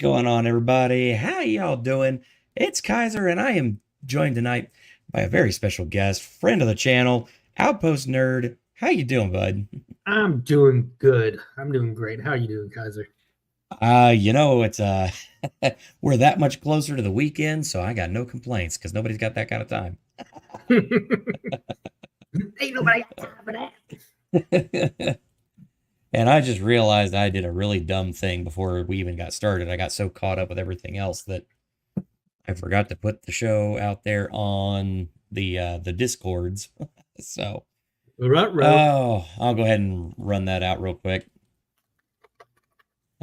going on, everybody? How y'all doing? It's Kaiser, and I am joined tonight by a very special guest, friend of the channel, Outpost Nerd. How you doing, bud? I'm doing good. I'm doing great. How are you doing, Kaiser? It's we're that much closer to the weekend, so I got no complaints because nobody's got that kind of time. Ain't nobody got time for that. And I just realized I did a really dumb thing before we even got started. I got so caught up with everything else that I forgot to put the show out there on the Discords. So, Row. I'll go ahead and run that out real quick.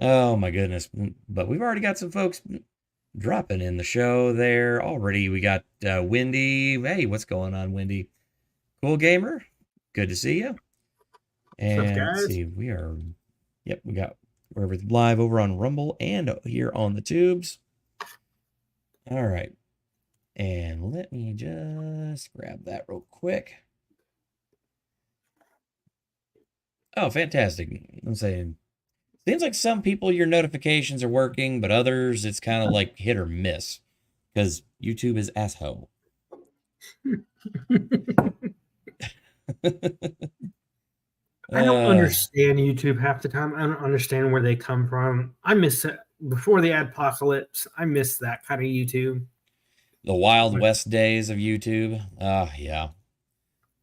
Oh my goodness. But we've already got some folks dropping in the show there already. We got Wendy. Hey, what's going on, Wendy? Cool gamer. Good to see you. What's up, And let's guys? see, yep, we're live over on Rumble and here on the tubes. All right. And let me just grab that real quick. Oh, fantastic. I'm saying, seems like some people your notifications are working, but others it's kind of like hit or miss because YouTube is asshole. I don't uh, understand YouTube half the time. I don't understand where they come from. I miss it before the apocalypse. I miss that kind of YouTube. the Wild West days of YouTube. Yeah,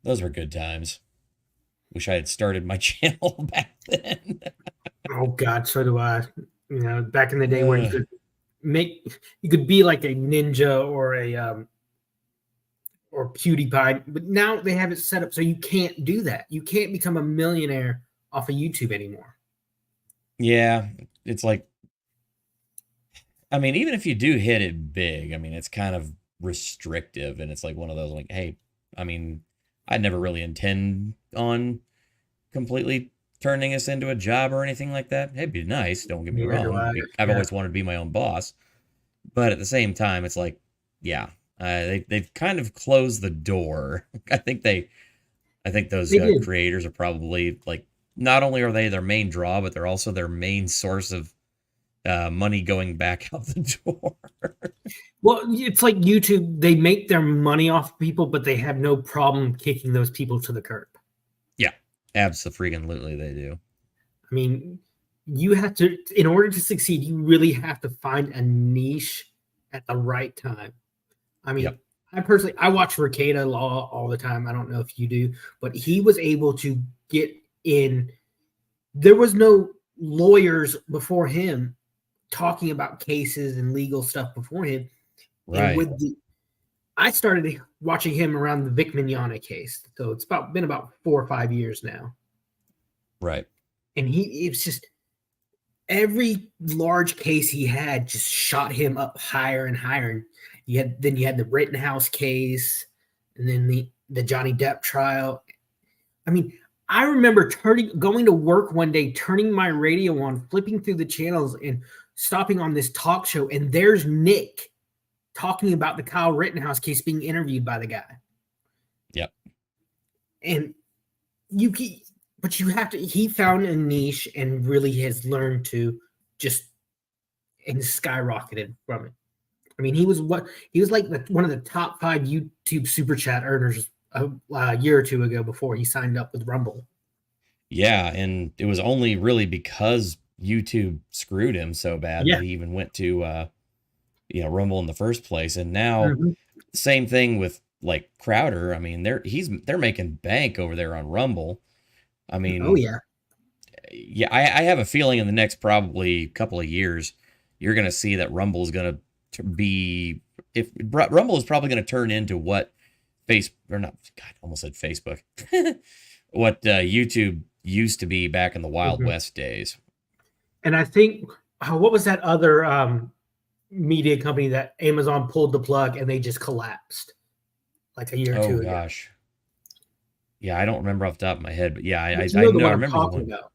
those were good times. Wish I had started my channel back then. Oh God, so do I. Back in the day where uh, you could be like a ninja or PewDiePie, but now they have it set up so you can't do that. You can't become a millionaire off of YouTube anymore. yeah, it's like, I mean, even if you do hit it big, I mean, it's kind of restrictive, and it's like one of those like, hey, I mean, I never really intend on completely turning this into a job or anything like that. It'd be nice, don't get me Neither do wrong. I. I've Yeah, always wanted to be my own boss, but at the same time, it's like, yeah, they've kind of closed the door. I think those they did. creators are probably like, not only are they their main draw, but they're also their main source of money going back out the door. Well, it's like YouTube. They make their money off people, but they have no problem kicking those people to the curb. Yeah, absolutely, they do. I mean, you have to, in order to succeed, you really have to find a niche at the right time. I mean, Yep. I watch Ricada Law all the time. I don't know if you do, but he was able to get in. There was no lawyers before him talking about cases and legal stuff before him. And Right. with the, I started watching him around the Vic Mignogna case, so it's been about 4 or 5 years now. Right. And it's just every large case he had just shot him up higher and higher. You had the Rittenhouse case, and then the Johnny Depp trial. I mean, I remember going to work one day, turning my radio on, flipping through the channels, and stopping on this talk show, and there's Nick talking about the Kyle Rittenhouse case, being interviewed by the guy. Yep. And you but you have to, he found a niche and really has learned to just, and skyrocketed from it. I mean, he was like one of the top 5 YouTube super chat earners a year or two ago before he signed up with Rumble. Yeah, and it was only really because YouTube screwed him so bad that Yeah. he even went to Rumble in the first place. And now Mm-hmm. same thing with like Crowder. I mean, they're making bank over there on Rumble. I Oh mean, yeah. yeah, I have a feeling in the next probably couple of years, you're gonna see that Rumble is gonna be, if Rumble is probably gonna turn into what face or not, God, I almost said Facebook, what YouTube used to be back in the Wild Mm-hmm. West days. And I think, what was that other media company that Amazon pulled the plug and they just collapsed like a year or Oh two ago? gosh, yeah, I don't remember off the top of my head, but yeah, But you I know the know, I one I'm remember the talking one. about.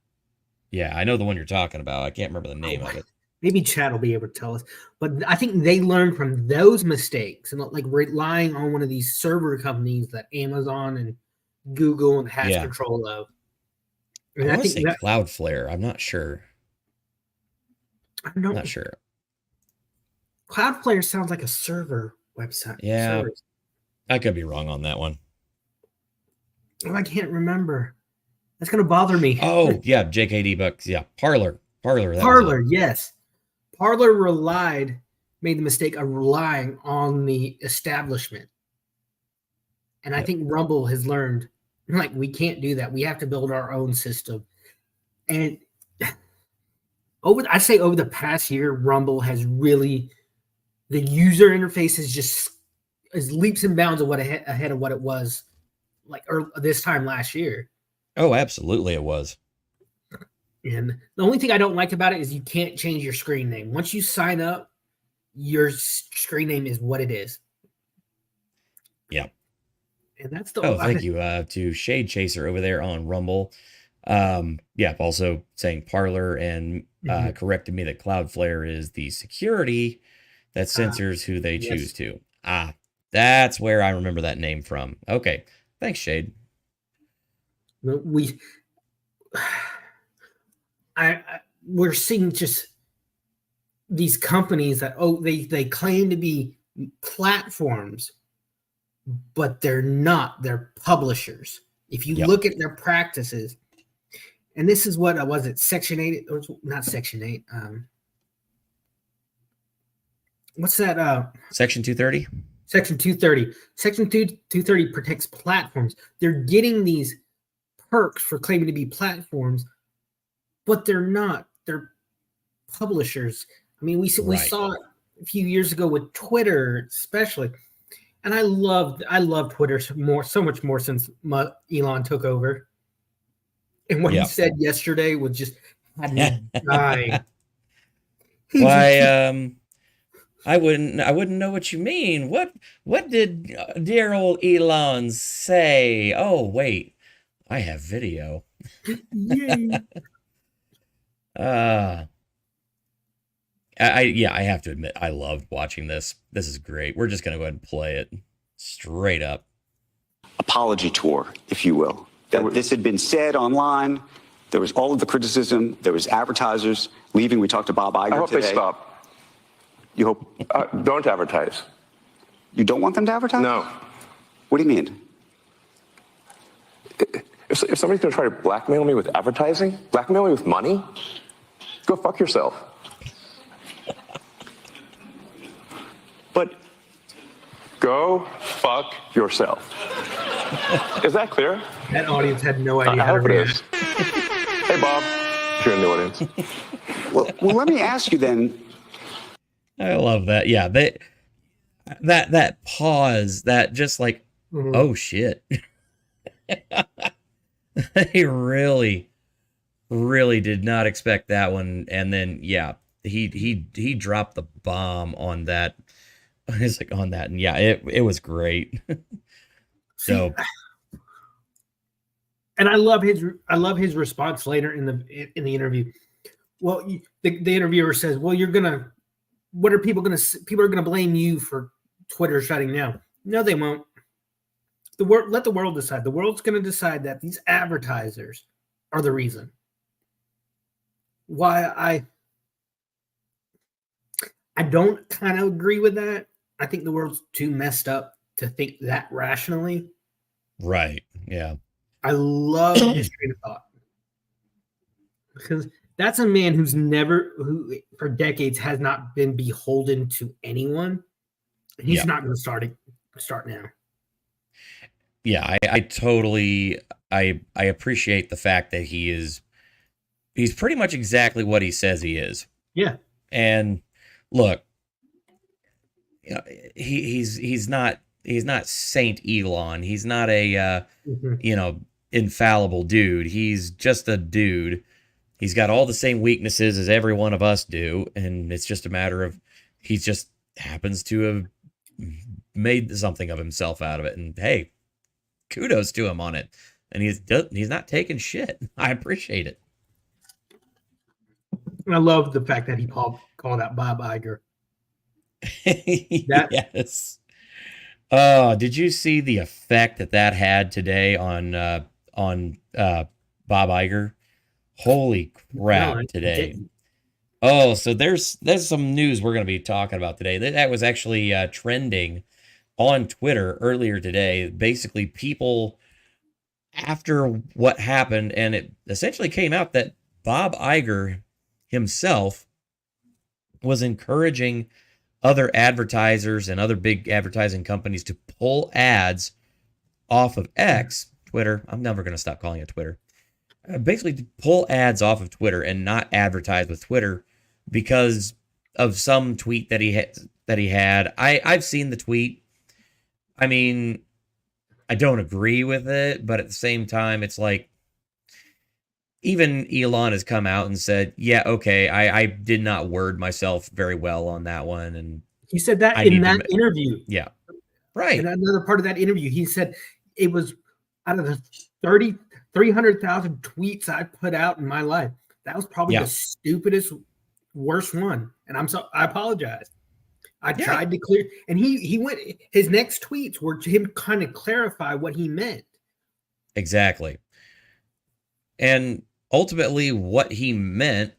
Yeah, I know the one you're talking about. I can't remember the name Oh, of it. maybe Chad will be able to tell us. But I think they learned from those mistakes and like relying on one of these server companies that Amazon and Google has Yeah, control of. I And I want to think say that Cloudflare. I'm not sure. I don't Not sure. Cloudflare sounds like a server website. Yeah, Server. I could be wrong on that one. Oh, I can't remember. That's gonna bother me. Oh, yeah, JKD Bucks. Yeah, Parlor, that was it. Parlor, yes. Parlor made the mistake of relying on the establishment. And I Yep. think Rumble has learned, like, we can't do that. We have to build our own system. And I'd say over the past year, Rumble has really, the user interface is leaps and bounds of what ahead of what it was like this time last year. Oh, absolutely it was. And the only thing I don't like about it is you can't change your screen name. Once you sign up, your screen name is what it is. Yeah. And that's the. Oh, thank you to Shade Chaser over there on Rumble. Yeah, also saying Parlor and corrected me that Cloudflare is the security that censors who they choose to. Ah, that's where I remember that name from. Okay, thanks, Shade. We're seeing just these companies that they claim to be platforms, but they're not. They're publishers. If you look at their practices, and this is what was it? Section 8, or not Section 8. What's that? Section 230. Section 230. Section 230 protects platforms. They're getting these perks for claiming to be platforms, but they're not. They're publishers. I mean, we saw it a few years ago with Twitter, especially. And I love Twitter so much more since Elon took over. And what he said yesterday was just had me dying. Why? I wouldn't know what you mean. What did dear old Elon say? Oh wait, I have video. Yay. I have to admit, I loved watching this. This is great. We're just gonna go ahead and play it straight up. Apology tour, if you will. That this had been said online. There was all of the criticism. There was advertisers leaving. We talked to Bob Iger today. I hope they stop. You hope? Don't advertise. You don't want them to advertise? No. What do you mean? If somebody's going to try to blackmail me with advertising, blackmail me with money, go fuck yourself. But go fuck yourself. Is that clear? That audience had no idea I how to hope it react. is. Hey, Bob, if you're in the audience. well, let me ask you then. I love that. Yeah, that pause, that just like, oh shit. They really did not expect that one, and then he dropped the bomb on that. It's like on that, and yeah, it was great. So, and I love his response later in the interview. Well, the interviewer says, "Well, what are people going to? People are going to blame you for Twitter shutting down." No, they won't. Let the world decide. The world's going to decide that these advertisers are the reason. Why I don't kind of agree with that. I think the world's too messed up to think that rationally. Right. Yeah. I love his train of thought. Because that's a man who for decades has not been beholden to anyone. He's not going to start now. Yeah, I totally I appreciate the fact that he's pretty much exactly what he says he is. Yeah. And look, you know, he's not Saint Elon. He's not a infallible dude. He's just a dude. He's got all the same weaknesses as every one of us do, and it's just a matter of he just happens to have made something of himself out of it. And hey, kudos to him on it. And he's not taking shit. I appreciate it. I love the fact that he called out Bob Iger. Yes. Did you see the effect that had today on Bob Iger? Holy crap! Today, Oh, so there's some news we're going to be talking about today. That was actually trending on Twitter earlier today. Basically, people after what happened, and it essentially came out that Bob Iger himself was encouraging other advertisers and other big advertising companies to pull ads off of X, Twitter. I'm never going to stop calling it Twitter. Basically, to pull ads off of Twitter and not advertise with Twitter because of some tweet that he had. I've seen the tweet. I mean, I don't agree with it, but at the same time, it's like even Elon has come out and said, "Yeah, okay, I did not word myself very well on that one, and He said that I in need that to." interview. Yeah, In right, another part of that interview, he said it was out of the 300,000 tweets I put out in my life. That was probably the yeah, stupidest, worst one. And I apologize. I yeah, tried to clear, and he went. His next tweets were to him kind of clarify what he meant. exactly. And ultimately, what he meant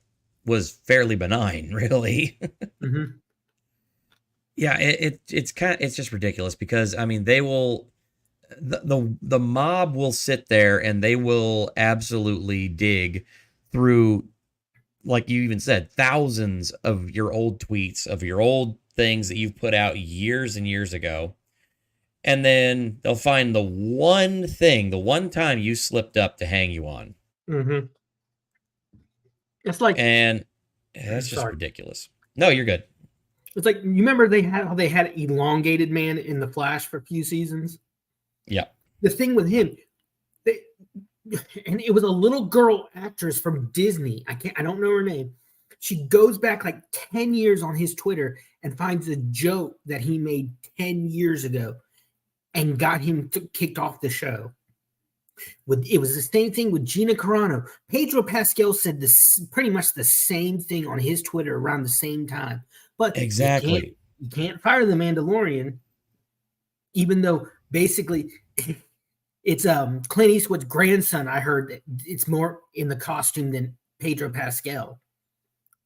was fairly benign, really. Mm-hmm. Yeah, it's just ridiculous because I mean they will the mob will sit there and they will absolutely dig through, like you even said, thousands of your old tweets, of your old things that you've put out years and years ago, and then they'll find the one thing, the one time you slipped up to hang you on, Mm-hmm. It's like, and that's just sorry, ridiculous. No, you're good. it's like you remember how they had elongated man in the Flash for a few seasons. Yeah, The thing with him, they, and it was a little girl actress from Disney. I don't know her name. She goes back like 10 years on his Twitter and finds a joke that he made 10 years ago and got him kicked off the show. It was the same thing with Gina Carano. Pedro Pascal said this pretty much the same thing on his Twitter around the same time. But exactly. you can't fire the Mandalorian, even though basically it's Clint Eastwood's grandson. I heard it's more in the costume than Pedro Pascal.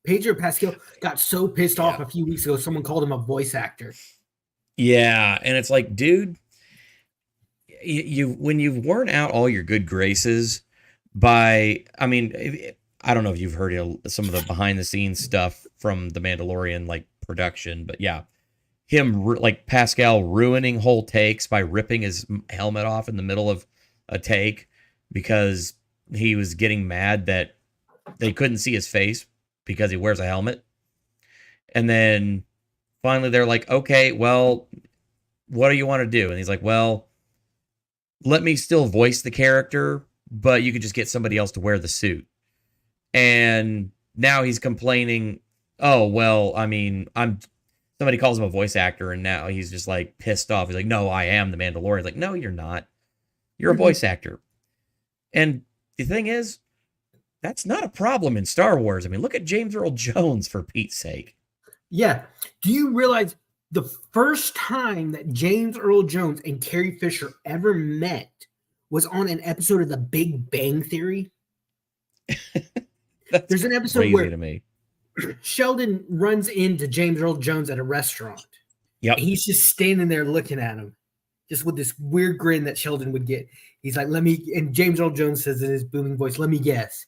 Pedro Pascal got so pissed off Yeah. a few weeks ago, someone called him a voice actor. Yeah, and it's like, dude, you when you've worn out all your good graces by, I mean, I don't know if you've heard some of the behind the scenes stuff from the Mandalorian like production, but yeah, him like Pascal ruining whole takes by ripping his helmet off in the middle of a take because he was getting mad that they couldn't see his face because he wears a helmet. And then finally they're like, "Okay, well, what do you want to do?" And he's like, "Well, let me still voice the character, but you could just get somebody else to wear the suit." And now he's complaining, "Oh, well, I mean, I'm somebody calls him a voice actor and now he's just like pissed off. He's like, "No, I am the Mandalorian." Like, "No, you're not. You're a voice actor." And the thing is, that's not a problem in Star Wars. I mean, look at James Earl Jones, for Pete's sake. Yeah. Do you realize the first time that James Earl Jones and Carrie Fisher ever met was on an episode of The Big Bang Theory? That's There's an episode crazy where to me. Sheldon runs into James Earl Jones at a restaurant. Yep. And he's just standing there looking at him, just with this weird grin that Sheldon would get. He's like, "Let me," and James Earl Jones says in his booming voice, "Let me guess.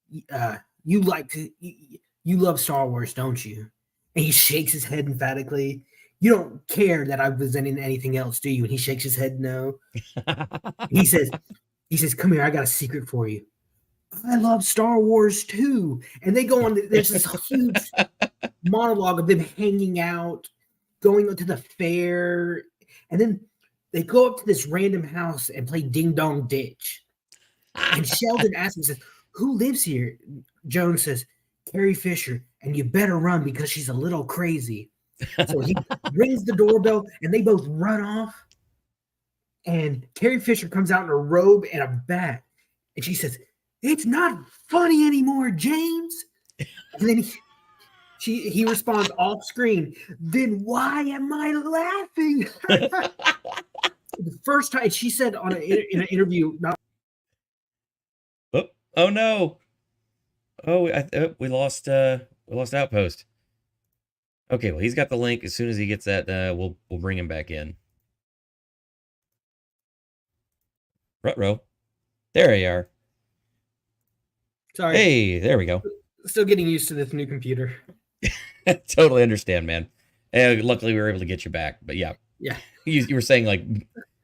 You like to, you love Star Wars, don't you?" And he shakes his head emphatically. "You don't care that I was in anything else, do you?" And he shakes his head no. He says, "Come here, I got a secret for you. I love Star Wars too." And they go on, there's this huge monologue of them hanging out, going to the fair, and then they go up to this random house and play Ding Dong Ditch. And Sheldon asks him, says, "Who lives here?" Jones says, "Carrie Fisher, and you better run because she's a little crazy." So he rings the doorbell and they both run off. And Carrie Fisher comes out in a robe and a bat. And she says, "It's not funny anymore, James." And then he responds off screen, "Then why am I laughing?" The first time she said in an interview, not Oh, oh no. Oh, we lost Outpost. Okay, well, he's got the link. As soon as he gets that, we'll bring him back in. Rutro. There you are. Sorry. Hey, there we go. Still getting used to this new computer. Totally understand, man. Luckily, we were able to get you back. But yeah, Yeah. you were saying, like,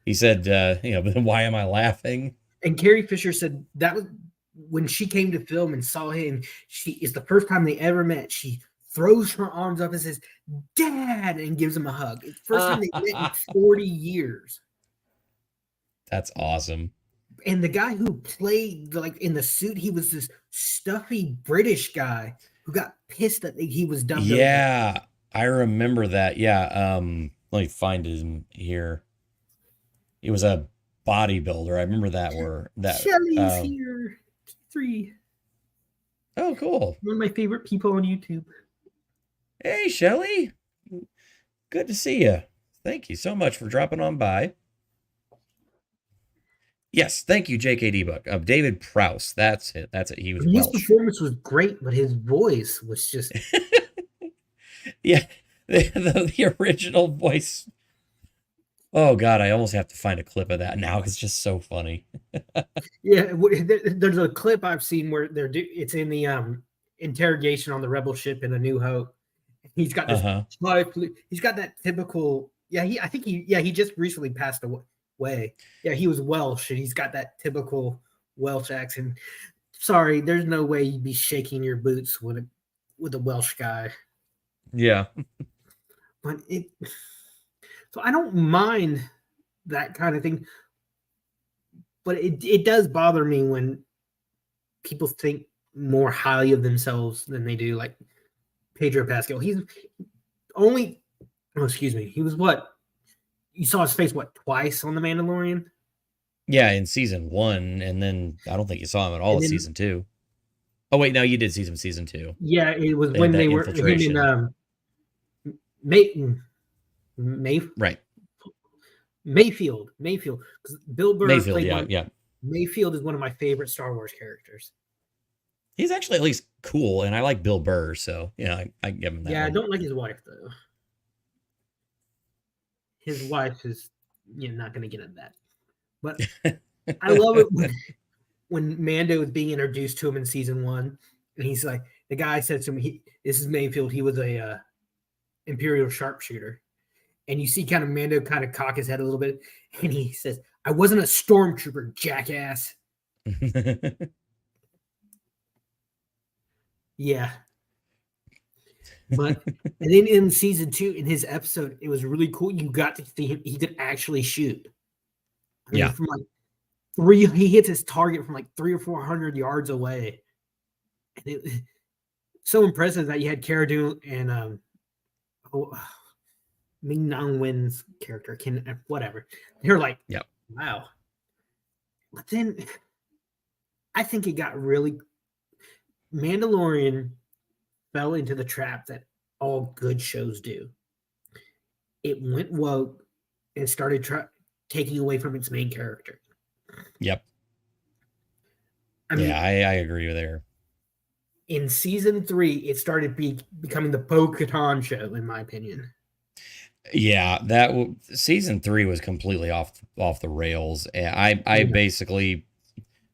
he said, but why am I laughing? And Carrie Fisher said that was when she came to film and saw him. She is the first time they ever met. She throws her arms up and says, "Dad," and gives him a hug. It's the first time they met in 40 years. That's awesome. And the guy who played like in the suit, he was this stuffy British guy who got pissed that he was dubbed. Yeah, over. I remember that. Yeah. Let me find him here. He was a bodybuilder. I remember that Shelly's here. 3. Oh, cool. One of my favorite people on YouTube. Hey, Shelly. Good to see you. Thank you so much for dropping on by. Yes, thank you, JKD Buck. David Prowse. That's it. He was Welsh. His performance was great, but his voice was just yeah, the original voice. Oh God, I almost have to find a clip of that now. It's just so funny. Yeah, there's a clip I've seen where it's in the interrogation on the rebel ship in A New Hope. He's got this. He's got that typical. Yeah, he just recently passed away. Yeah, he was Welsh, and he's got that typical Welsh accent. Sorry, there's no way you'd be shaking your boots with a Welsh guy. Yeah, but so I don't mind that kind of thing, but it does bother me when people think more highly of themselves than they do. Like Pedro Pascal, he was what? You saw his face twice on The Mandalorian? Yeah, in season 1, and then I don't think you saw him at all in season 2. Oh wait, no, you did see him season 2. Yeah, it was when they were him in right. Mayfield. Because Bill Burr played yeah. Mayfield is one of my favorite Star Wars characters. He's actually at least cool, and I like Bill Burr, so I give him that. Yeah, one. I don't like his wife though. His wife is not going to get at that. But I love it when Mando is being introduced to him in season 1, and he's like, the guy said to me, "This is Mayfield. He was a Imperial sharpshooter." And you see kind of Mando kind of cock his head a little bit, and he says, "I wasn't a stormtrooper, jackass." Yeah. But and then in season 2, in his episode, it was really cool. You got to see him; he could actually shoot. I mean, from like he hits his target from like 300 or 400 yards away, and it so impressive that you had Cara Dune and Ming Na Wen's character, whatever. They're like, wow. But then I think it got really. Mandalorian fell into the trap that all good shows do. It went woke and started taking away from its main character. Yep. I mean, I agree with there. In season 3, it started becoming the Bo-Katan show, in my opinion. Yeah, that season 3 was completely off the rails. I basically,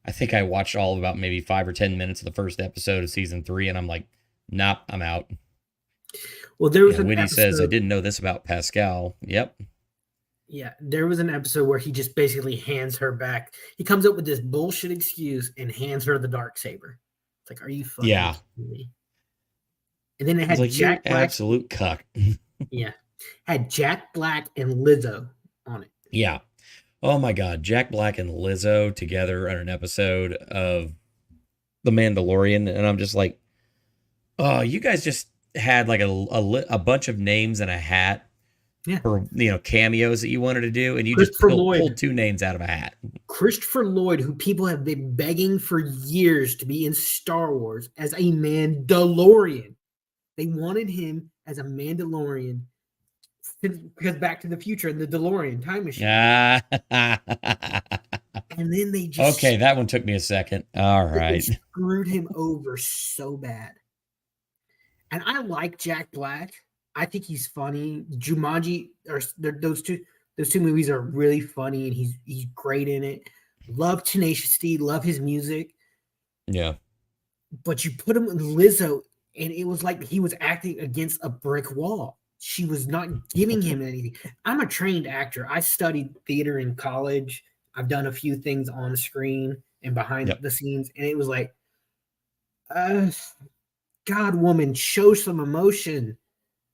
I think I watched all of about maybe 5 or 10 minutes of the first episode of season 3, and I'm like, nope, I'm out. Well, there was an Witty episode, says, I didn't know this about Pascal. Yep. Yeah, there was an episode where he just basically hands her back. He comes up with this bullshit excuse and hands her the Darksaber. It's like, are you fucking kidding me? And then it had like, Jack Black. Absolute cuck. Yeah. Had Jack Black and Lizzo on it. Yeah. Oh my God. Jack Black and Lizzo together on an episode of The Mandalorian. And I'm just like, oh, you guys just had like a bunch of names and a hat. Yeah. For cameos that you wanted to do, and you just pulled 2 names out of a hat. Christopher Lloyd, who people have been begging for years to be in Star Wars as a Mandalorian. They wanted him as a Mandalorian because Back to the Future and the DeLorean time machine. Ah. And then they just Okay, that one took me a second. All right. they screwed him over so bad. And I like Jack Black. I think he's funny. Jumanji, or those two movies are really funny, and he's great in it. Love Tenacious D, love his music. Yeah. But you put him with Lizzo, and it was like he was acting against a brick wall. She was not giving him anything. I'm a trained actor. I studied theater in college. I've done a few things on screen and behind the scenes, and it was like, God, woman, show some emotion.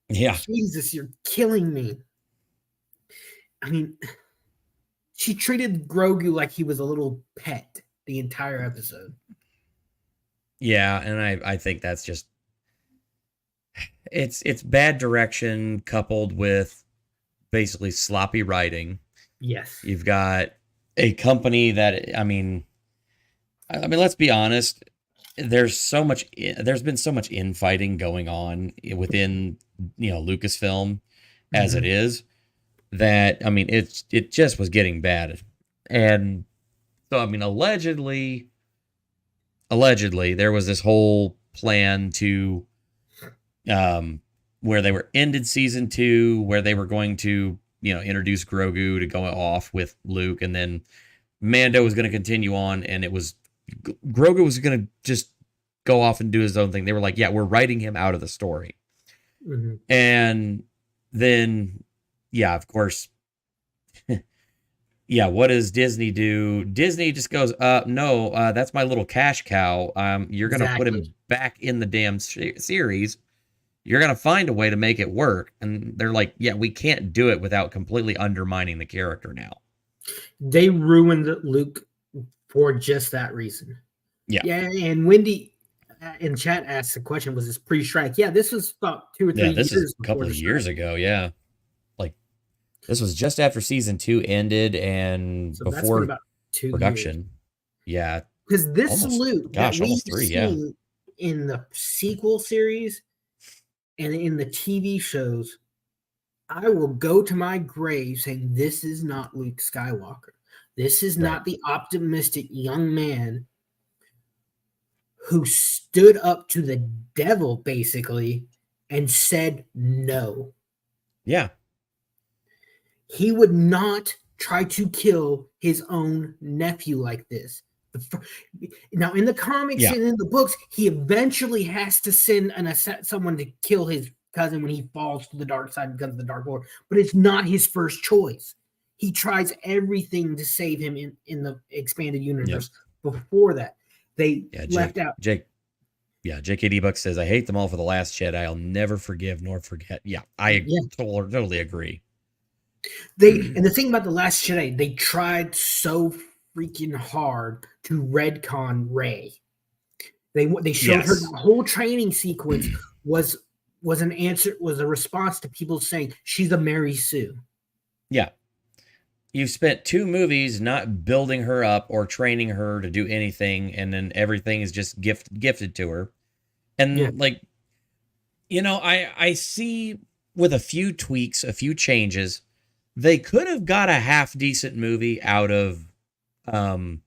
Yeah. Jesus, you're killing me. I mean, she treated Grogu like he was a little pet the entire episode. Yeah, and I think that's just it's bad direction coupled with basically sloppy writing. Yes. You've got a company that I mean let's be honest, there's been so much infighting going on within, Lucasfilm as it is, that I mean it just was getting bad. And so I mean allegedly there was this whole plan to where they were ended season 2, where they were going to introduce Grogu to go off with Luke, and then Mando was going to continue on, and it was Grogu was going to just go off and do his own thing. They were like, yeah, we're writing him out of the story. And then of course, what does Disney do? Disney just goes, no, that's my little cash cow. You're going to put him back in the damn series. You're going to find a way to make it work. And they're like, yeah, we can't do it without completely undermining the character now. They ruined Luke for just that reason. Yeah. Yeah, and Wendy in chat asked the question, was this pre-strike? Yeah, this was about 2 or 3 years. This is a couple of years ago, yeah. Like, this was just after season 2 ended and so before about 2 production. Years. Yeah. Because this Luke that we've seen in the sequel series and in the TV shows, I will go to my grave saying this is not Luke Skywalker. This is not the optimistic young man who stood up to the devil, basically, and said no. Yeah. He would not try to kill his own nephew like this. Now, in the comics and in the books, he eventually has to send someone to kill his cousin when he falls to the dark side and becomes the Dark Lord. But it's not his first choice. He tries everything to save him in the expanded universe. Before that, they left out. JKD Buck says, I hate them all for the Last Jedi. I'll never forgive nor forget. Yeah, I totally agree. And the thing about the Last Jedi, they tried so freaking hard to retcon Rey. They showed her the whole training sequence was a response to people saying she's a Mary Sue. Yeah. You've spent 2 movies not building her up or training her to do anything, and then everything is just gifted to her. And I see with a few tweaks, a few changes, they could have got a half decent movie out of The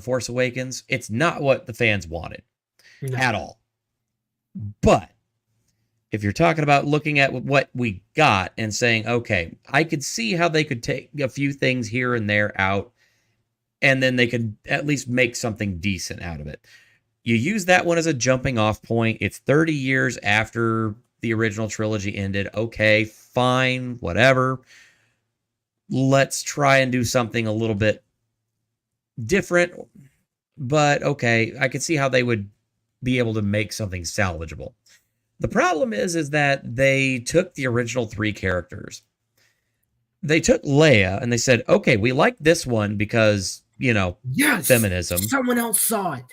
Force Awakens. It's not what the fans wanted at all. But if you're talking about looking at what we got and saying, okay, I could see how they could take a few things here and there out, and then they could at least make something decent out of it. You use that one as a jumping off point. It's 30 years after the original trilogy ended. Okay, fine, whatever. Let's try and do something a little bit different. But okay, I could see how they would be able to make something salvageable. The problem is that they took the original 3 characters. They took Leia and they said, okay, we like this one because, feminism. Someone else saw it.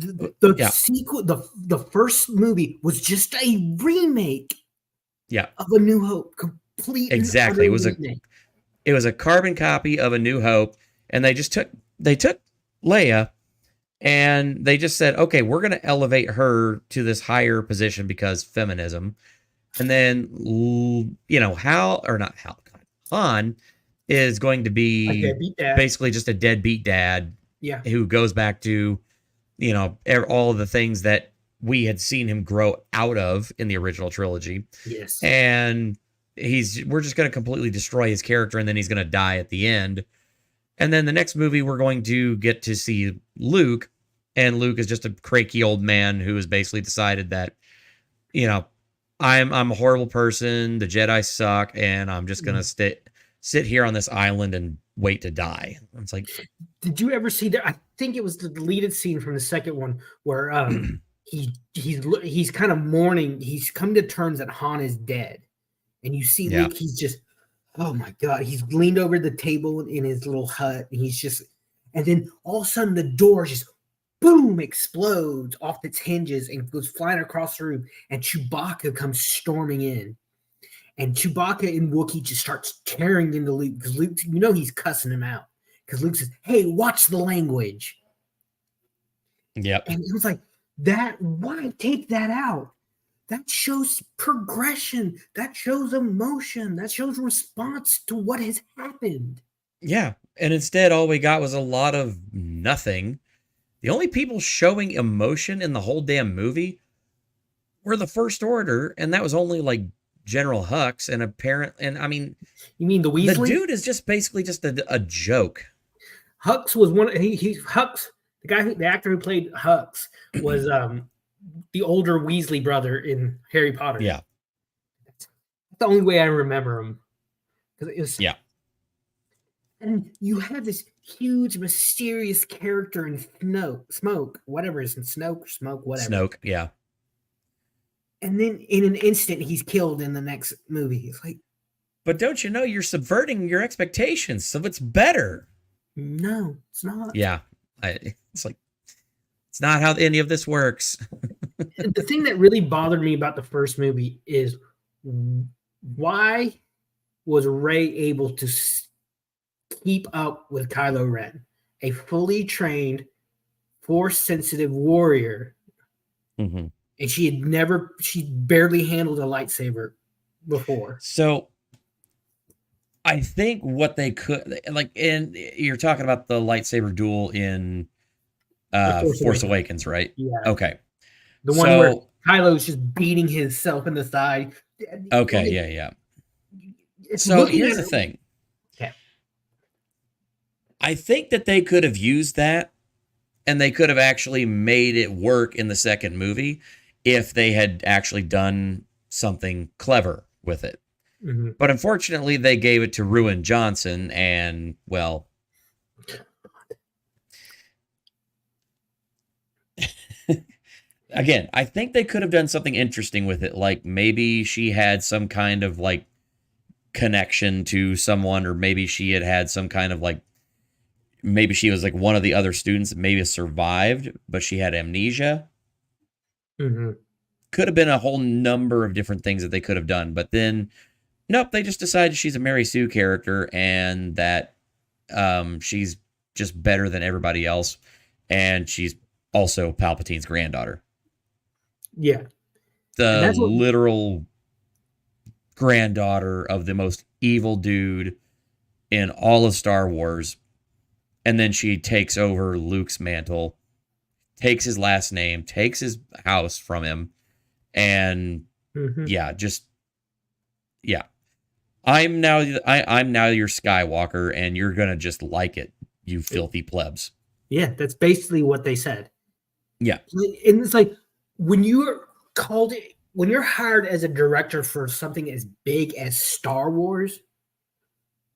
The sequel, the first movie was just a remake of A New Hope. Exactly. It was a carbon copy of A New Hope, and they took Leia And they just said, okay, we're going to elevate her to this higher position because feminism. And then, Hal, or not Hal, Han is going to be basically just a deadbeat dad. Yeah. Who goes back to, all of the things that we had seen him grow out of in the original trilogy. Yes. And we're just going to completely destroy his character, and then he's going to die at the end. And then the next movie, we're going to get to see Luke, and Luke is just a cranky old man who has basically decided that, I'm a horrible person, the Jedi suck, and I'm just going to sit here on this island and wait to die. It's like, did you ever see that? I think it was the deleted scene from the second one where he's kind of mourning. He's come to terms that Han is dead, and you see Luke. He's just, oh my god, he's leaned over the table in his little hut, and and then all of a sudden the door just boom explodes off its hinges and goes flying across the room, and Chewbacca comes storming in. And Chewbacca and Wookiee just starts tearing into Luke because Luke, he's cussing him out. Because Luke says, hey, watch the language. Yep. And it was like, why take that out? That shows progression. That shows emotion. That shows response to what has happened. Yeah. And instead, all we got was a lot of nothing. The only people showing emotion in the whole damn movie were the First Order, and that was only like General Hux, and I mean, you mean the Weasley? The dude is just basically just a joke. Hux was Hux, the actor who played Hux was the older Weasley brother in Harry Potter. Yeah, that's the only way I remember him, because it was And you have this huge mysterious character in Smoke, whatever it is, Snoke, whatever. Snoke, yeah. And then in an instant, he's killed in the next movie. It's like, but don't you know you're subverting your expectations, so it's better. No, it's not. Yeah, it's like it's not how any of this works. The thing that really bothered me about the first movie is why was Rey able to keep up with Kylo Ren, a fully trained, force-sensitive warrior? Mm-hmm. And she barely handled a lightsaber before. So I think what they could, and you're talking about the lightsaber duel in Force Awakens, right? Yeah. Okay. The one where Kylo's just beating himself in the thigh. Okay, yeah. So here's the thing. Okay. I think that they could have used that, and they could have actually made it work in the second movie if they had actually done something clever with it. Mm-hmm. But unfortunately, they gave it to Ruin Johnson, and, well... Again, I think they could have done something interesting with it, like maybe she had some kind of, like, connection to someone, or maybe she had some kind of, like, maybe she was, like, one of the other students that maybe survived, but she had amnesia. Mm-hmm. Could have been a whole number of different things that they could have done, but then nope, they just decided she's a Mary Sue character and that she's just better than everybody else, and she's also Palpatine's granddaughter. Yeah, the literal granddaughter of the most evil dude in all of Star Wars, and then she takes over Luke's mantle, takes his last name, takes his house from him, and I'm now your Skywalker, and you're gonna just like it, you filthy plebs. Yeah, that's basically what they said. Yeah, and it's like when you're hired as a director for something as big as Star Wars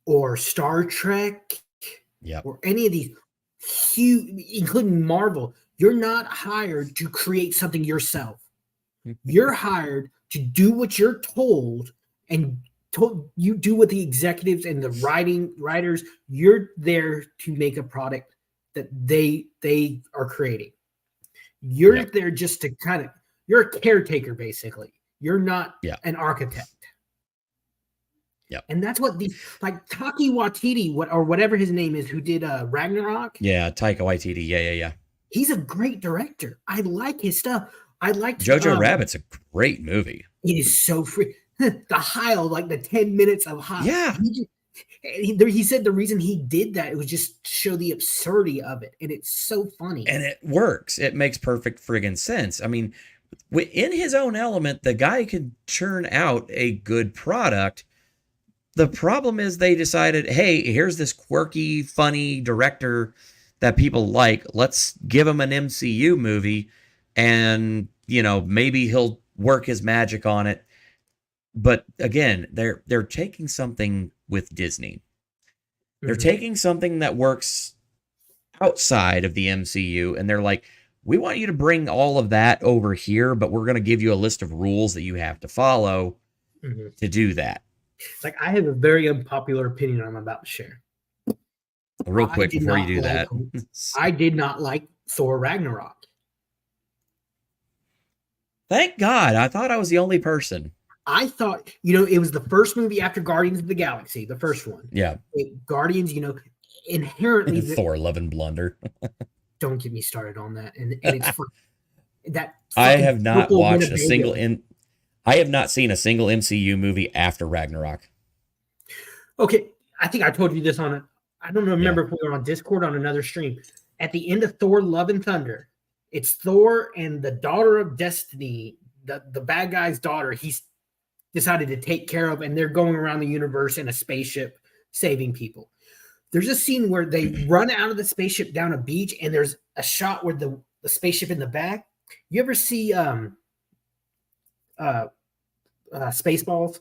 or Star Trek, or any of these huge, including Marvel, you're not hired to create something yourself. You're hired to do what you're told, and you do what the executives and the writers. You're there to make a product that they are creating. You're there just to you're a caretaker, basically. You're not an architect. Yeah, and that's what like Taika Waititi, or whatever his name is, who did Ragnarok. Yeah, Taika Waititi. Yeah. He's a great director. I like his stuff. I liked Jojo Rabbit's a great movie. It is so free. The Heil, like the 10 minutes of Heil. Yeah. He said the reason he did that, it was just to show the absurdity of it. And it's so funny. And it works. It makes perfect friggin' sense. I mean, in his own element, the guy could churn out a good product. The problem is they decided, hey, here's this quirky, funny director that people like. Let's give him an MCU movie and, maybe he'll work his magic on it. But again, they're taking something with Disney. They're taking something that works outside of the MCU and they're like, we want you to bring all of that over here, but we're going to give you a list of rules that you have to follow to do that. Like, I have a very unpopular opinion I'm about to share. Real quick before you do that. I did not like Thor Ragnarok. Thank God. I thought I was the only person. I thought, it was the first movie after Guardians of the Galaxy, the first one. Yeah. Guardians, inherently. Thor, Love and Blunder. Don't get me started on that. And it's fun. That I have not watched I have not seen a single MCU movie after Ragnarok. Okay. I think I told you this I don't remember if we were on Discord on another stream. At the end of Thor, Love and Thunder, it's Thor and the daughter of Destiny, the bad guy's daughter, he's decided to take care of, and they're going around the universe in a spaceship saving people. There's a scene where they run out of the spaceship down a beach, and there's a shot where the spaceship in the back. You ever see Spaceballs?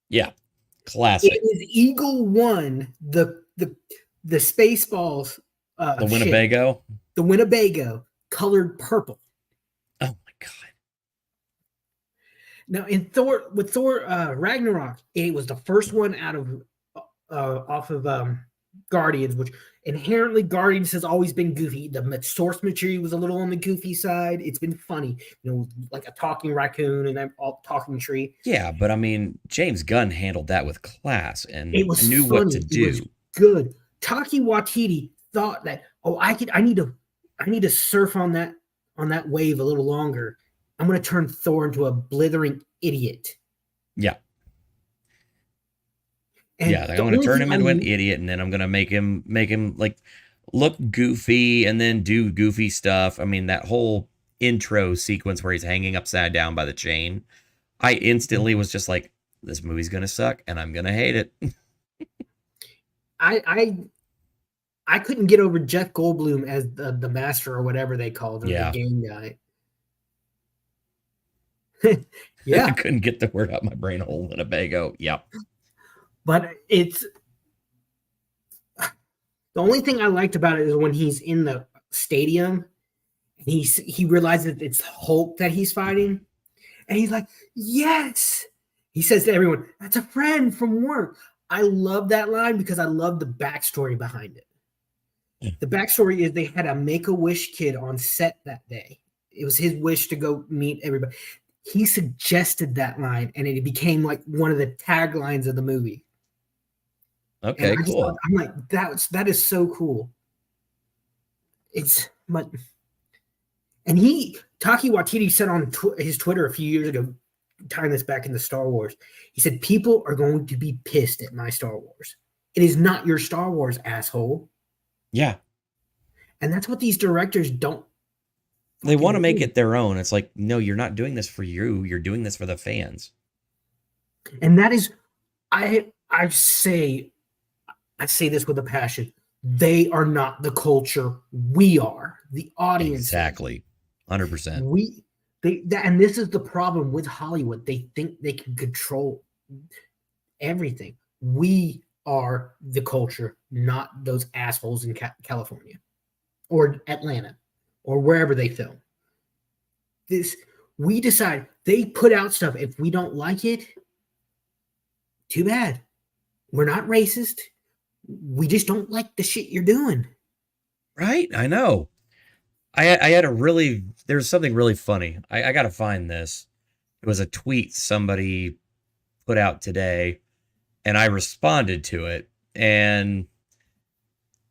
Yeah, classic. It is Eagle One, the Spaceballs. The Winnebago. The Winnebago, colored purple. Oh my God. Now in Thor Ragnarok, it was the first one out of off of Guardians, which inherently Guardians has always been goofy. The source material was a little on the goofy side. It's been funny, like a talking raccoon and a talking tree. Yeah, but I mean, James Gunn handled that with class and it was knew funny. what to do. It was good. Taika Waititi thought that, I need to surf on that wave a little longer. I'm going to turn Thor into a blithering idiot. Yeah. And I'm going to turn him into an idiot, and then I'm going to make him like look goofy and then do goofy stuff. I mean, that whole intro sequence where he's hanging upside down by the chain, I instantly was just like, this movie's going to suck and I'm going to hate it. I couldn't get over Jeff Goldblum as the master or whatever they called him, the game guy. Yeah. I couldn't get the word out my brain hole. Winnebago. Yeah. But it's the only thing I liked about it is when he's in the stadium and he realizes it's Hulk that he's fighting. And he's like, yes. He says to everyone, that's a friend from work. I love that line because I love the backstory behind it. Yeah. The backstory is they had a Make-A-Wish kid on set that day. It was his wish to go meet everybody. He suggested that line, and it became like one of the taglines of the movie. Okay, cool. I'm like, that is so cool. It's but, and Taika Waititi said on his Twitter a few years ago, tying this back into Star Wars, he said, people are going to be pissed at my Star Wars. It is not your Star Wars, asshole. Yeah. And that's what these directors don't. They want to make it their own. It's like, no, you're not doing this for you. You're doing this for the fans. And that is, I say this with a passion. They are not the culture. We are the audience. Exactly. 100%. And this is the problem with Hollywood. They think they can control everything. We are the culture, not those assholes in California or Atlanta or wherever they film. We decide, they put out stuff. If we don't like it, too bad. We're not racist. We just don't like the shit you're doing. Right? I know. There's something really funny. I got to find this. It was a tweet somebody put out today, and I responded to it. And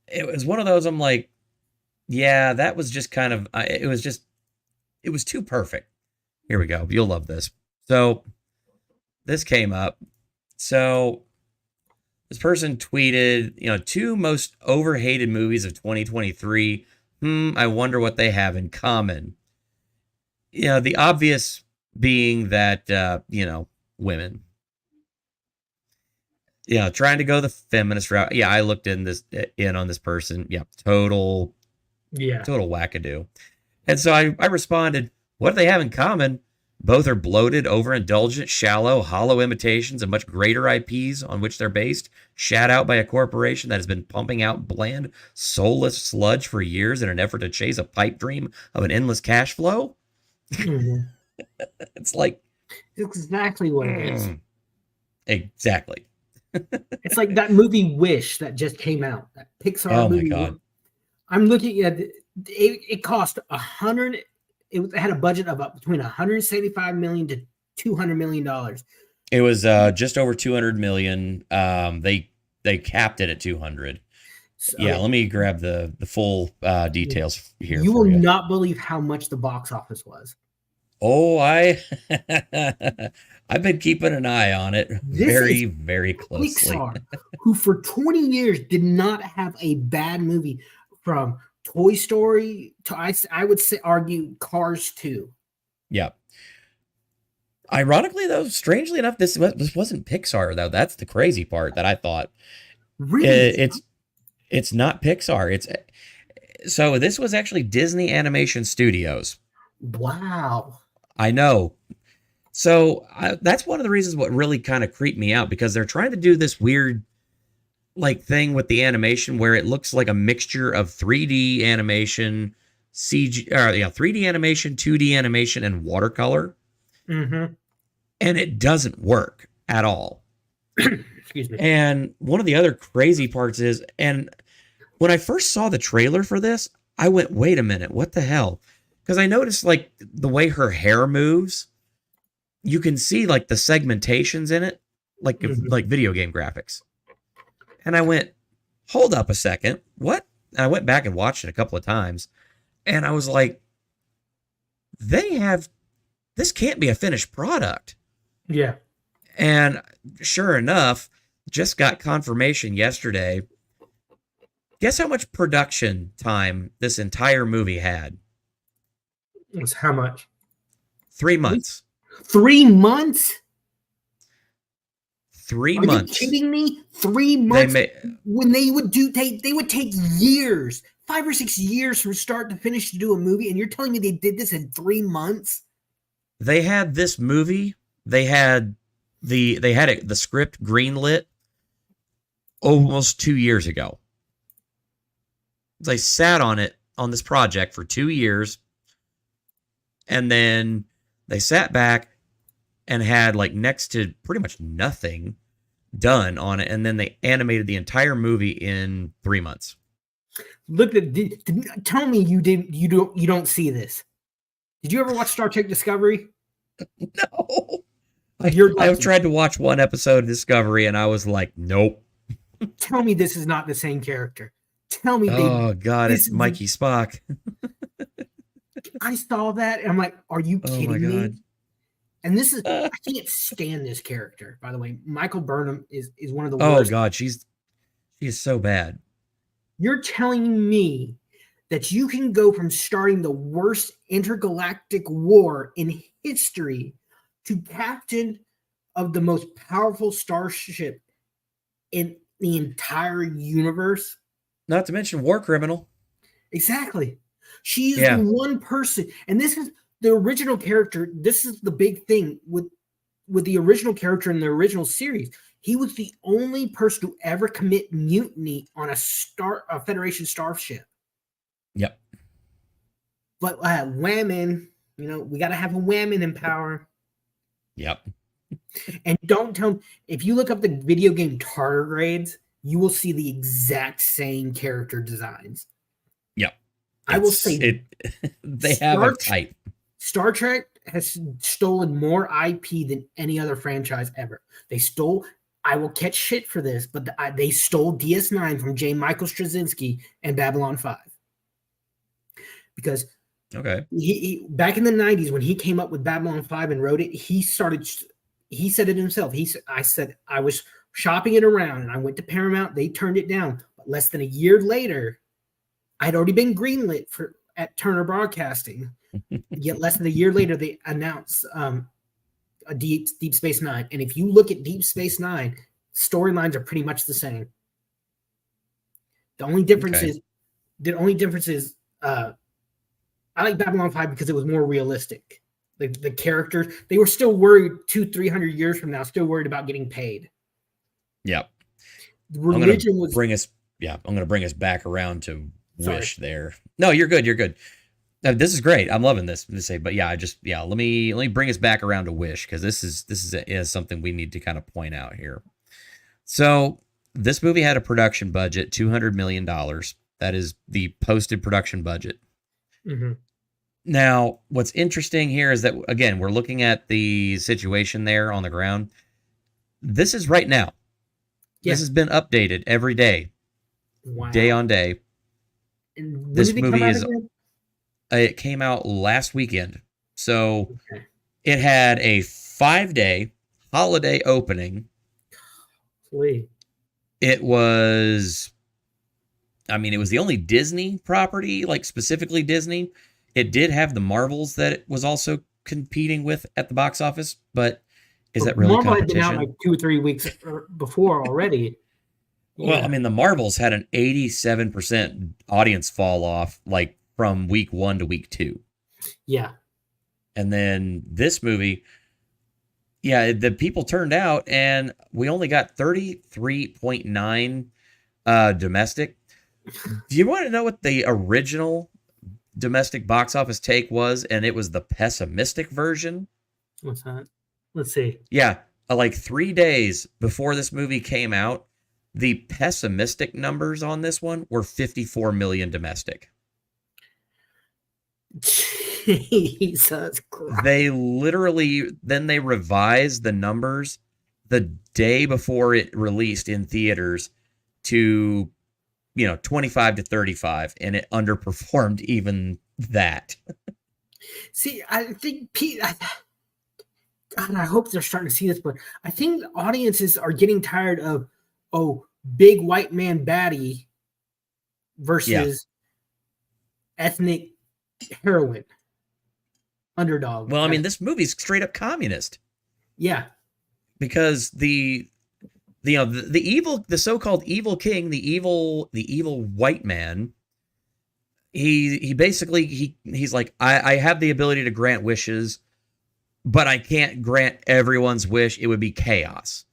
it was one of those, I'm like, Yeah, that was just kind of it was too perfect. Here we go. You'll love this. So this came up. So this person tweeted, two most overhated movies of 2023. I wonder what they have in common. The obvious being that women. Trying to go the feminist route. Yeah, I looked in on this person. Yeah, total wackadoo. And so I responded, what do they have in common? Both are bloated, overindulgent, shallow, hollow imitations of much greater IPs on which they're based, shat out by a corporation that has been pumping out bland, soulless sludge for years in an effort to chase a pipe dream of an endless cash flow. Mhm. It's like It's exactly what it is. Exactly. It's like that movie Wish that just came out. That Pixar Oh my movie. God. I'm looking at it. It cost $100. It had a budget of between $175 million to $200 million. It was just over 200 million. They capped it at 200. So, Yeah, let me grab the full details here you for will you. not believe how much the box office was. Oh, I've been keeping an eye on it very, very closely. Pixar, who for 20 years did not have a bad movie, from Toy Story to I would say argue Cars 2. Yeah. Ironically, though, strangely enough, this wasn't Pixar though. That's the crazy part that I thought. Really? It's not Pixar. So this was actually Disney Animation Studios. Wow. I know. So that's one of the reasons what really kind of creeped me out, because they're trying to do this weird thing with the animation where it looks like a mixture of 3D animation, 3D animation, 2D animation, and watercolor. Mm-hmm. And it doesn't work at all. Excuse me. And one of the other crazy parts is, and when I first saw the trailer for this, I went, wait a minute, what the hell? Because I noticed the way her hair moves, you can see the segmentations in it, like video game graphics. And I went, hold up a second, what? And I went back and watched it a couple of times, and I was like, this can't be a finished product. Yeah. And sure enough, just got confirmation yesterday. Guess how much production time this entire movie had? It's how much? 3 months. 3 months? 3 Are months. you kidding me? 3 months. When they would take years, 5 or 6 years from start to finish to do a movie, and you're telling me they did this in 3 months? They had this movie. They had the script greenlit almost 2 years ago. They sat on this project for 2 years, and then they sat back and had next to pretty much nothing done on it, and then they animated the entire movie in 3 months. Look at tell me you don't see this. Did you ever watch Star Trek Discovery? No. I've tried to watch one episode of Discovery, and I was like, nope. Tell me this is not the same character. Tell me. Oh God, it's Mikey Spock. I saw that, and I'm like, are you kidding me? And this is, I can't stand this character, by the way. Michael Burnham is one of the worst. Oh God, she is so bad. You're telling me that you can go from starting the worst intergalactic war in history to captain of the most powerful starship in the entire universe? Not to mention war criminal. Exactly. She's the one person, and this is the original character. This is the big thing with the original character in the original series. He was the only person to ever commit mutiny on a Federation starship. Yep. But Whammon, we got to have a Whammon in power. Yep. And don't tell me, if you look up the video game tardigrades, you will see the exact same character designs. Yep. I will say they have a type. Star Trek has stolen more IP than any other franchise ever. I will catch shit for this, but they stole DS9 from J. Michael Straczynski and Babylon 5. because Okay. he back in the 90s when he came up with Babylon 5 and wrote it, he said it himself. I was shopping it around and I went to Paramount, they turned it down. But less than a year later, I'd already been greenlit at Turner Broadcasting. Yet less than a year later, they announced a Deep Space Nine. And if you look at Deep Space Nine, storylines are pretty much the same. The only difference is I like Babylon 5 because it was more realistic. The characters, they were still worried 200-300 years from now, still worried about getting paid. Yep. Religion was I'm going to bring us back around to Wish there. No, you're good. You're good. This is great. I'm loving this. But let me bring us back around to Wish, because this is something we need to kind of point out here. So this movie had a production budget, $200 million. That is the posted production budget. Mm-hmm. Now, what's interesting here is that, again, we're looking at the situation there on the ground. This is right now. Yeah. This has been updated every day, day on day. And this movie it came out last weekend. So It had a 5-day holiday opening. It was the only Disney property, like specifically Disney. It did have the Marvels that it was also competing with at the box office, but is that really Marvel competition? Had been out like 2 or 3 weeks before already. Well, I mean, the Marvels had an 87% audience fall off, like from week 1 to week 2. Yeah. And then this movie, the people turned out, and we only got 33.9 domestic. Do you want to know what the original domestic box office take was? And it was the pessimistic version. What's that? Let's see. Yeah, like 3 days before this movie came out, the pessimistic numbers on this one were 54 million domestic. Jesus Christ. They revised the numbers the day before it released in theaters to 25 to 35, and it underperformed even that. See, I think Pete, I hope they're starting to see this, but I think audiences are getting tired of big white man baddie versus ethnic heroine underdog. Well, I mean, this movie's straight up communist. Yeah, because the so-called evil king, the evil white man, he basically he's like, I have the ability to grant wishes, but I can't grant everyone's wish. It would be chaos.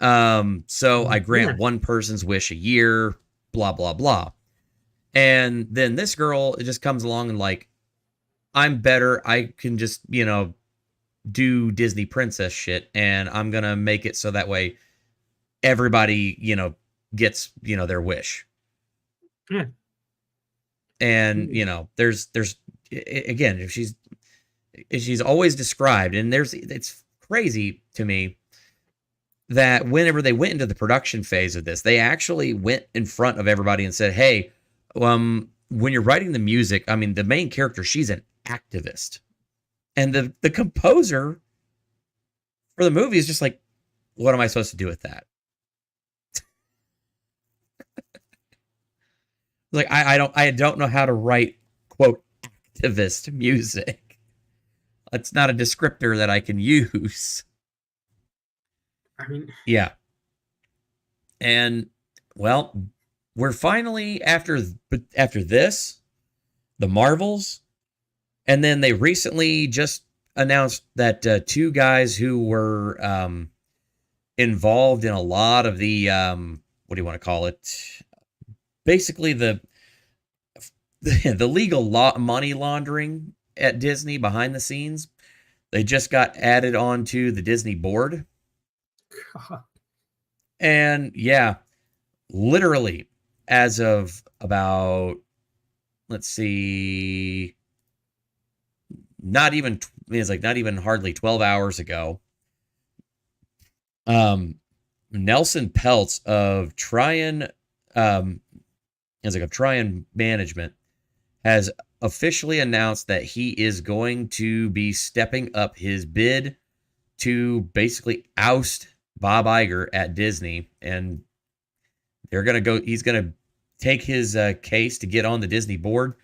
So I grant one person's wish a year, blah, blah, blah. And then this girl just comes along and like, I'm better. I can just, do Disney princess shit, and I'm going to make it so that way everybody, gets, their wish. Yeah. And, there's again, she's always described, and it's crazy to me that whenever they went into the production phase of this, they actually went in front of everybody and said, hey, when you're writing the music, I mean, the main character, she's an activist. And the composer for the movie is just like, what am I supposed to do with that? Like, I don't know how to write, quote, activist music. It's not a descriptor that I can use. I mean, yeah. And, well, we're finally, after this, the Marvels, and then they recently just announced that 2 guys who were involved in a lot of the, what do you want to call it? Basically, the legal money laundering at Disney behind the scenes, they just got added onto the Disney board. God. And yeah, literally as of about, let's see, not even hardly 12 hours ago, Nelson Peltz of Tryon Management has officially announced that he is going to be stepping up his bid to basically oust Bob Iger at Disney, and he's going to take his case to get on the Disney board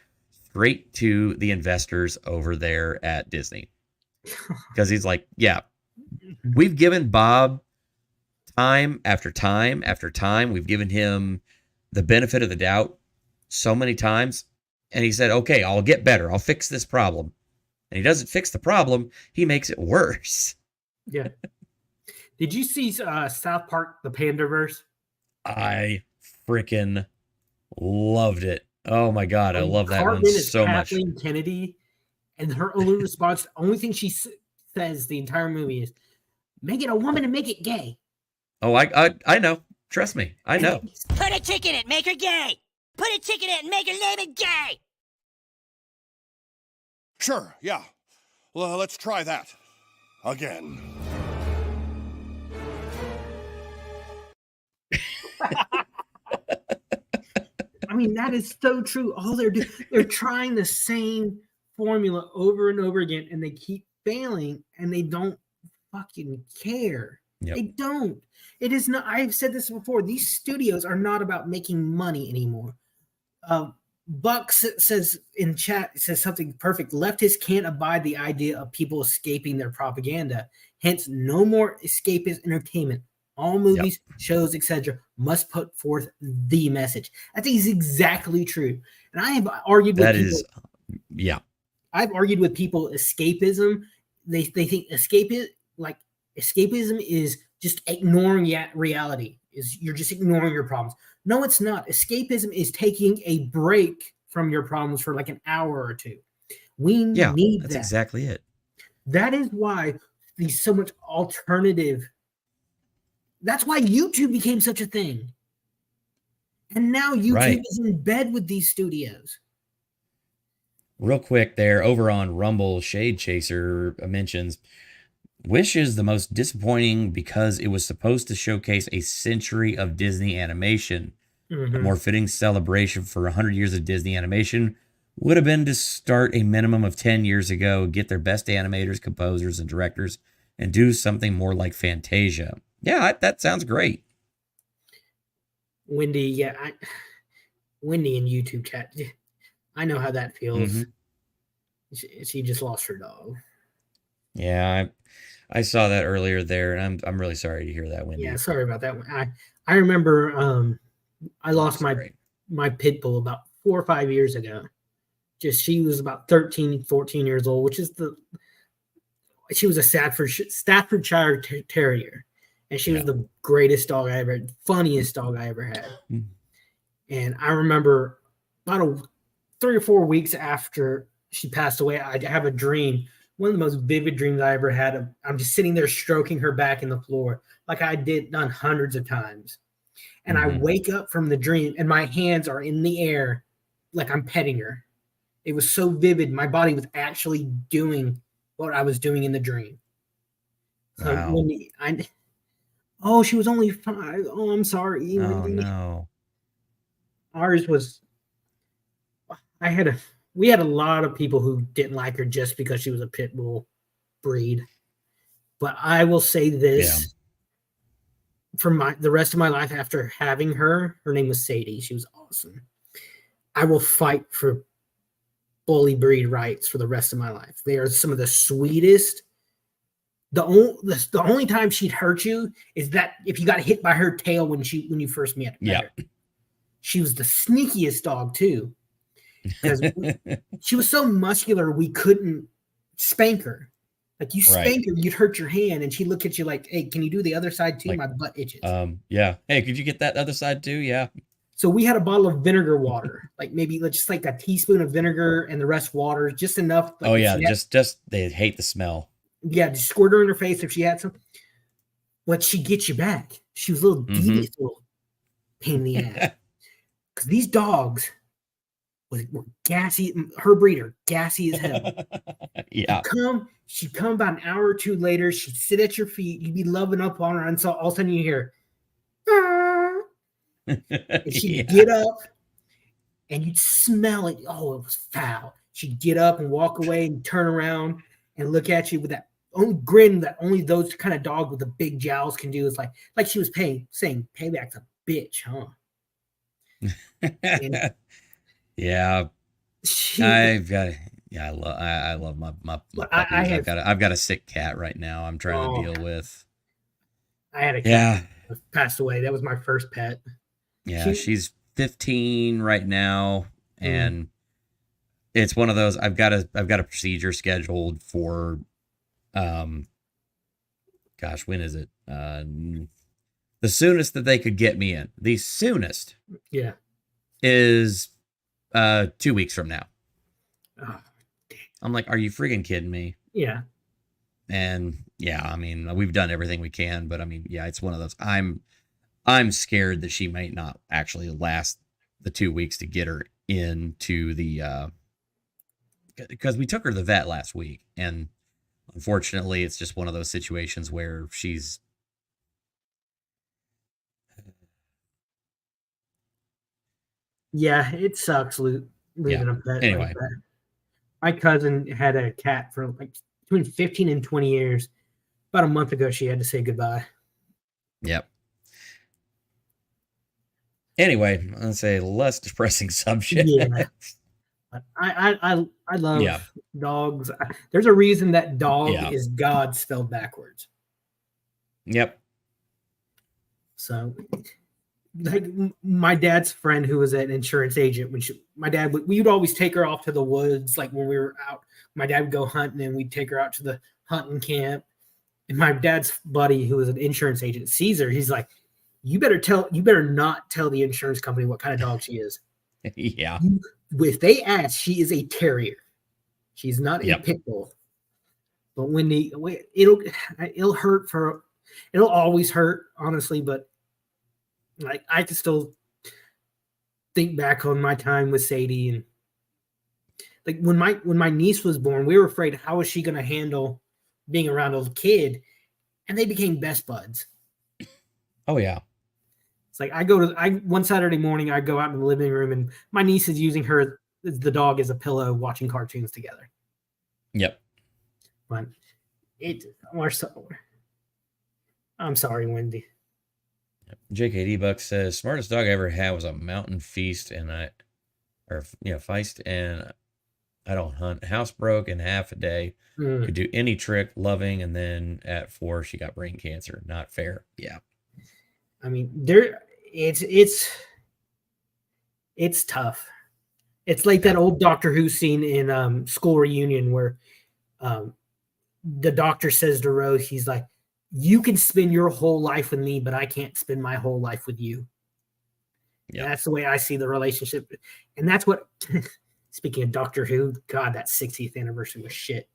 straight to the investors over there at Disney. Because he's like, yeah, we've given Bob time after time after time. We've given him the benefit of the doubt so many times. And he said, okay, I'll get better. I'll fix this problem. And he doesn't fix the problem. He makes it worse. Yeah. Did you see South Park, the Pandaverse? I freaking loved it. Oh my God. I love that Cartman one is so much. Kathleen Kennedy, and her only response, the only thing she says the entire movie is, make it a woman and make it gay. Oh, I know. Trust me. I know. Put a chick in it, make her gay. Put a chick in it and make her name it gay. Sure, yeah. Well, let's try that. Again. I mean, that is so true. All they're trying the same formula over and over again, and they keep failing, and they don't fucking care. Yep. They don't. It is not. I've said this before. These studios are not about making money anymore. Buck says in chat, says something perfect. Leftists can't abide the idea of people escaping their propaganda. Hence, no more escapist entertainment. All movies, shows, etc., must put forth the message. I think it's exactly true. And I have argued with people. I've argued with people escapism. They think escapism is just ignoring reality. You're just ignoring your problems. No, it's not. Escapism is taking a break from your problems for like an hour or two. We need that's that. exactly it. That is why there's so much alternative. That's why YouTube became such a thing. And now YouTube is in bed with these studios. Real quick there, over on Rumble, Shade Chaser mentions, Wish is the most disappointing because it was supposed to showcase a century of Disney animation. A more fitting celebration for 100 years of Disney animation would have been to start a minimum of 10 years ago, get their best animators, composers, and directors, and do something more like Fantasia. Yeah, that sounds great. Wendy, Wendy in YouTube chat. I know how that feels. She just lost her dog. Yeah, I saw that earlier there, and I'm really sorry to hear that, Wendy. Yeah, sorry about that one. I remember I lost my pit bull about 4 or 5 years ago. She was about 13, 14 years old, which is she was a Staffordshire Terrier. And she was the greatest dog I ever had, funniest dog I ever had. And I remember about 3 or 4 weeks after she passed away, I have a dream. One of the most vivid dreams I ever had. I'm just sitting there stroking her back in the floor like I done hundreds of times. And I wake up from the dream and my hands are in the air like I'm petting her. It was so vivid. My body was actually doing what I was doing in the dream. Wow. So she was only 5. Oh, I'm sorry. Oh, no. Ours was, we had a lot of people who didn't like her just because she was a pit bull breed. But I will say this, for the rest of my life after having her name was Sadie. She was awesome. I will fight for bully breed rights for the rest of my life. They are some of the sweetest. The only time she'd hurt you is that if you got hit by her tail when you first met her. Yeah. She was the sneakiest dog too. Because she was so muscular, we couldn't spank her. Like you spank her, you'd hurt your hand, and she'd look at you like, "Hey, can you do the other side too? My butt itches." Yeah. Hey, could you get that other side too? Yeah. So we had a bottle of vinegar water, like maybe just like a teaspoon of vinegar and the rest water, just enough. Like just they hate the smell. Yeah, just squirt her in her face if she had some. But she'd get you back. She was a little devious, little pain in the ass. Because these dogs were gassy. Her breeder, gassy as hell. Yeah. She'd come about an hour or two later. She'd sit at your feet. You'd be loving up on her. And so all of a sudden you hear, and she'd get up and you'd smell it. Oh, it was foul. she'd get up and walk away and turn around and look at you with that only grin that only those kind of dog with the big jowls can do. It's like she was saying, "Payback's a bitch, huh?" And Yeah, she, I've got. Yeah, I love my puppies. I've got a sick cat right now. I'm trying to deal with. I had a cat Yeah, that passed away. That was my first pet. yeah. She's 15 right now, and it's one of those. I've got a procedure scheduled for. Gosh, when is it? The soonest that they could get me in. The soonest. Yeah. Is 2 weeks from now. Oh, I'm like, are you freaking kidding me? yeah. And yeah, I mean, we've done everything we can, but I mean, yeah, it's one of those. I'm scared that she might not actually last the 2 weeks to get her into the because we took her to the vet last week, and unfortunately, it's just one of those situations where she's. Yeah, it sucks leaving a pet. Anyway, like that. My cousin had a cat for like between 15 and 20 years. About a month ago, she had to say goodbye. Yep. Anyway, let's say less depressing subject. Yeah. I love dogs. There's a reason that dog is God spelled backwards. Yep. So, like my dad's friend who was an insurance agent, we would always take her off to the woods. Like when we were out, my dad would go hunting and we'd take her out to the hunting camp. And my dad's buddy, who was an insurance agent, sees her. He's like, you better not tell the insurance company what kind of dog she is. Yeah. If they ask, she is a terrier. She's not a pit bull. But it'll hurt it'll always hurt, honestly, but like I can still think back on my time with Sadie, and like when my niece was born, we were afraid how was she going to handle being around a kid, and they became best buds. Oh yeah. It's like one Saturday morning I go out in the living room and my niece is using the dog as a pillow, watching cartoons together. Yep. But I'm sorry, Wendy. JKD Buck says smartest dog I ever had was a mountain feast, feist, and I don't hunt. House broke in half a day. Could do any trick, loving, and then at 4 she got brain cancer. Not fair. Yeah. I mean, it's tough. It's like that old Doctor Who scene in School Reunion where the doctor says to Rose, he's like, you can spend your whole life with me, but I can't spend my whole life with you. Yeah. That's the way I see the relationship. And that's what, speaking of Doctor Who, God, that 60th anniversary was shit.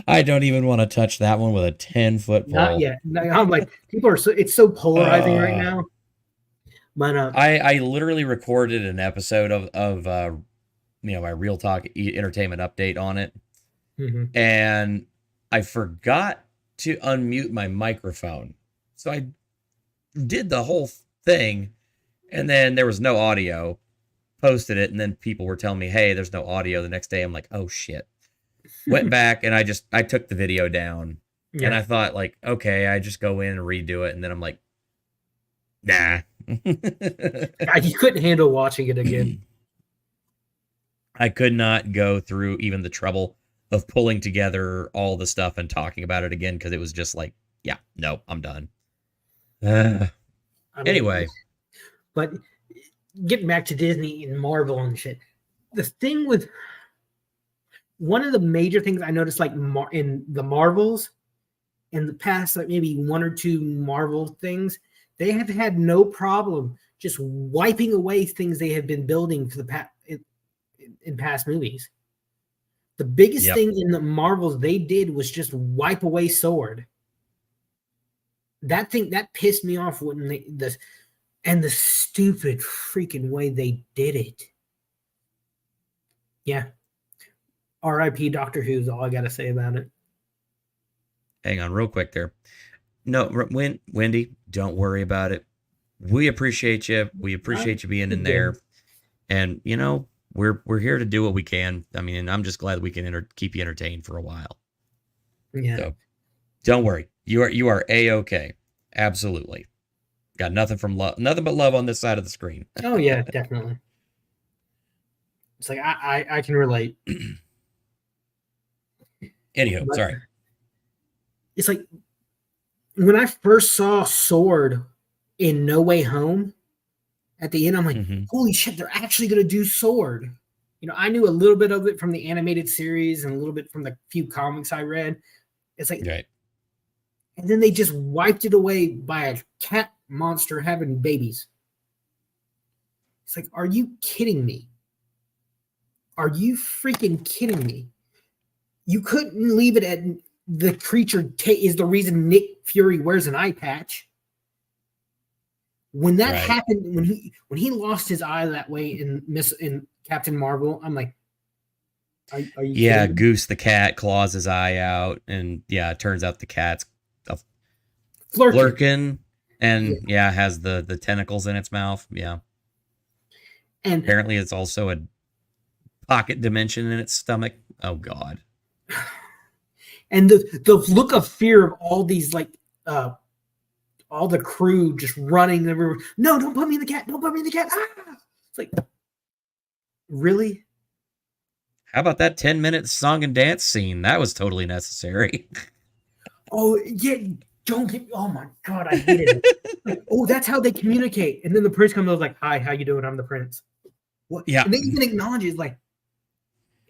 I don't even want to touch that one with a 10-foot pole. Not yet. I'm like, it's so polarizing right now. But I literally recorded an episode of my Real Talk Entertainment Update on it. Mm-hmm. And I forgot to unmute my microphone. So I did the whole thing, and then there was no audio. Posted it, and then people were telling me, hey, there's no audio. The next day I'm like, oh shit. Went back and I took the video down. Yeah. And I thought, like, okay, I just go in and redo it, and then I'm like, nah. You couldn't handle watching it again. I could not go through even the trouble of pulling together all the stuff and talking about it again, because it was just like, yeah, no, I'm done. Anyway. But getting back to Disney and Marvel and shit, the thing with one of the major things I noticed, like in the Marvels, in the past, like maybe 1 or 2 Marvel things, they have had no problem just wiping away things they have been building for the in past movies. The biggest thing in the Marvels they did was just wipe away Sword. That pissed me off when the stupid freaking way they did it. Yeah. R.I.P. Doctor Who is all I got to say about it. Hang on real quick there. No, Wendy, don't worry about it. We appreciate you. We appreciate you being in there. And, we're here to do what we can. I mean, and I'm just glad we can keep you entertained for a while. Yeah. So don't worry. You are A-okay. Absolutely. Got nothing but love on this side of the screen. Oh yeah, definitely. It's like I can relate. Anywho, sorry. It's like when I first saw Sword in No Way Home at the end, I'm like, holy shit, they're actually gonna do Sword. You know, I knew a little bit of it from the animated series and a little bit from the few comics I read. It's like, right. And then they just wiped it away by a cat monster having babies. It's like, are you kidding me? Are you freaking kidding me? You couldn't leave it at the creature is the reason Nick Fury wears an eye patch. When that happened, when he lost his eye that way in Captain Marvel, I'm like, are you kidding? Goose the cat claws his eye out, and it turns out the cat's a flirkin, and has the tentacles in its mouth. Yeah. And apparently it's also a pocket dimension in its stomach. Oh God. And the look of fear of all these all the crew just running everywhere. No, don't put me in the cat. Don't put me in the cat. Ah! It's like, really? How about that 10-minute song and dance scene? That was totally necessary. Oh yeah, don't get. Oh my God, I hated it. Like, oh, that's how they communicate. And then the prince comes over like, "Hi, how you doing? I'm the prince." What? Yeah. And they even acknowledge it like,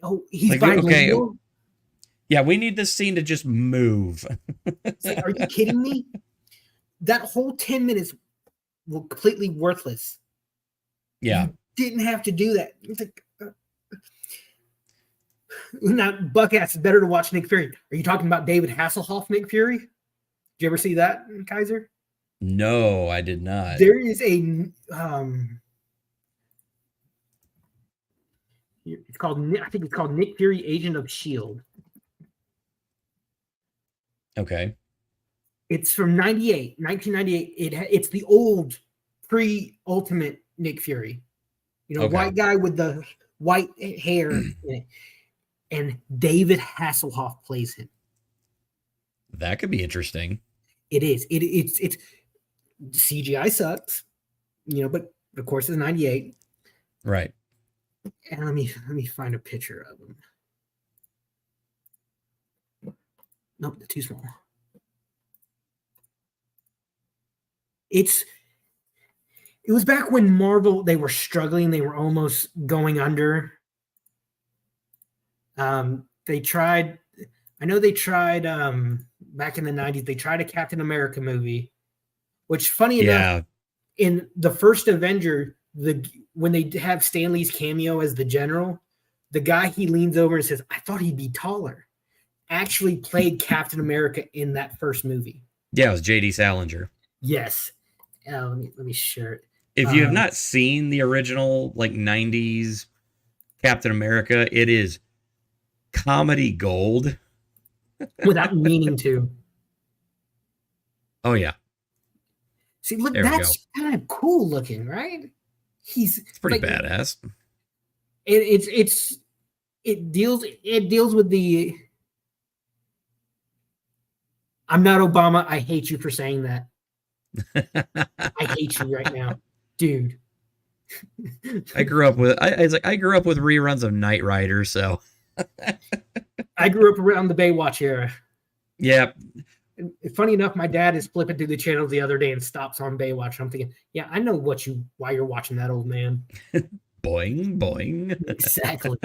"Oh, he's like, okay." Yeah, we need this scene to just move. It's like, are you kidding me? That whole 10 minutes were completely worthless. Yeah. You didn't have to do that. It's like, now, Buck asks, better to watch Nick Fury. Are you talking about David Hasselhoff, Nick Fury? Did you ever see that, Kaiser? No, I did not. There is a it's called, I think it's called Nick Fury, Agent of S.H.I.E.L.D. Okay. It's from 1998. It's the old pre-Ultimate Nick Fury. You know, white guy with the white hair in it. And David Hasselhoff plays him. That could be interesting. It is. It's CGI sucks, but of course it's 98. Right. And let me find a picture of him. Nope, they're too small. It was back when Marvel, they were struggling, they were almost going under. They tried back in the 90s, they tried a Captain America movie, which funny enough, in the first Avenger, when they have Stan Lee's cameo as the general, the guy he leans over and says, "I thought he'd be taller," actually played Captain America in that first movie. Yeah, it was J.D. Salinger. Yes. Let me share it. If you have not seen the original 90s Captain America, it is comedy gold. Without meaning to. Oh yeah. See, look, that's kind of cool looking, right? It's pretty badass. It deals with the "I'm not Obama, I hate you" for saying that. I hate you right now, dude. I grew up with reruns of Knight Rider, so I grew up around the Baywatch era. Yep. And funny enough, my dad is flipping through the channels the other day and stops on Baywatch. I'm thinking, yeah, I know why you're watching that, old man. Boing, boing. Exactly.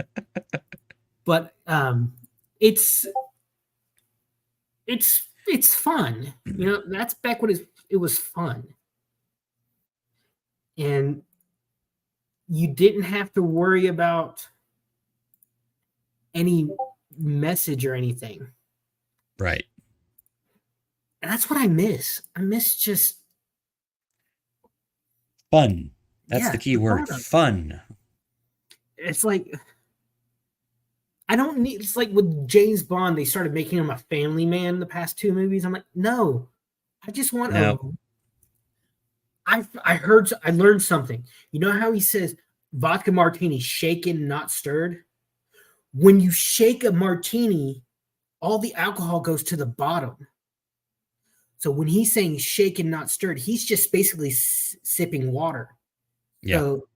But it's fun. That's back when it was fun. And you didn't have to worry about any message or anything. Right. And that's what I miss. I miss just fun. That's the key word. Fun. It's like, it's like with James Bond, they started making him a family man the past two movies. I'm like, no, I just want I learned something. You know how he says, vodka martini, shaken, not stirred. When you shake a martini, all the alcohol goes to the bottom. So when he's saying shaken, not stirred, he's just basically sipping water. Yeah. So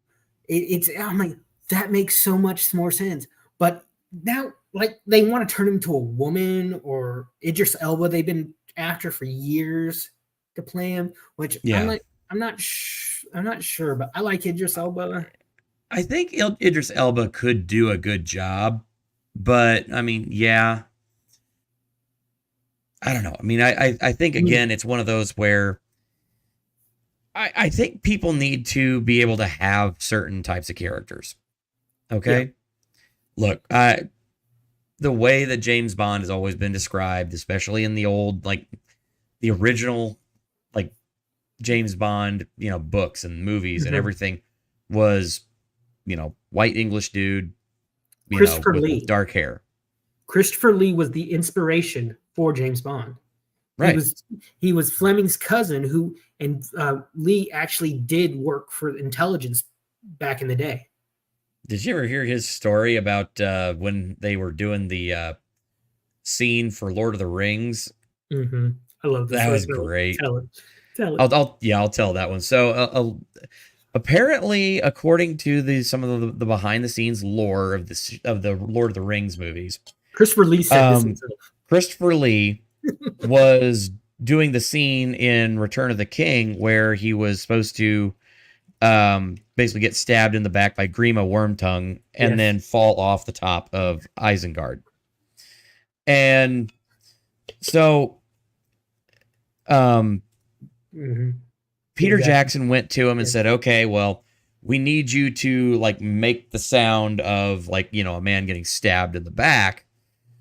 I'm like, that makes so much more sense. But now, like, they want to turn him into a woman, or Idris Elba, they've been after for years to play him, which Yeah. I'm not sure, but I like Idris Elba. I think Idris Elba could do a good job, but I mean, yeah, I don't know. I mean, I think again, it's one of those where I think people need to be able to have certain types of characters. Okay. Yeah. Look, the way that James Bond has always been described, especially in the old, like the original, like James Bond, books and movies and everything, was, white English dude, Christopher Lee. with dark hair. Christopher Lee was the inspiration for James Bond. Right. He was Fleming's cousin and Lee actually did work for intelligence back in the day. Did you ever hear his story about when they were doing the scene for Lord of the Rings? Mm-hmm. I love this. That was great. Tell it. I'll tell that one. So apparently, according to some of the behind the scenes lore of the Lord of the Rings movies, Christopher Lee said this himself. Christopher Lee was doing the scene in Return of the King where he was supposed to basically get stabbed in the back by Grima Wormtongue and then fall off the top of Isengard. And so Peter Jackson went to him and said, okay, well, we need you to like make the sound of like, a man getting stabbed in the back.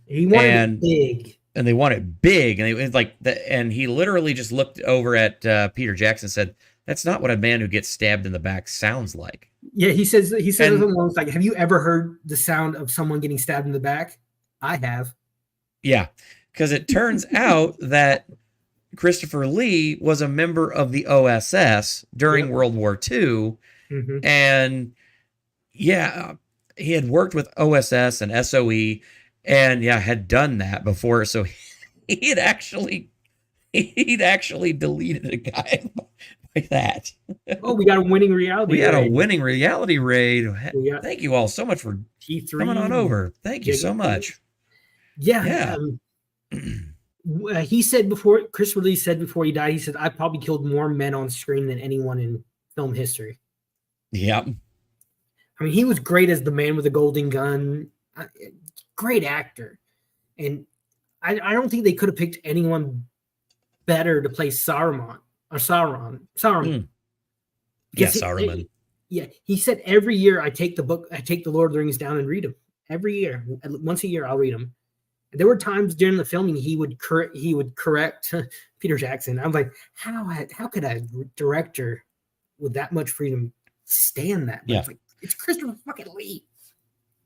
He wanted it big. And they want it big. And it was like and he literally just looked over at Peter Jackson and said, that's not what a man who gets stabbed in the back sounds like. Yeah, he says something along like, have you ever heard the sound of someone getting stabbed in the back? I have. Yeah. Because it turns out that Christopher Lee was a member of the OSS during World War II. Mm-hmm. And he had worked with OSS and SOE and had done that before. So he'd actually deleted a guy like that. Oh, we got a winning reality. We had a winning reality raid. Thank you all so much for T3 coming on over. Thank you so much. Yeah. He said Chris Lee said before he died, he said, I probably killed more men on screen than anyone in film history. Yep. I mean, he was great as the man with the golden gun. Great actor. And I don't think they could have picked anyone better to play Saruman. Saruman. Saruman. He said every year I take the Lord of the Rings down and read them. Every year. Once a year I'll read them. There were times during the filming he would correct Peter Jackson. I'm like, how could a director with that much freedom stand that? Yeah. It's like, it's Christopher fucking Lee.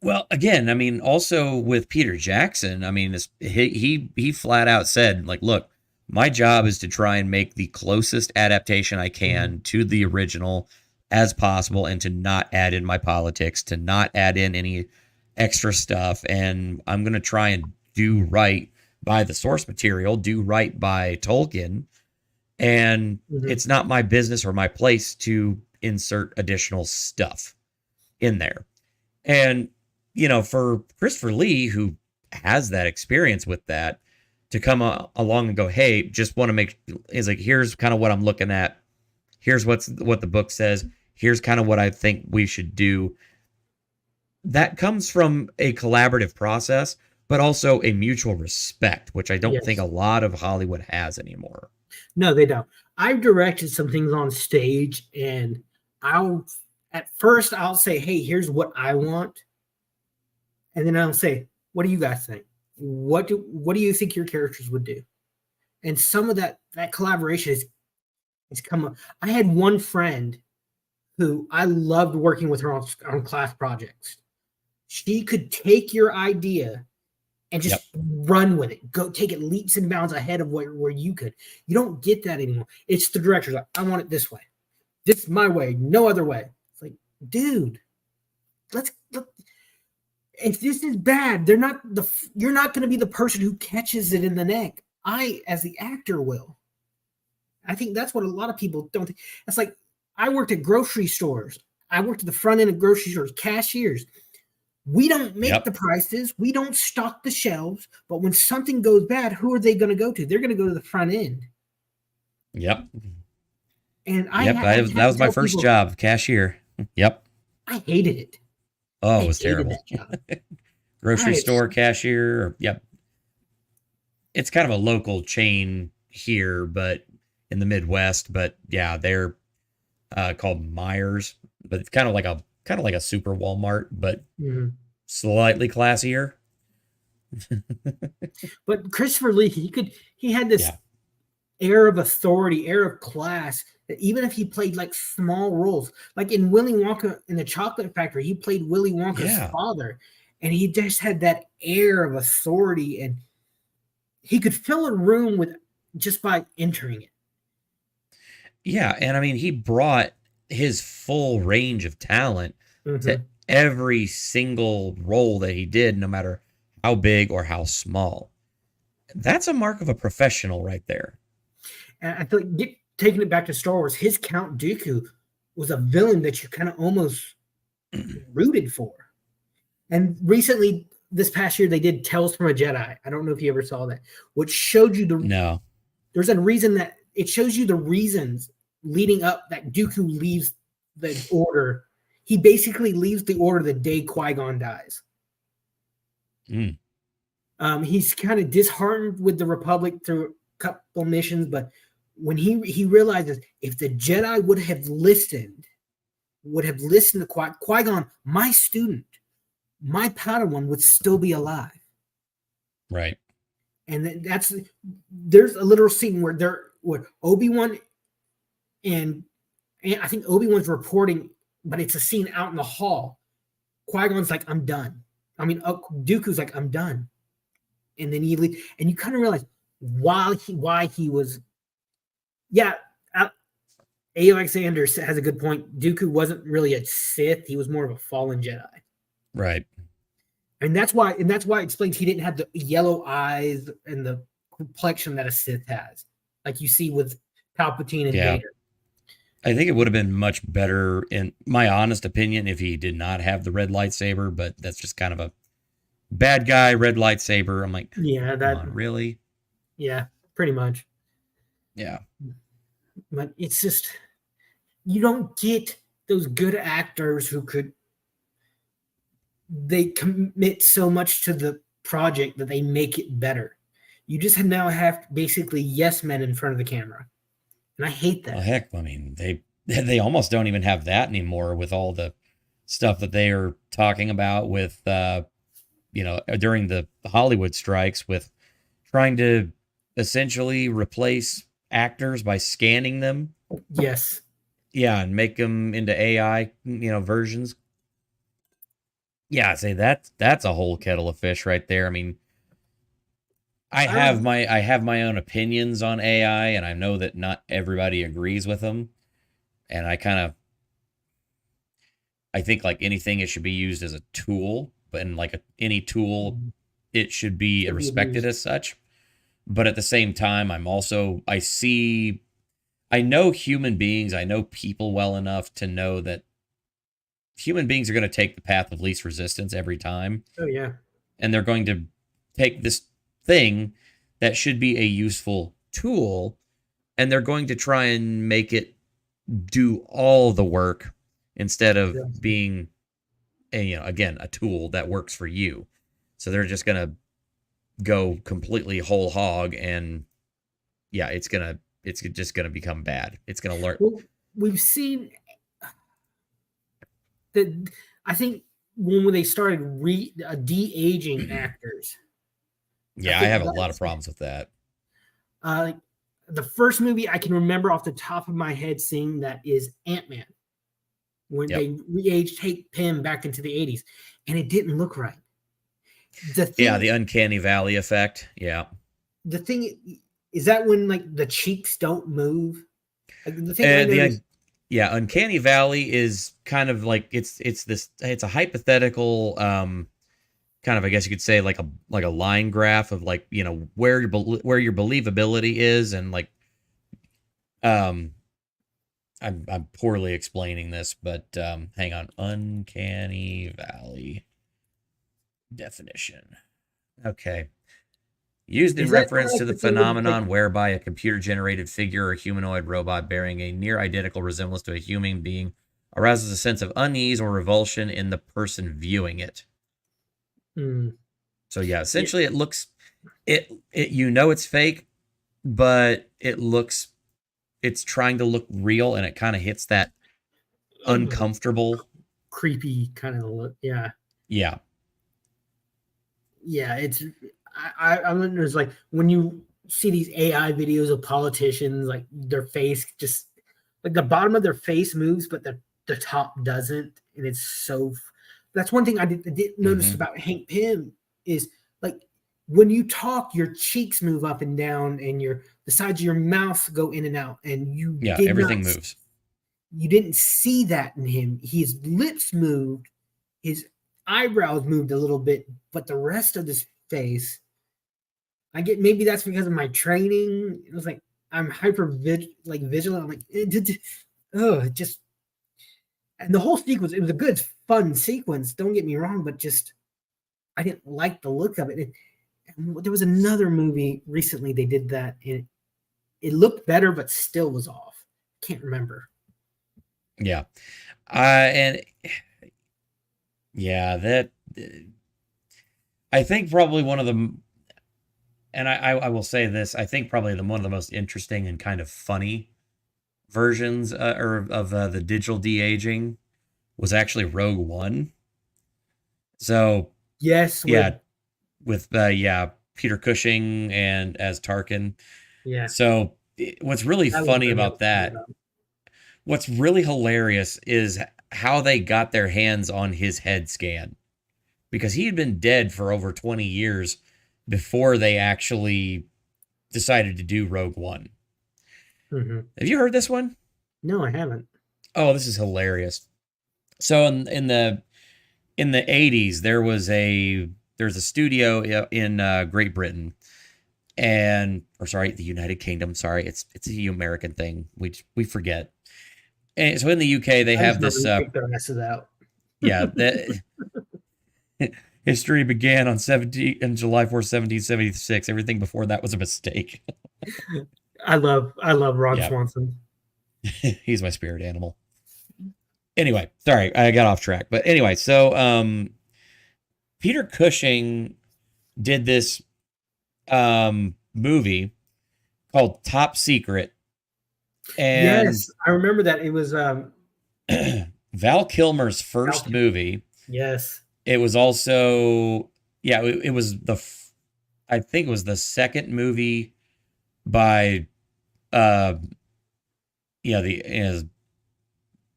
Well, again, I mean, also with Peter Jackson, I mean, he flat out said, like, look, my job is to try and make the closest adaptation I can to the original as possible, and to not add in my politics, to not add in any extra stuff, and I'm going to try and do right by the source material, do right by Tolkien, and it's not my business or my place to insert additional stuff in there. And, for Christopher Lee, who has that experience with that, to come along and go, hey, just want to make, is like, here's kind of what I'm looking at. Here's what the book says. Here's kind of what I think we should do. That comes from a collaborative process, but also a mutual respect, which I don't think a lot of Hollywood has anymore. No, they don't. I've directed some things on stage, and I'll say, hey, here's what I want. And then I'll say, what do you guys think? What do you think your characters would do? And some of that collaboration is come up. I had one friend who I loved working with her on class projects. She could take your idea and just run with it. Go take it leaps and bounds ahead of where you could. You don't get that anymore. It's the director's like, I want it this way. This is my way, no other way. It's like, dude, look, if this is bad, you're not going to be the person who catches it in the neck. I, as the actor, will. I think that's what a lot of people don't think. It's like, I worked at grocery stores. I worked at the front end of grocery stores, cashiers. We don't make the prices. We don't stock the shelves. But when something goes bad, who are they going to go to? They're going to go to the front end. Yep. And that was my first job, cashier. Yep. I hated it. Oh, it was terrible. Grocery store cashier. Yep. It's kind of a local chain here, but in the Midwest. But yeah, they're called Myers. But it's kind of like a super Walmart, but slightly classier. But Christopher Lee, he had this air of authority, air of class, that even if he played like small roles, like in Willy Wonka in the Chocolate Factory, he played Willy Wonka's father, and he just had that air of authority, and he could fill a room with just by entering it. Yeah, and I mean, he brought his full range of talent to every single role that he did, no matter how big or how small. That's a mark of a professional right there. And I feel like taking it back to Star Wars, his Count Dooku was a villain that you kind of almost rooted for. And recently, this past year, they did Tales from a Jedi. I don't know if you ever saw that, which showed you there's a reason that it shows you the reasons leading up that Dooku leaves the Order. He basically leaves the Order the day Qui-Gon dies. He's kind of disheartened with the Republic through a couple missions, but when he realizes if the Jedi would have listened to Qui-Gon, my student, my Padawan would still be alive. Right. And there's a literal scene where Obi-Wan and I think Obi-Wan's reporting, but it's a scene out in the hall. Qui-Gon's like, I'm done. I mean, Dooku's like, I'm done. And then he leaves, and you kind of realize why he was. Yeah, Alexander has a good point. Dooku wasn't really a Sith; he was more of a fallen Jedi. Right. And that's why it explains he didn't have the yellow eyes and the complexion that a Sith has, like you see with Palpatine and Vader. I think it would have been much better, in my honest opinion, if he did not have the red lightsaber, but that's just kind of a bad guy, red lightsaber. I'm like, come on, really? Yeah, pretty much. Yeah. But it's just, you don't get those good actors who they commit so much to the project that they make it better. You just now have basically yes men in front of the camera. And I hate that. Well, heck, I mean, they almost don't even have that anymore with all the stuff that they are talking about with, during the Hollywood strikes, with trying to essentially replace actors by scanning them. Yes. Yeah, and make them into AI, versions. Yeah, I'd say that's a whole kettle of fish right there. I mean, I have my own opinions on AI, and I know that not everybody agrees with them. And I think like anything, it should be used as a tool, but any tool, it should be respected as such. But at the same time, I know human beings, I know people well enough to know that human beings are going to take the path of least resistance every time. Oh, yeah. And they're going to take this thing that should be a useful tool, and they're going to try and make it do all the work instead of being a tool that works for you. So they're just going to go completely whole hog, and it's just going to become bad. It's going to learn. Well, we've seen that. I think when they started de-aging actors. Yeah, I have a lot of problems with that. The first movie I can remember off the top of my head seeing that is Ant-Man, when they re-aged Hank Pym back into the 80s, and it didn't look right. The uncanny valley effect. Yeah. The thing is that when like the cheeks don't move. The thing yeah, Uncanny Valley is kind of like it's a hypothetical kind of, I guess you could say, like a line graph of like, you know, where your believability is, and like um I'm poorly explaining this, but hang on. Uncanny Valley definition. Okay. Used in Is that kind of reference to like the the thing with like? phenomenon whereby a computer-generated figure or humanoid robot bearing a near identical resemblance to a human being arouses a sense of unease or revulsion in the person viewing it. Hmm, So yeah, yeah, essentially it looks it you know it's fake, but it's trying to look real, and it kind of hits that ugh, uncomfortable. creepy kind of look. Yeah, Yeah. yeah. It's I wonder, it's like when you see these AI videos of politicians, like their face just like the bottom of their face moves, but the top doesn't, and it's so. That's one thing I did notice Hmm. about Hank Pym is like when you talk, your cheeks move up and down, and the sides of your mouth go in and out, and Yeah, everything moves. you didn't see that in him. His lips moved, his eyebrows moved a little bit, but the rest of his face, I get maybe that's because of my training. It was like I'm like vigilant. I'm like, oh, just and the whole sequence. It was a good, fun sequence. Don't get me wrong, but just I didn't like the look of it. And there was another movie recently they did that. It looked better, but still was off. Can't remember. Yeah. And yeah, that I think probably one of the, and I will say this, I think probably one of the most interesting and kind of funny versions or of the digital de-aging was actually Rogue One. So Yes, with yeah, with yeah, Peter Cushing and as Tarkin. yeah, So what's really that was funny very about that, well. what's really hilarious is how they got their hands on his head scan, because he had been dead for over 20 years before they actually decided to do Rogue One. Mhm. Have you heard this one? No, I haven't. Oh, this is hilarious. So in the 80s, there's a studio in Great Britain, and or sorry, the United Kingdom. Sorry, it's a American thing. We forget. And so in the UK, they I just have know this. they kicked their asses out. Yeah, that history began on 17 in July 4th, 1776. Everything before that was a mistake. I love Ron Yeah, Swanson. he's my spirit animal. Anyway, sorry, I got off track. But anyway, so Peter Cushing did this movie called Top Secret, and Yes, I remember that. It was Val Kilmer's first Falcon. movie. Yes. It was also, yeah, it was I think it was the second movie by uh yeah,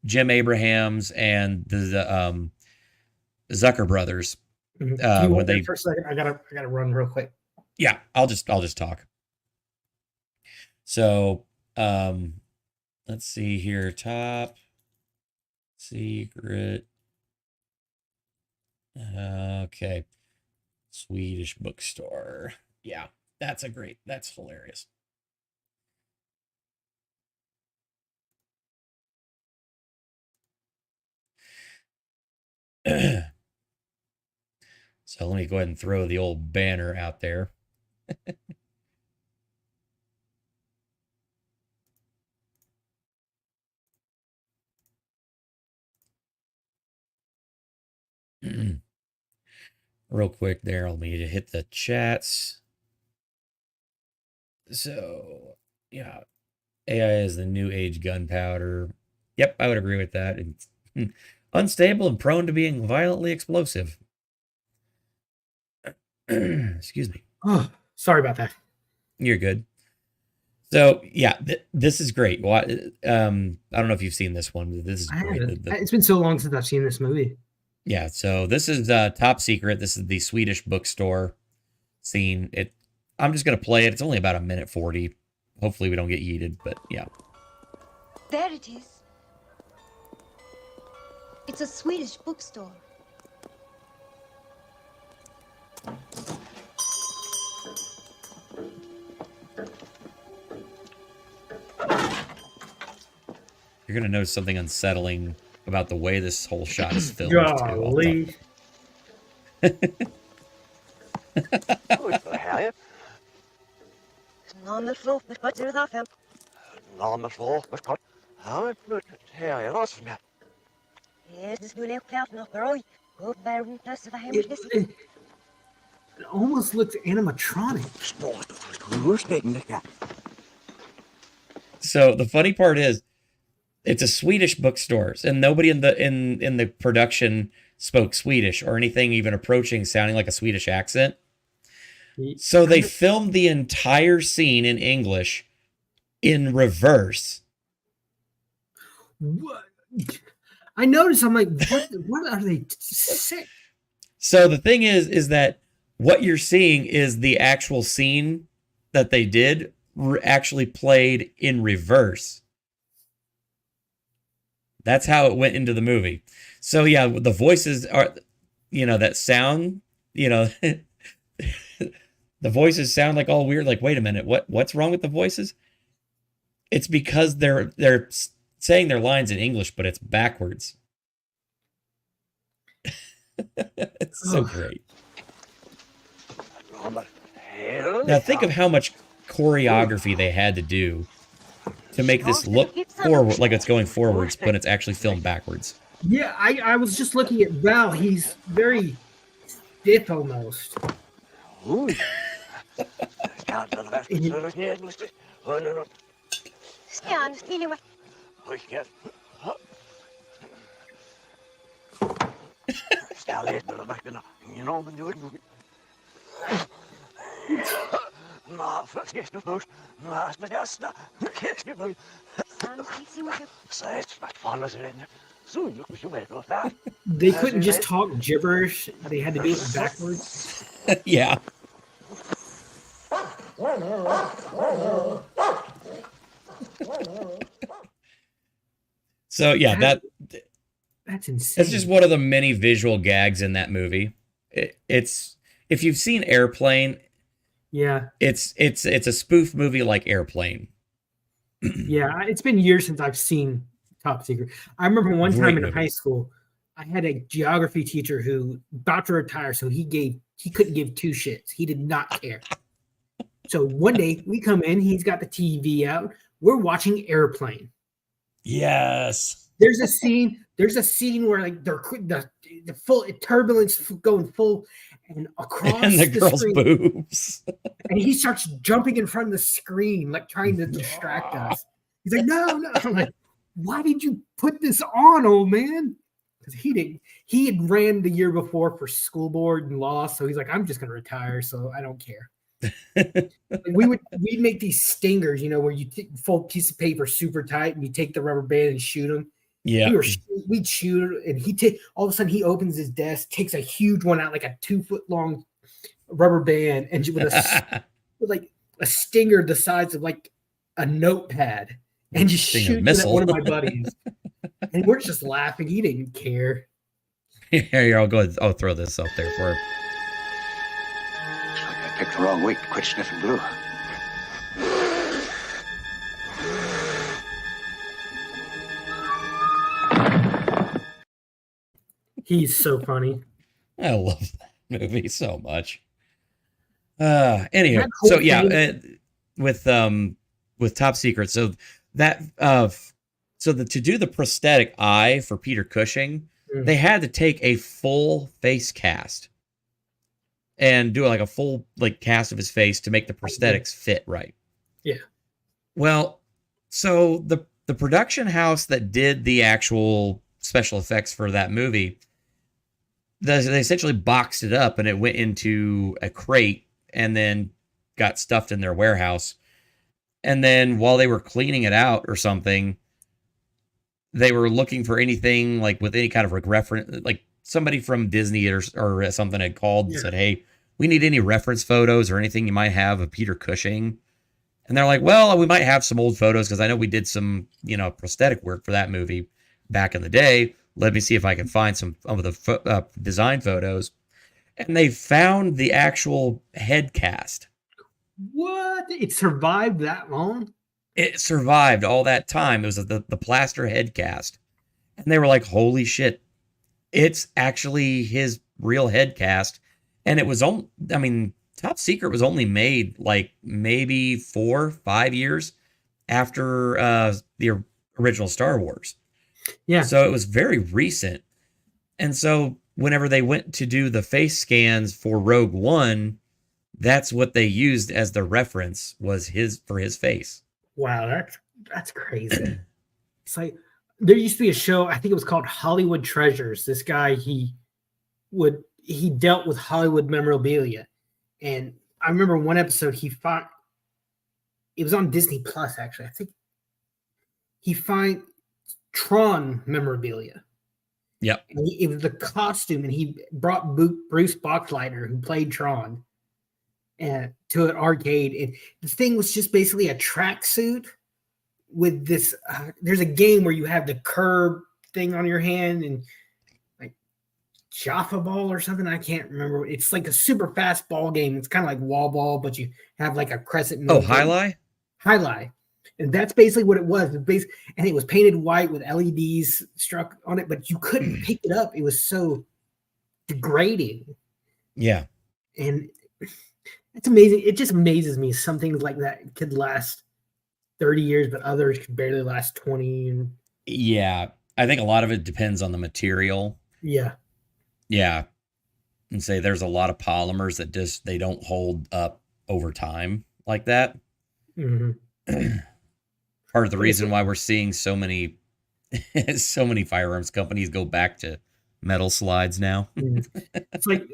Jim Abrahams and the Zucker brothers. Can you When hold that they, for a second? I gotta run real quick. yeah, I'll just talk. So let's see here. Top Secret. Okay. Swedish bookstore. Yeah, that's hilarious. So let me go ahead and throw the old banner out there. Real quick there, I'll need to hit the chats. So, yeah, AI is the new age gunpowder. Yep, I would agree with that. It's unstable and prone to being violently explosive. Excuse me. Oh, sorry about that. You're good. So, yeah, this is great. I don't know if you've seen this one, but this is I great. haven't. It's been so long since I've seen this movie. Yeah, so this is Top Secret. This is the Swedish bookstore scene. I'm just gonna play it. It's only about a minute 40. Hopefully we don't get yeeted, but yeah. There it is. It's a Swedish bookstore. You're going to notice something unsettling about the way this whole shot is filmed. Golly. It almost looks animatronic. So the funny part is, it's a Swedish bookstore, and nobody in the production spoke Swedish or anything even approaching sounding like a Swedish accent. So they filmed the entire scene in English in reverse. What? I noticed. I'm like, what are they saying? So the thing is that what you're seeing is the actual scene that they did actually played in reverse. That's how it went into the movie. So yeah, the voices are, that sound, the voices sound like all weird. Like, wait a minute, what's wrong with the voices? It's because they're saying their lines in English, but it's backwards. It's so great. Now think of how much choreography they had to do to make this look forward, like it's going forwards, but it's actually filmed backwards. Yeah, I was just looking at Val. He's very stiff almost. They couldn't just talk gibberish. They had to do it backwards. Yeah. So yeah, that's insane. It's just one of the many visual gags in that movie. It's if you've seen Airplane, yeah, it's a spoof movie like Airplane. Yeah, it's been years since I've seen Top Secret. I remember one time in high school, I had a geography teacher who about to retire, so he couldn't give two shits. He did not care. So one day we come in, he's got the TV out. We're watching Airplane. Yes. There's a scene where like the full turbulence going full and across and the girl's screen, boobs. and he starts jumping in front of the screen, like trying to distract us. He's like, no. I'm like, why did you put this on, old man? Because he had ran the year before for school board and lost. So he's like, I'm just gonna retire, so I don't care. We'd make these stingers, where you take full piece of paper super tight and you take the rubber band and shoot them. Yeah, we'd shoot, and all of a sudden he opens his desk, takes a huge one out, like a 2-foot long rubber band, and with like a stinger the size of like a notepad, and just shoots it at one of my buddies. And we're just laughing. He didn't care. Here, I'll go ahead. I'll throw this up there for him. Looks like I picked the wrong week to quit sniffing glue. He's so funny. I love that movie so much. Anyway, so yeah, with Top Secret, so that to do the prosthetic eye for Peter Cushing, they had to take a full face cast and do like a full cast of his face to make the prosthetics fit right. Yeah. Well, so the production house that did the actual special effects for that movie, they essentially boxed it up and it went into a crate and then got stuffed in their warehouse. And then while they were cleaning it out or something, they were looking for anything with any kind of reference, like somebody from Disney or something had called and said, hey, we need any reference photos or anything you might have of Peter Cushing. And they're like, well, we might have some old photos because I know we did some, prosthetic work for that movie back in the day. let me see if I can find some of the design photos. And they found the actual head cast. What? It survived that long? It survived all that time. It was the plaster head cast. And they were like, holy shit, it's actually his real head cast. And it was only, I mean, Top Secret was only made like maybe 4-5 years after the original Star Wars. Yeah. So it was very recent. And so whenever they went to do the face scans for Rogue One, that's what they used as the reference was his face. Wow, that's crazy. It's like there used to be a show, I think it was called Hollywood Treasures. This guy, he dealt with Hollywood memorabilia. And I remember one episode it was on Disney Plus, actually. I think he found Tron memorabilia. Yep. And it was the costume, and he brought Bruce Boxleitner, who played Tron, to an arcade. And the thing was just basically a tracksuit with this. There's a game where you have the curb thing on your hand and like Jaffa Ball or something. I can't remember. It's like a super fast ball game. It's kind of like wall ball, but you have like a crescent. Oh, Highlight? Highlight. And that's basically what it was. And it was painted white with LEDs struck on it, but you couldn't pick it up. It was so degrading. Yeah. And it's amazing. It just amazes me. Some things like that could last 30 years, but others could barely last 20. Yeah. I think a lot of it depends on the material. Yeah. Yeah. And say there's a lot of polymers that just, they don't hold up over time like that. Mm-hmm. Part of the reason why we're seeing so many firearms companies go back to metal slides now. It's like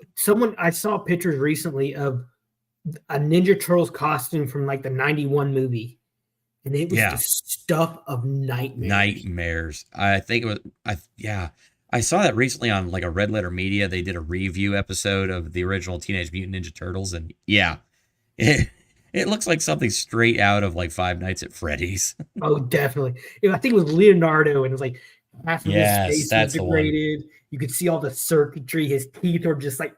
I saw pictures recently of a Ninja Turtles costume from like the 91 movie. And it was the stuff of nightmares. I think it was, I saw that recently on like a Red Letter Media. They did a review episode of the original Teenage Mutant Ninja Turtles. And it looks like something straight out of like Five Nights at Freddy's. Oh, definitely. I think it was Leonardo, and it was like half of his face was degraded. You could see all the circuitry. His teeth are just like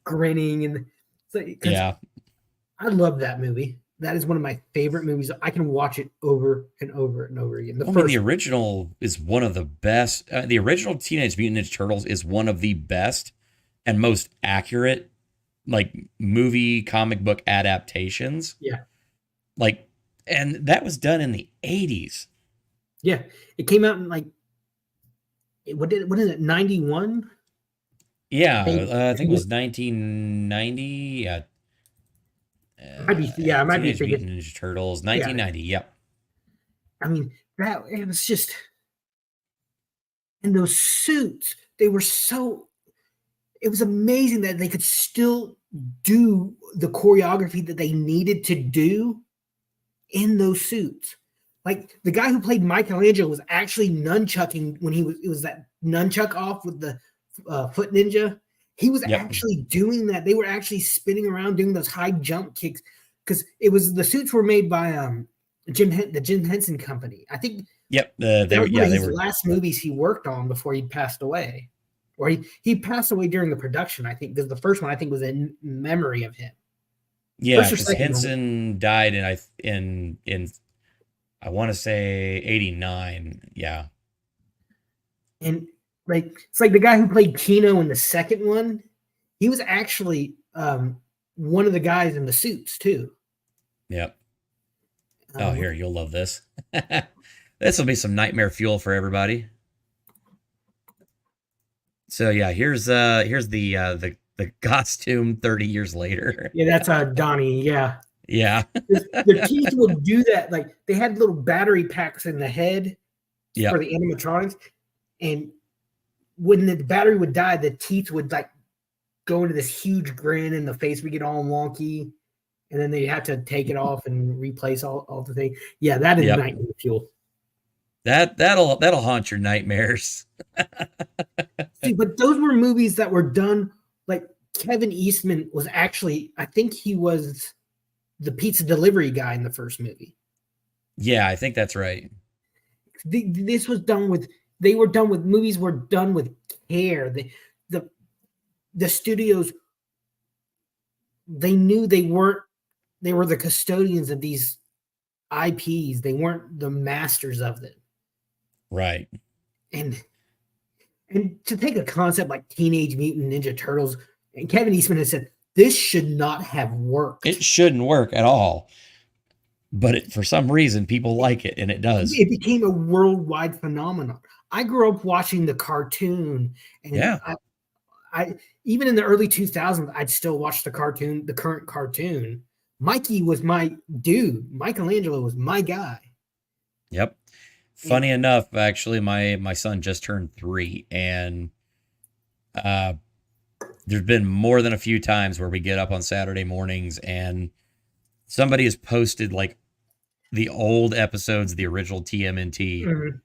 grinning, and I love that movie. That is one of my favorite movies. I can watch it over and over and over again. The original is one of the best. The original Teenage Mutant Ninja Turtles is one of the best and most accurate like movie comic book adaptations. Yeah. Like, and that was done in the 80s. Yeah. It came out in like, what is it, 91? Yeah. I think it was 1990. Yeah. I might be thinking Ninja Turtles, 1990. Yeah. Yep. I mean, it was just, and those suits, they were so, it was amazing that they could still do the choreography that they needed to do in those suits. Like the guy who played Michelangelo was actually nunchucking when it was that nunchuck off with the foot ninja. He was actually doing that. They were actually spinning around doing those high jump kicks because the suits were made by the Jim Henson Company. I think. Yep. They were the last movies he worked on before he passed away. Or he passed away during the production, I think, because the first one I think was in memory of him. Yeah, because Henson died in I want to say 89. Yeah. And like it's like the guy who played Kino in the second one, he was actually one of the guys in the suits too. Yep. Here, you'll love this. This will be some nightmare fuel for everybody. So yeah, here's the costume 30 years later. Yeah, that's Donnie. Yeah. Yeah. The teeth would do that. Like they had little battery packs in the head for the animatronics, and when the battery would die, the teeth would like go into this huge grin, and the face would get all wonky, and then they had to take it off and replace all the things. Yeah, that is nightmare fuel. That'll haunt your nightmares. See, but those were movies that were done like Kevin Eastman was actually, I think he was the pizza delivery guy in the first movie. Yeah, I think that's right. This was done with they were done with movies were done with care. The studios, they knew they were the custodians of these IPs. They weren't the masters of them. Right. And to take a concept like Teenage Mutant Ninja Turtles, and Kevin Eastman has said this should not have worked. It shouldn't work at all. But for some reason, people like it, and it does. It became a worldwide phenomenon. I grew up watching the cartoon, and Yeah. I even in the early 2000s, I'd still watch the current cartoon. Mikey was my dude. Michelangelo was my guy. Yep. Funny enough, actually, my son just turned 3, and there's been more than a few times where we get up on Saturday mornings and somebody has posted like the old episodes, the original TMNT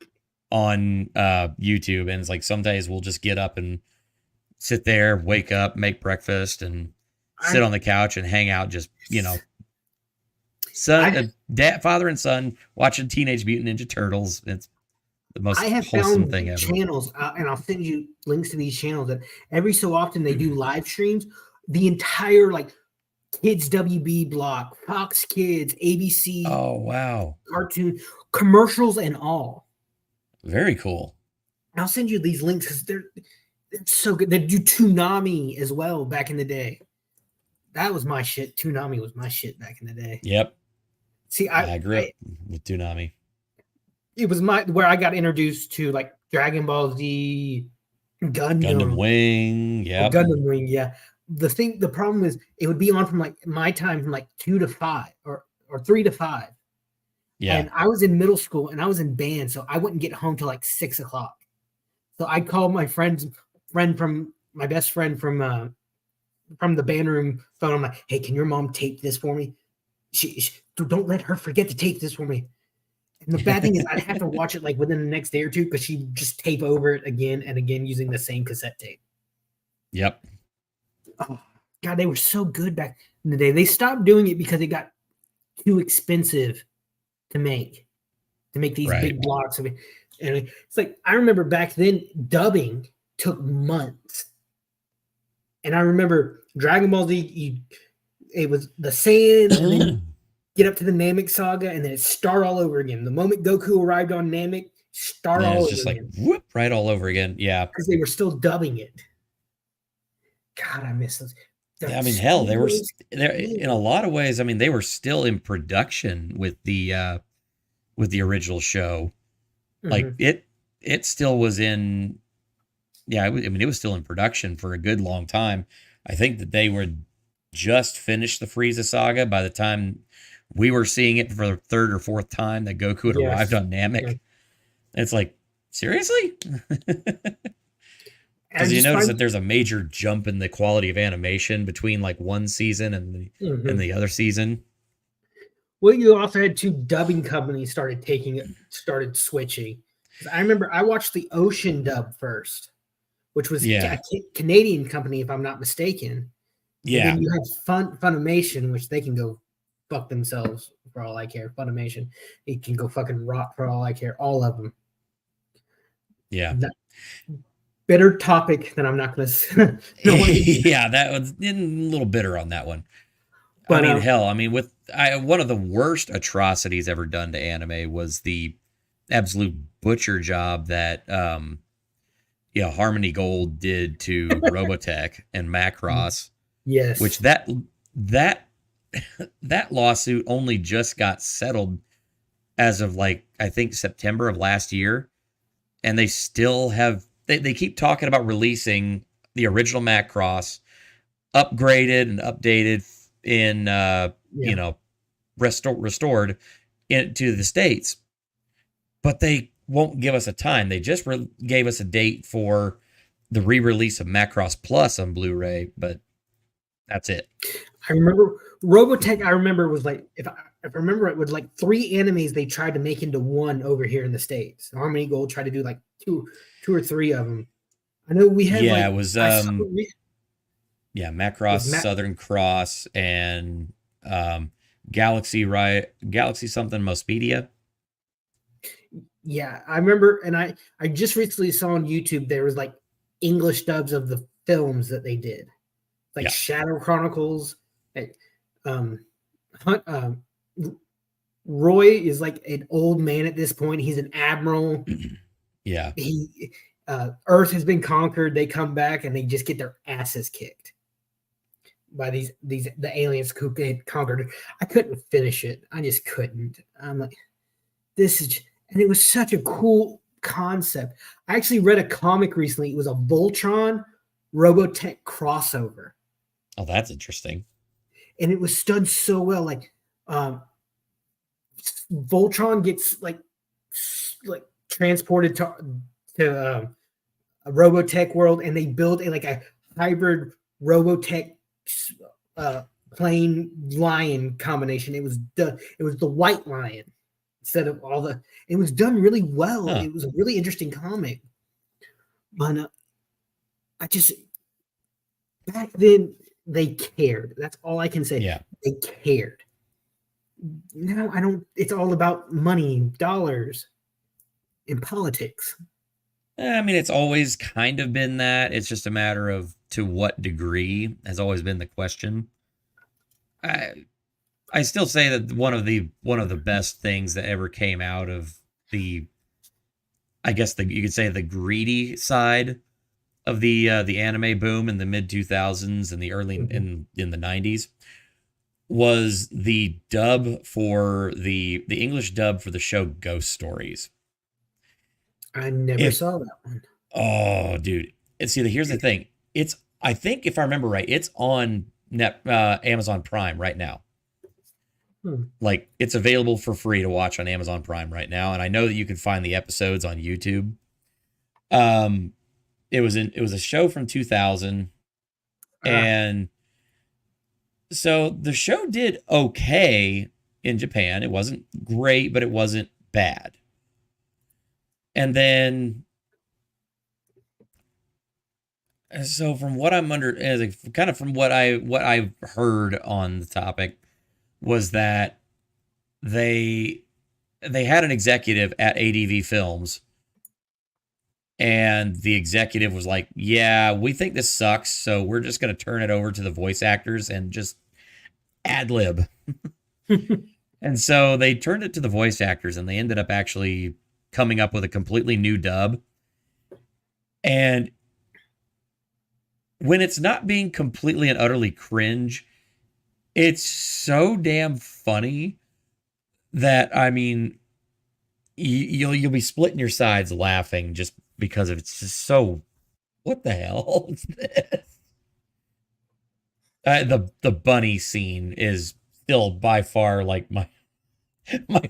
on YouTube, and it's like some days we'll just get up and sit there, wake up, make breakfast, and sit on the couch and hang out, just father and son watching Teenage Mutant Ninja Turtles. It's the most wholesome thing ever. Channels, and I'll send you links to these channels that every so often they do live streams. The entire like Kids WB block, Fox Kids, ABC. Oh wow! Cartoon commercials and all. Very cool. And I'll send you these links because it's so good. They do Toonami as well back in the day. That was my shit. Toonami was my shit back in the day. Yep. See, I grew up with Toonami. It was where I got introduced to like Dragon Ball Z, Gundam Wing. Yeah. Gundam Wing. Yeah. The problem is it would be on from like my time from like 2 to 5 or 3 to 5. Yeah. And I was in middle school and I was in band, so I wouldn't get home till like 6 o'clock. So I'd call my my best friend from the band room phone. I'm like, hey, can your mom tape this for me? She don't let her forget to tape this for me. And the bad thing is I'd have to watch it like within the next day or two because she'd just tape over it again and again using the same cassette tape. Yep. Oh, God, they were so good back in the day. They stopped doing it because it got too expensive to make these big blocks of it. And it's like I remember back then dubbing took months. And I remember Dragon Ball Z, it was the Saiyan, and then get up to the Namek saga, and then it start all over again. The moment Goku arrived on Namek, start all over again. It's just like whoop, right all over again. Yeah. Because they were still dubbing it. God, I miss those. I mean, hell, they were in a lot of ways. I mean, they were still in production with the original show. Like it still was in. Yeah, I mean, it was still in production for a good long time. I think that they were just finished the Frieza saga by the time we were seeing it for the third or fourth time that Goku had arrived on Namek. Yeah. It's like, seriously? Because you notice that there's a major jump in the quality of animation between like one season and the other season. Well, you also had 2 dubbing companies started switching. I remember I watched the Ocean dub first, which was a Canadian company, if I'm not mistaken. Yeah. And then you had Funimation, which they can go fuck themselves for all I care. Funimation, it can go fucking rot for all I care. All of them. Yeah. Bitter topic that I'm not going to. Yeah, that was a little bitter on that one. But I mean, hell, I mean, one of the worst atrocities ever done to anime was the absolute butcher job that Harmony Gold did to Robotech and Macross. Yes. Which that lawsuit only just got settled as of like I think September of last year, and they still have they keep talking about releasing the original Macross upgraded and updated in restored into the States, but they won't give us a time. They just gave us a date for the re-release of Macross Plus on Blu-ray, but that's it. I remember Robotech. I remember was like if I remember it was like 3 animes they tried to make into one over here in the States. Harmony Gold tried to do like two or 3 of them. I know we had it was Macross, Southern Cross, and Galaxy something Mospedia. Yeah, I remember, and I just recently saw on YouTube there was like English dubs of the films that they did, like Yeah. Shadow Chronicles. And, um, Hunt, Roy is like an old man at this point. He's an admiral. Yeah. He Earth has been conquered. They come back and they just get their asses kicked by the aliens who had conquered. I couldn't finish it. I just couldn't. I'm like, this is, and it was such a cool concept. I actually read a comic recently. It was a Voltron Robotech crossover. Oh, that's interesting. And it was done so well. Like, Voltron gets like transported to a Robotech world, and they build a hybrid Robotech plane lion combination. It was the white lion instead of all the. It was done really well. Huh. It was a really interesting comic. But I just back then they cared. That's all I can say. Yeah. They cared. Now I don't. It's all about money, dollars, and politics. I mean, it's always kind of been that. It's just a matter of to what degree has always been the question. I still say that one of the best things that ever came out of I guess you could say the greedy side of the anime boom in the mid 2000s and the early in the 90s was the dub for the English dub for the show Ghost Stories. I never saw that one. Oh, dude. And see, here's the thing. I think if I remember right, it's on Amazon Prime right now. Like, it's available for free to watch on Amazon Prime right now. And I know that you can find the episodes on YouTube. It was a show from 2000. And so the show did okay in Japan. It wasn't great, but it wasn't bad. And then, so from what I'm kind of from what I've heard on the topic was that they had an executive at ADV Films, and the executive was like, "Yeah, we think this sucks, so we're just going to turn it over to the voice actors and just ad lib." And so they turned it to the voice actors, and they ended up actually coming up with a completely new dub. And when it's not being completely and utterly cringe, it's so damn funny that, I mean, you'll be splitting your sides laughing just because it's just so, what the hell is this? The bunny scene is still by far like my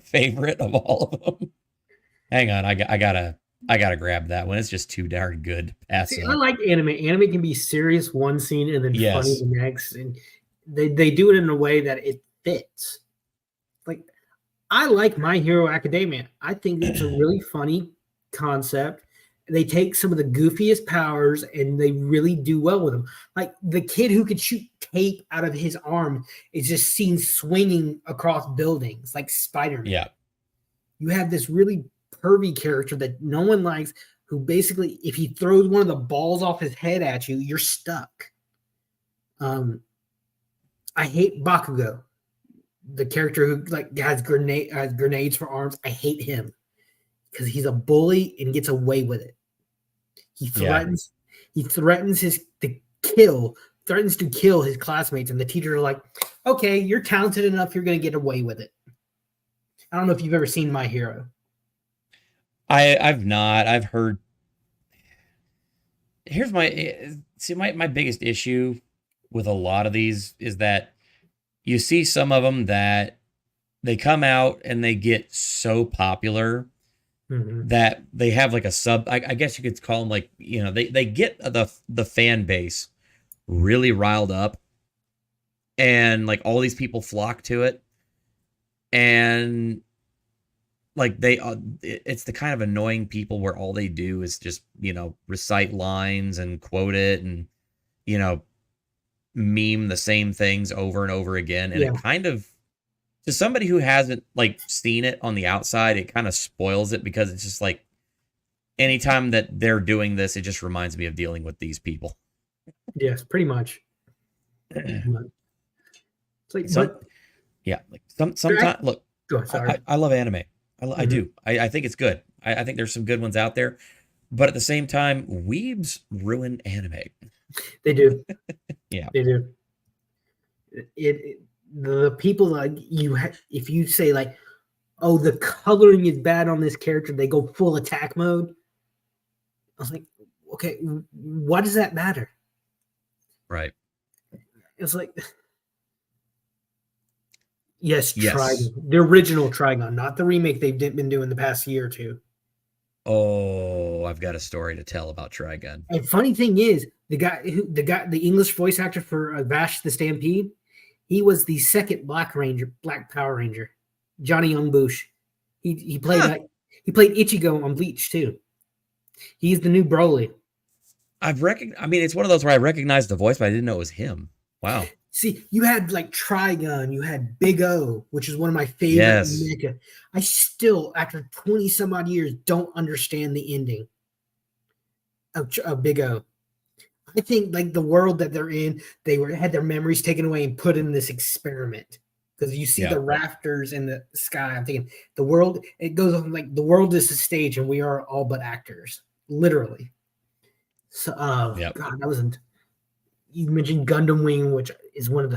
favorite of all of them. Hang on, I gotta grab that one. It's just too darn good. See, I like anime. Anime can be serious one scene and then funny the next, and they do it in a way that it fits. Like, I like My Hero Academia. I think it's a really funny concept. They take some of the goofiest powers and they really do well with them. Like, the kid who could shoot tape out of his arm is just seen swinging across buildings like Spider-Man. Yeah. You have this really pervy character that no one likes, who basically, if he throws one of the balls off his head at you, you're stuck. I hate Bakugo, the character who has grenades for arms. I hate him because he's a bully and gets away with it. He threatens to kill his classmates, and the teachers are like, "Okay, you're talented enough. You're going to get away with it." I don't know if you've ever seen My Hero. I've not. I've heard. Here's my biggest issue with a lot of these is that you see some of them that they come out and they get so popular that they have like a I guess you could call them, like, you know, they get the fan base really riled up, and like all these people flock to it, and like it's the kind of annoying people where all they do is just, you know, recite lines and quote it and, you know, meme the same things over and over again. And it kind of, to somebody who hasn't like seen it on the outside, it kind of spoils it because it's just like anytime that they're doing this, it just reminds me of dealing with these people. Yes, pretty much. It's like, like sometimes look, sorry. I love anime. I do. I think it's good. I think there's some good ones out there, but at the same time, weebs ruin anime. They do. Yeah, they do. The people like if you say like, oh, the coloring is bad on this character, they go full attack mode. I was like, okay, why does that matter? right. It's like, yes. Trigon, the original Trigon, not the remake they've been doing the past year or two. Oh, I've got a story to tell about Trigun. And funny thing is, the English voice actor for Vash the Stampede, he was the second Black Power Ranger, Johnny Young Bush. He played he played Ichigo on Bleach too. He's the new Broly. I mean, it's one of those where I recognized the voice, but I didn't know it was him. Wow. See, you had like Trigun, you had Big O, which is one of my favorite. Yes. I still, after 20 some odd years, don't understand the ending of Big O. I think like the world that they're in, had their memories taken away and put in this experiment. Because you see the rafters in the sky. I'm thinking the world, it goes on like the world is a stage and we are all but actors, literally. So, God, that wasn't. You mentioned Gundam Wing, which is one of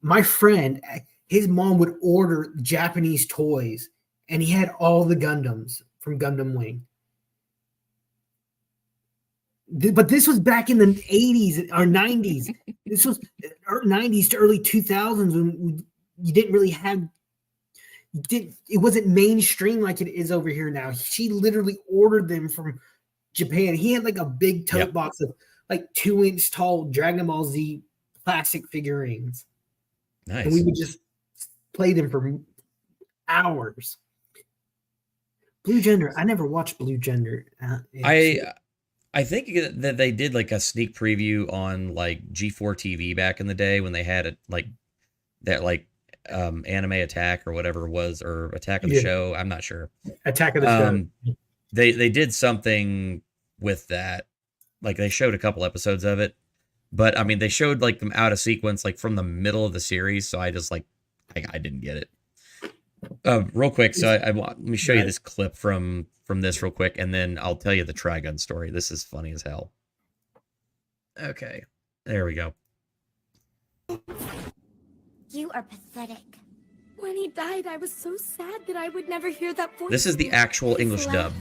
my friend, his mom would order Japanese toys and he had all the Gundams from Gundam Wing. But this was back in the 80s or 90s. This was 90s to early 2000s when you didn't really have, it wasn't mainstream like it is over here now. She literally ordered them from Japan. He had like a big tote box of like 2-inch tall Dragon Ball Z plastic figurines. Nice. And we would just play them for hours. Blue Gender. I never watched Blue Gender. I think that they did like a sneak preview on like G4 TV back in the day when they had it like that like Anime Attack or whatever it was, or Attack of the Show. I'm not sure. Attack of the Show. They did something with that. Like they showed a couple episodes of it, but I mean they showed like them out of sequence, like from the middle of the series. So I just like I didn't get it. Real quick, so let me show you this clip from this real quick, and then I'll tell you the Trigun story. This is funny as hell. Okay, there we go. You are pathetic. When he died, I was so sad that I would never hear that voice. This is the actual English dub.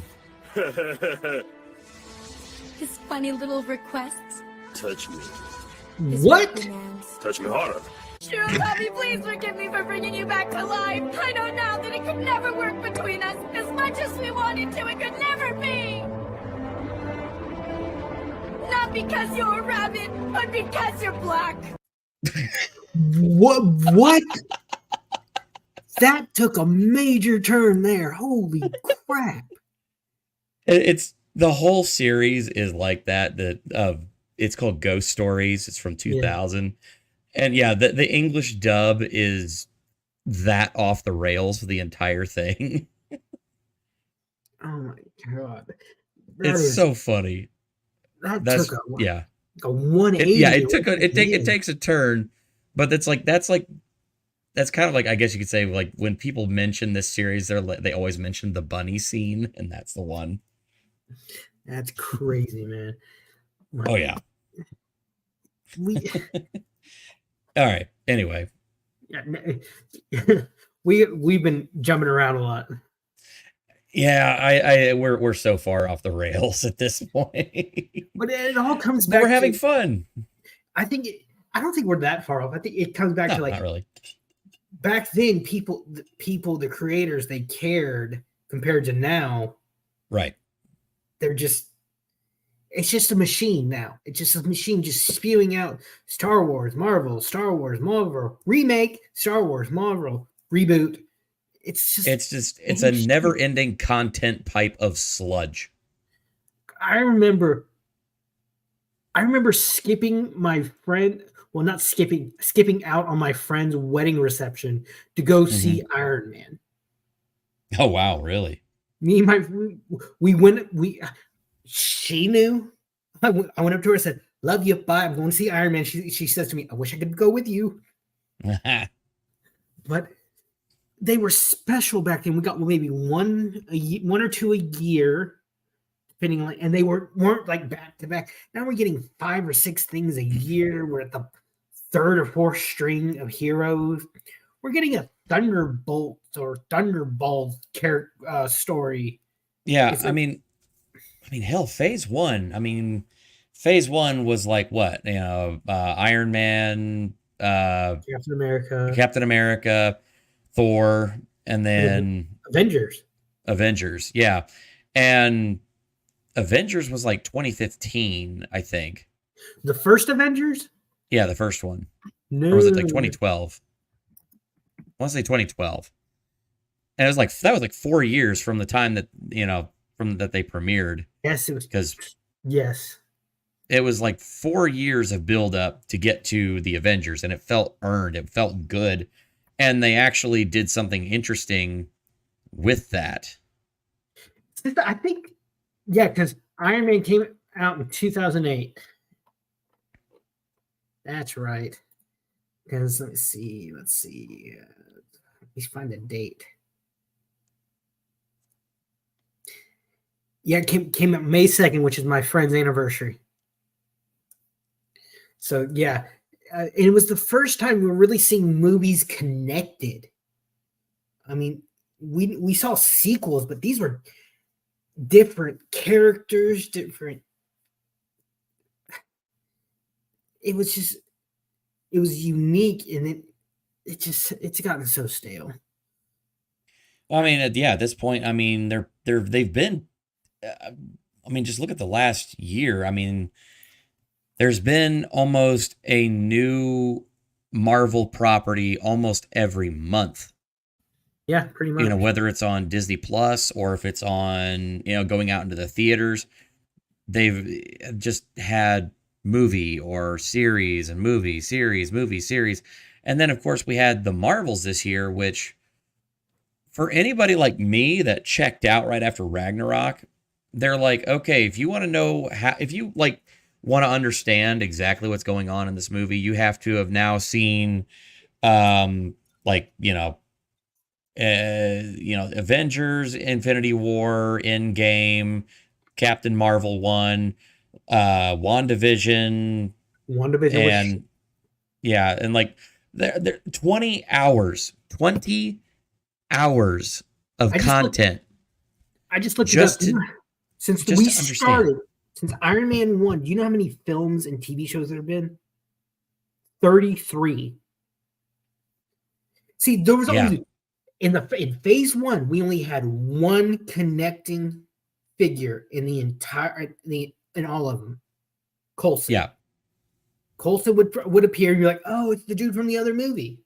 His funny little requests. Touch me. What? Touch me harder. Sure, Bobby, please forgive me for bringing you back to life. I know now that it could never work between us. As much as we wanted to, it could never be. Not because you're a rabbit, but because you're black. What? That took a major turn there. Holy crap. It's the whole series is like that. It's called Ghost Stories. It's from 2000. And yeah, the English dub is that off the rails for the entire thing. Oh my God. It's so funny. That's took a 180. It takes a turn, but that's kind of like, I guess you could say, like when people mention this series, they always mention the bunny scene, and that's the one. That's crazy, man. Oh yeah. All right. Anyway, we've been jumping around a lot. Yeah, we're so far off the rails at this point. But it all comes back. We're having fun. I don't think we're that far off. I think it comes back to like, not really. Back then, the creators, they cared compared to now. Right. It's just a machine now. It's just a machine just spewing out Star Wars, Marvel, remake, Star Wars, Marvel, reboot. It's a never-ending content pipe of sludge. I remember skipping my friend. well, not skipping out on my friend's wedding reception to go see Iron Man. Oh wow, really? Me and my we went she knew. I went up to her and said, "Love you, bye. I'm going to see Iron Man." She says to me, "I wish I could go with you." But they were special back then. We got maybe one or two a year, depending on, and they weren't like back to back. Now we're getting 5 or 6 things a year. We're at the 3rd or 4th string of heroes. We're getting a Thunderbolt or Thunderball story. Yeah, I mean, hell, Phase 1. I mean, Phase 1 was like what? Iron Man, Captain America, Thor, and then Avengers. Yeah. And Avengers was like 2015, I think. The first Avengers? Yeah, the first one. No. Or was it like 2012? I want to say 2012. And it was like, that was like 4 years from the time that, from that they premiered. Yes, it was. Because yes, it was like 4 years of build up to get to the Avengers, and it felt earned. It felt good. And they actually did something interesting with that. I think, yeah, because Iron Man came out in 2008. That's right. Because let's see. Let's find the date. Yeah, it came out May 2nd, which is my friend's anniversary. So yeah, it was the first time we were really seeing movies connected. I mean, we saw sequels, but these were different characters, different. It was unique, and it's gotten so stale. Well, I mean, at this point, I mean, they've been. I mean, just look at the last year. I mean, there's been almost a new Marvel property almost every month. Yeah, pretty much. Whether it's on Disney Plus or if it's on, going out into the theaters, they've just had movie or series and movie series. And then, of course, we had the Marvels this year, which for anybody like me that checked out right after Ragnarok, they're like, okay, if you want to know if you like want to understand exactly what's going on in this movie, you have to have now seen, Avengers, Infinity War, Endgame, Captain Marvel 1, WandaVision, and yeah, and like they're 20 hours of content. I just looked it up. Since Iron Man 1, do you know how many films and TV shows there have been? 33. See, there was only in Phase 1, we only had one connecting figure in the entire in all of them. Coulson. Yeah. Coulson would appear. You're like, oh, it's the dude from the other movie.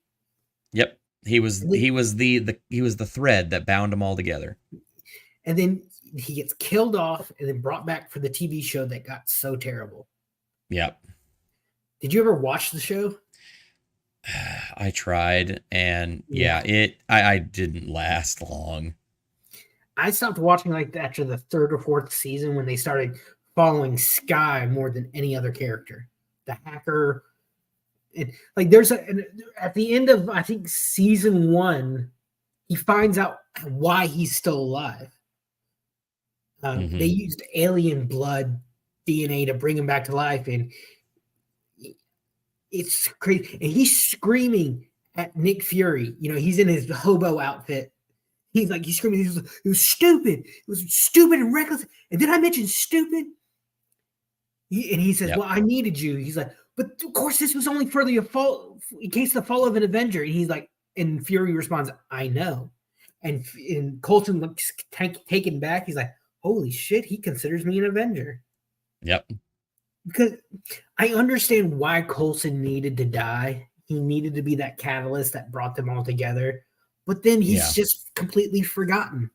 Yep. He was the thread that bound them all together. And then he gets killed off and then brought back for the TV show that got so terrible. Yep. Did you ever watch the show? I tried, and I didn't last long. I stopped watching like after the 3rd or 4th season when they started following Sky more than any other character. The hacker. Like there's at the end of, I think, season 1, he finds out why he's still alive. They used alien blood DNA to bring him back to life, and it's crazy. And he's screaming at Nick Fury. He's in his hobo outfit. He's screaming. It was stupid. It was stupid and reckless. And did I mention stupid? And he says, well, I needed you. He's like, but of course, this was only for the fall, in case the fall of an Avenger. And he's like, and Fury responds, I know. And Coulson looks taken back. He's like, holy shit, he considers me an Avenger. Yep. Because I understand why Coulson needed to die. He needed to be that catalyst that brought them all together. But then he's just completely forgotten.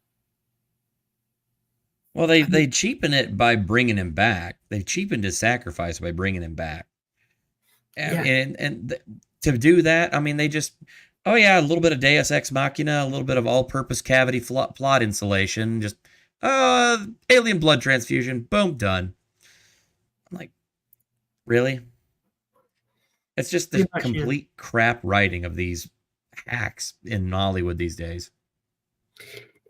Well, they cheapen it by bringing him back. They cheapened his sacrifice by bringing him back. Yeah. To do that, I mean, they just, oh yeah, a little bit of Deus Ex Machina, a little bit of all-purpose cavity plot insulation, just alien blood transfusion, boom, done. I'm like, really? It's just the Pretty much, yeah. complete crap writing of these hacks in Hollywood these days.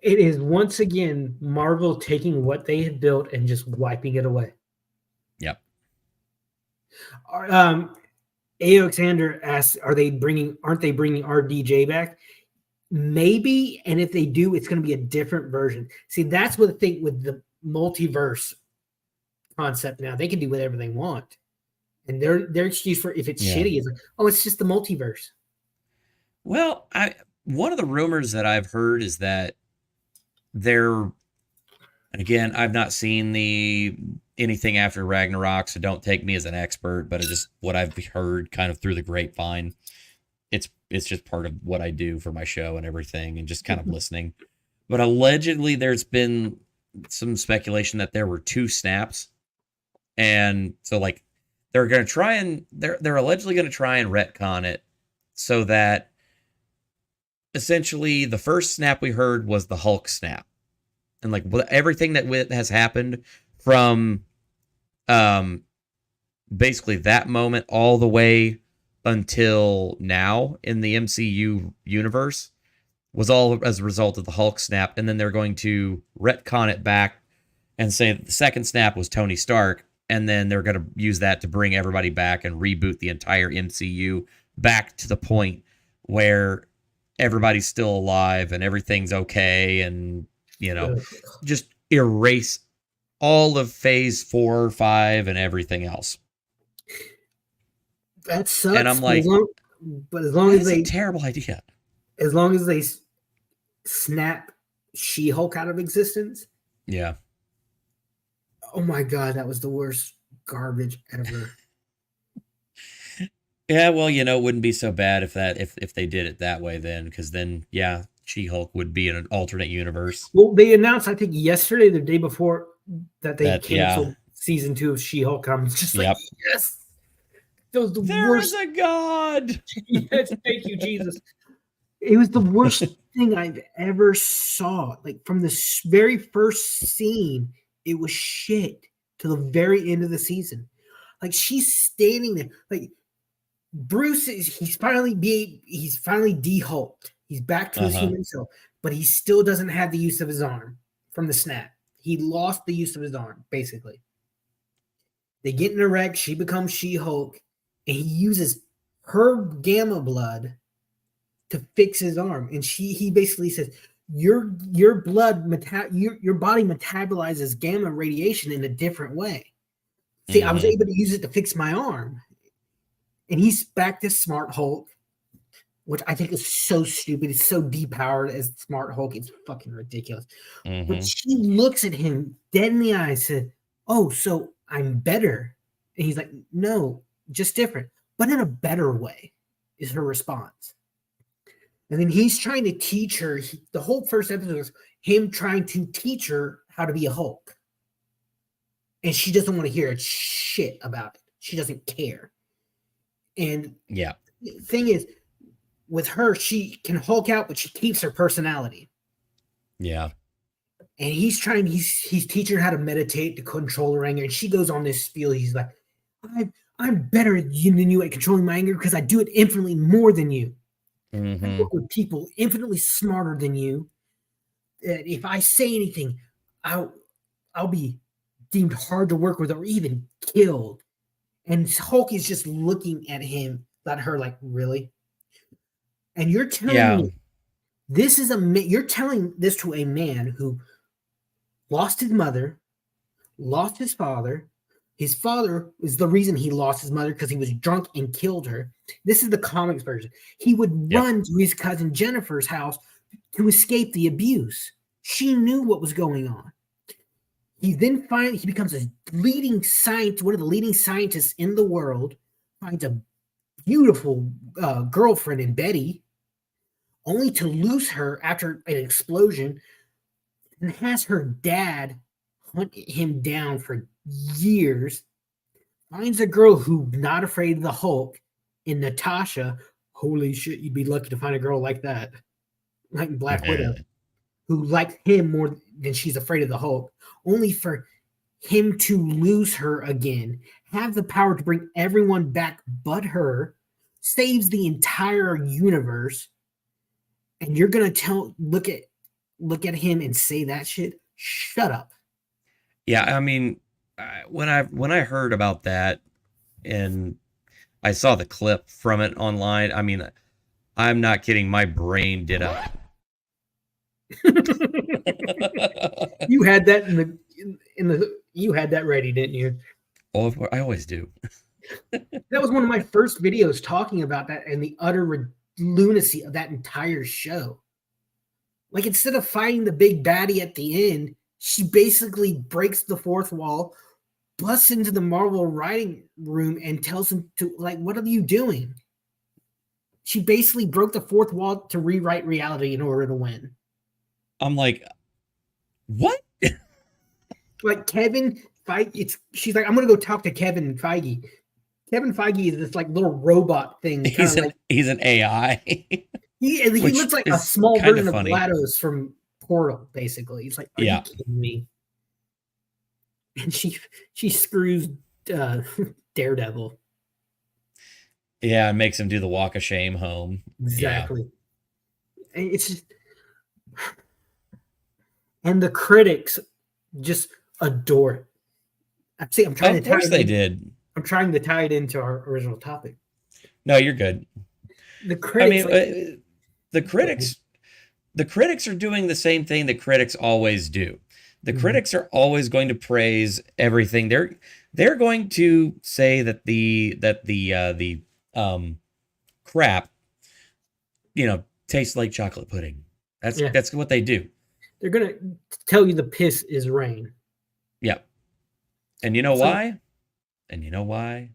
It is once again Marvel taking what they had built and just wiping it away. Yep. Alexander asks, aren't they bringing RDJ back? Maybe, and if they do, it's going to be a different version. See, that's what the thing with the multiverse concept now. They can do whatever they want. And their excuse for if it's shitty is like, oh, it's just the multiverse. Well, one of the rumors that I've heard is that and again, I've not seen anything after Ragnarok, so don't take me as an expert, but it's just what I've heard kind of through the grapevine. It's just part of what I do for my show and everything, and just kind of listening. But allegedly, there's been some speculation that there were 2 snaps, and so like they're going to try and they're allegedly going to try and retcon it so that essentially the first snap we heard was the Hulk snap, and like everything that has happened from basically that moment all the way until now in the MCU universe was all as a result of the Hulk snap. And then they're going to retcon it back and say that the second snap was Tony Stark, and then they're going to use that to bring everybody back and reboot the entire MCU back to the point where everybody's still alive and everything's okay, and just erase all of phase 4 or 5 and everything else. That sucks. And I'm like, but as long as a terrible idea. As long as they snap She-Hulk out of existence. Yeah. Oh my God, that was the worst garbage ever. Yeah, well, it wouldn't be so bad if they did it that way then, because then, yeah, She-Hulk would be in an alternate universe. Well, they announced, I think yesterday, the day before, that they canceled season 2 of She-Hulk. I'm just like, yes. That was the worst. There is a God. Yes, thank you, Jesus. It was the worst thing I've ever saw. Like from the very first scene, it was shit to the very end of the season. Like she's standing there, like Bruce he's finally de-hulked. He's back to his human self, but he still doesn't have the use of his arm from the snap. He lost the use of his arm, basically. They get in a wreck. She becomes She-Hulk, and he uses her gamma blood to fix his arm. And he basically says, your blood, your body metabolizes gamma radiation in a different way. See, I was able to use it to fix my arm. And he's back to Smart Hulk, which I think is so stupid. It's so depowered as Smart Hulk. It's fucking ridiculous. But she looks at him dead in the eye and said, oh, so I'm better. And he's like, no, just different, but in a better way is her response. And then he's trying to teach her. The whole first episode was him trying to teach her how to be a Hulk. And she doesn't want to hear a shit about it. She doesn't care. And the thing is, with her, she can Hulk out, but she keeps her personality. Yeah. And he's teaching her how to meditate to control her anger. And she goes on this spiel. He's like, I'm better than you at controlling my anger because I do it infinitely more than you. I work with people infinitely smarter than you. If I say anything, I'll be deemed hard to work with or even killed. And Hulk is just looking at her like, really? And you're telling me you're telling this to a man who lost his mother, lost his father. His father is the reason he lost his mother because he was drunk and killed her. This is the comics version. He would run to his cousin Jennifer's house to escape the abuse. She knew what was going on. He then he becomes a leading scientist, one of the leading scientists in the world, finds a beautiful girlfriend in Betty, only to lose her after an explosion, and has her dad hunt him down for years, finds a girl who's not afraid of the Hulk in Natasha. Holy shit, you'd be lucky to find a girl like that, like Black Widow, who likes him more than she's afraid of the Hulk, only for him to lose her again, have the power to bring everyone back but her, saves the entire universe, and you're gonna look at him and say that shit? Shut up. Yeah, I mean, when I heard about that and I saw the clip from it online, I mean, I'm not kidding, my brain did a You had that you had that ready, didn't you? Oh, I always do. That was one of my first videos talking about that and the utter lunacy of that entire show. Like, instead of fighting the big baddie at the end, she basically breaks the fourth wall, busts into the Marvel writing room, and tells him to, like, what are you doing? She basically broke the fourth wall to rewrite reality in order to win. I'm like, what? Like, Kevin Feige, she's like, I'm gonna go talk to Kevin Feige. Kevin Feige is this like little robot thing. He's an AI. He looks like a small version of GLaDOS from Portal, basically. He's like, are you kidding me? And she screws Daredevil. Yeah, and makes him do the walk of shame home. Exactly. Yeah. And it's just, and the critics just adore it. I'm trying of course they did. I'm trying to tie it into our original topic. No, you're good. The critics, the critics are doing the same thing that critics always do. The critics are always going to praise everything. They're going to say that the crap, tastes like chocolate pudding. That's what they do. They're gonna tell you the piss is rain. Yeah. And you know why? And you know why?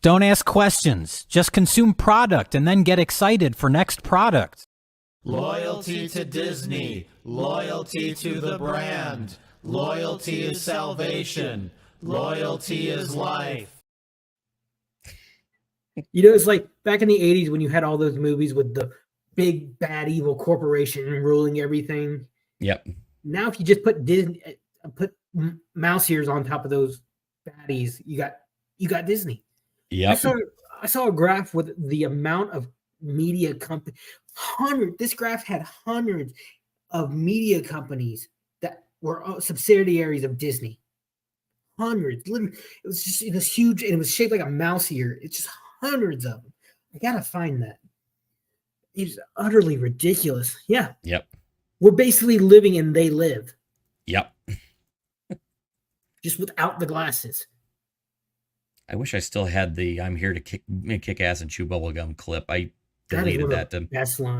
Don't ask questions. Just consume product and then get excited for next product. Loyalty to Disney. Loyalty to the brand. Loyalty is salvation. Loyalty is life. It's like back in the 80s when you had all those movies with the big bad evil corporation ruling everything. Yep. Now if you just put mouse ears on top of those baddies, you got Disney. Yep. I saw a graph with the amount of media company. This graph had hundreds of media companies that were subsidiaries of Disney. Hundreds. Literally, it was just this huge, and it was shaped like a mouse ear. It's just hundreds of them. I gotta find that. It's utterly ridiculous. Yeah. Yep. We're basically living and they live. Yep. Just without the glasses. I wish I still had the "I'm here to kick ass and chew bubblegum" clip. I deleted that to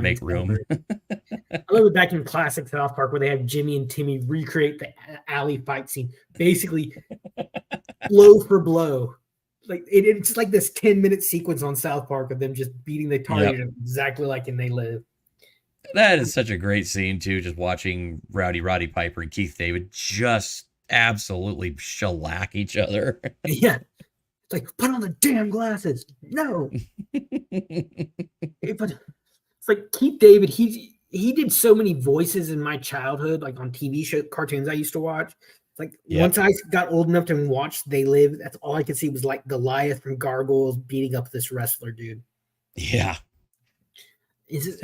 make room. I love it back in classic South Park where they have Jimmy and Timmy recreate the alley fight scene, basically blow for blow. Like it's like this 10-minute sequence on South Park of them just beating the target exactly like in They Live. That is such a great scene too. Just watching Roddy Piper and Keith David just absolutely shellac each other. Yeah. It's like, put on the damn glasses. No. But it's like Keith David, he did so many voices in my childhood, like on TV show cartoons I used to watch. It's like once I got old enough to watch They Live, that's all I could see was like Goliath from Gargoyles beating up this wrestler dude. Yeah.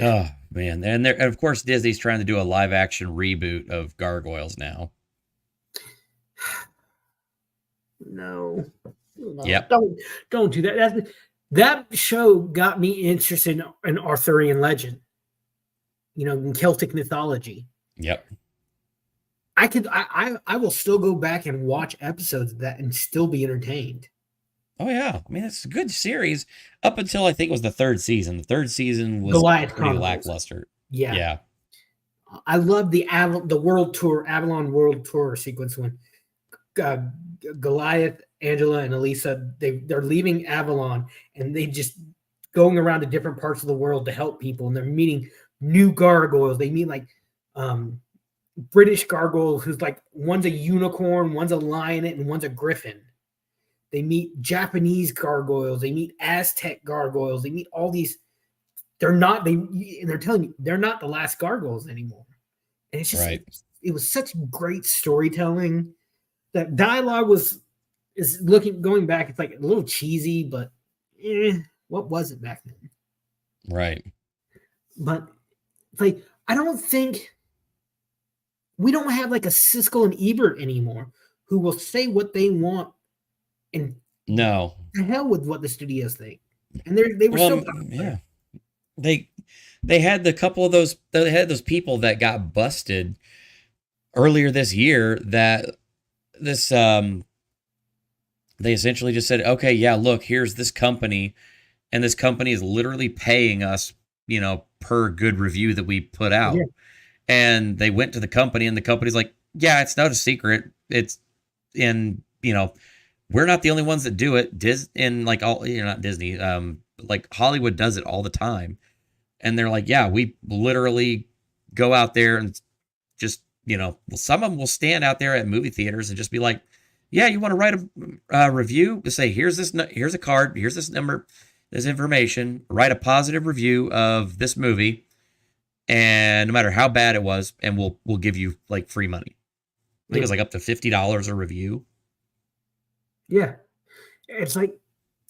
Oh man. And of course Disney's trying to do a live action reboot of Gargoyles now. No. Yep. Don't do that. That show got me interested in Arthurian legend, in Celtic mythology. Yep. I will still go back and watch episodes of that and still be entertained. Oh yeah. I mean, it's a good series up until I think it was the third season. The third season was pretty lackluster. Yeah. Yeah. I love the world tour, Avalon world tour sequence when Goliath, Angela, and Elisa, they're leaving Avalon and they just going around to different parts of the world to help people, and they're meeting new gargoyles. They meet like British gargoyles who's like one's a unicorn, one's a lioness, and one's a griffin. They meet Japanese gargoyles. They meet Aztec gargoyles. They meet all these. They're telling you they're not the last gargoyles anymore. And it's just Right. it was such great storytelling. That dialogue going back, it's like a little cheesy, but what was it back then? Right. But like, I don't think we don't have like a Siskel and Ebert anymore who will say what they want and No. the hell with what the studios think. And they were so yeah. They had the couple of those. They had those people that got busted earlier this year. That this they essentially just said, okay, yeah, look, here's this company, and this company is literally paying us, per good review that we put out. Yeah. And they went to the company, and the company's like, yeah, it's not a secret. It's in, we're not the only ones that do it. Not Disney, like Hollywood does it all the time. And they're like, yeah, we literally go out there and just, some of them will stand out there at movie theaters and just be like, yeah, you want to write a review? Say, here's a card, here's this number, this information, write a positive review of this movie. And no matter how bad it was, and we'll give you like free money. I think it was like up to $50 a review. Yeah. It's like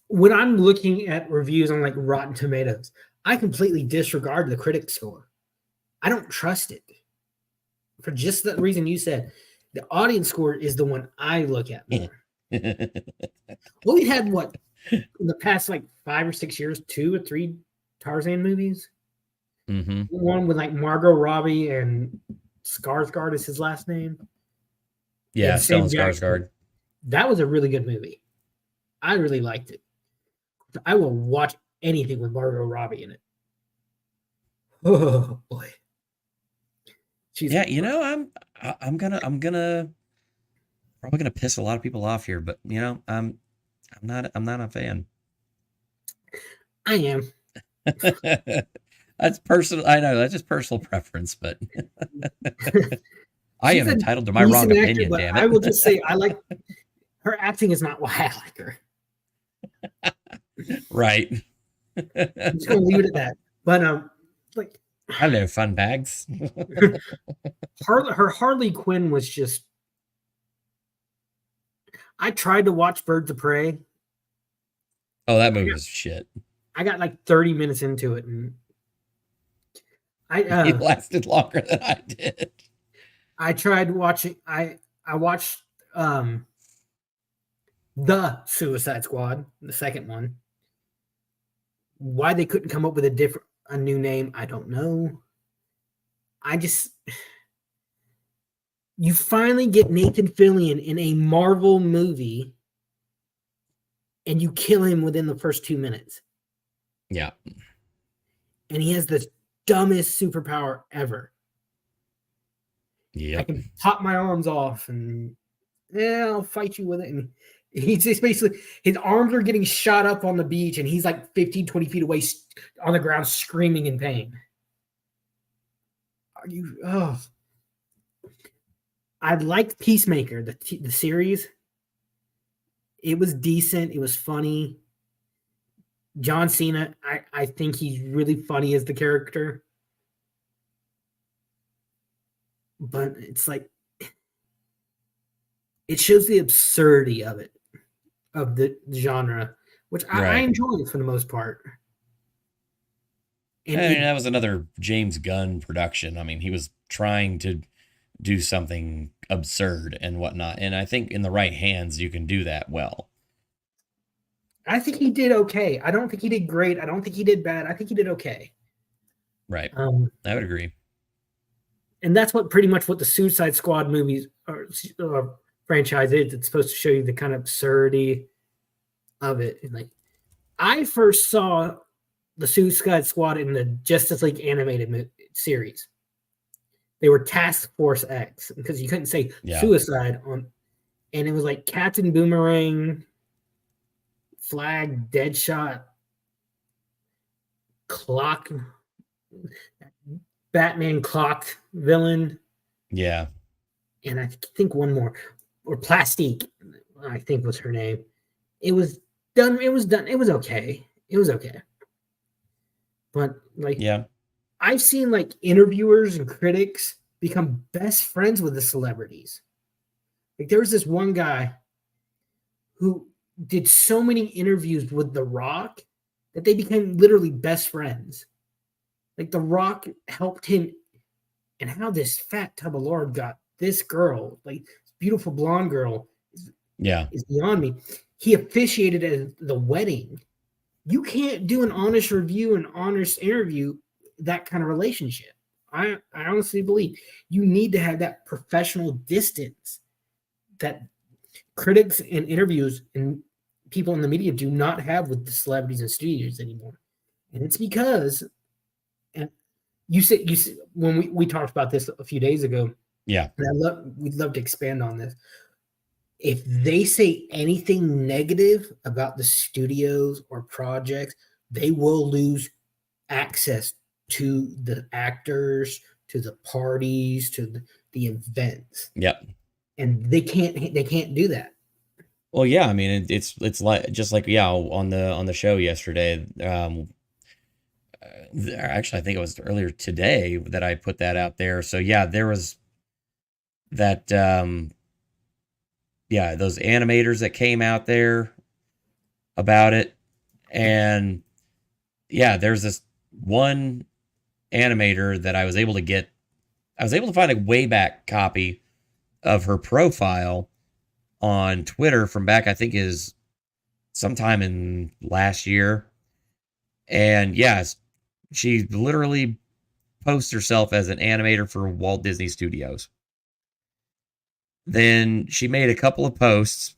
when I'm looking at reviews on like Rotten Tomatoes, I completely disregard the critic score. I don't trust it. For just the reason you said, the audience score is the one I look at more. Well, we had in the past like 5 or 6 years, 2 or 3 Tarzan movies. Mm-hmm. One with like Margot Robbie and Skarsgård is his last name. Yeah, Stellan Skarsgård. That was a really good movie. I really liked it. I will watch anything with Margot Robbie in it. Oh boy. I'm gonna probably gonna piss a lot of people off here, but I'm not a fan. I am. That's personal. I know that's just personal preference, but I am entitled to my wrong opinion. Damn it! I will just say I like her acting. Is not why I like her. Right. I'm just gonna leave it at that. But like, hello, fun bags. her Harley Quinn was just. I tried to watch Birds of Prey. Oh, that movie was shit. I got like 30 minutes into it, and it lasted longer than I did. I tried watching. I watched the Suicide Squad, the second one. Why they couldn't come up with a new name, I don't know. You finally get Nathan Fillion in a Marvel movie, and you kill him within the first 2 minutes. Yeah. And he has the dumbest superpower ever. Yeah. I can pop my arms off and I'll fight you with it. And he's just basically, his arms are getting shot up on the beach and he's like 15, 20 feet away on the ground screaming in pain. I liked Peacemaker, the series. It was decent. It was funny. John Cena, I think he's really funny as the character. But it's like, it shows the absurdity of it, of the genre, which I enjoy for the most part. And that was another James Gunn production. I mean, he was trying to do something absurd and whatnot. And I think in the right hands, you can do that well. I think he did okay. I don't think he did great. I don't think he did bad. I think he did okay. Right. I would agree. And that's pretty much what the Suicide Squad movies or franchise is. It's supposed to show you the kind of absurdity of it. And like, I first saw the Suicide Squad in the Justice League animated series. They were Task Force X because you couldn't say suicide on, and it was like Captain Boomerang, Flag, Deadshot, Clock, Batman, Clock, Villain. Yeah. And I think one more, or Plastique, I think was her name. It was done. It was done. It was okay. It was okay. But like, Yeah. I've seen like interviewers and critics become best friends with the celebrities. Like there was this one guy who did so many interviews with The Rock that they became literally best friends. Like The Rock helped him, and how this fat tub of lard got this girl, like this beautiful blonde girl, Yeah. is beyond me. He officiated at the wedding. You can't do an honest review and honest interview that kind of relationship. I honestly believe you need to have that professional distance that critics and interviews and people in the media do not have with the celebrities and studios anymore. And it's because, and you said when we talked about this a few days ago. Yeah. And we'd love to expand on this. If they say anything negative about the studios or projects, they will lose access to the actors, to the parties, to the events. Yep. And they can't do that. Well, yeah, I mean, it's like just like on the show yesterday. Actually, I think it was earlier today that I put that out there. So yeah, there was that. Yeah, those animators that came out there about it, and yeah, there's this one animator that I was able to get. I was able to find a way back copy of her profile on Twitter from back, I think is sometime in last year. And yes, she literally posts herself as an animator for Walt Disney Studios. Then she made a couple of posts,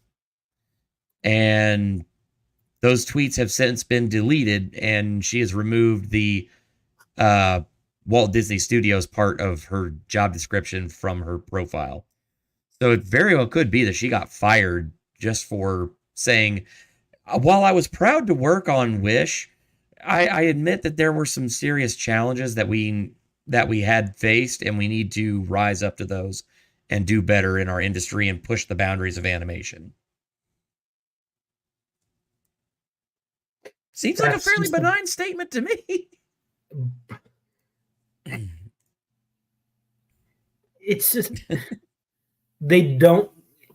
and those tweets have since been deleted, and she has removed the Walt Disney Studios part of her job description from her profile. So it very well could be that she got fired just for saying, while I was proud to work on Wish, I admit that there were some serious challenges that we had faced, and we need to rise up to those and do better in our industry and push the boundaries of animation. Seems like a fairly benign statement to me. It's just they don't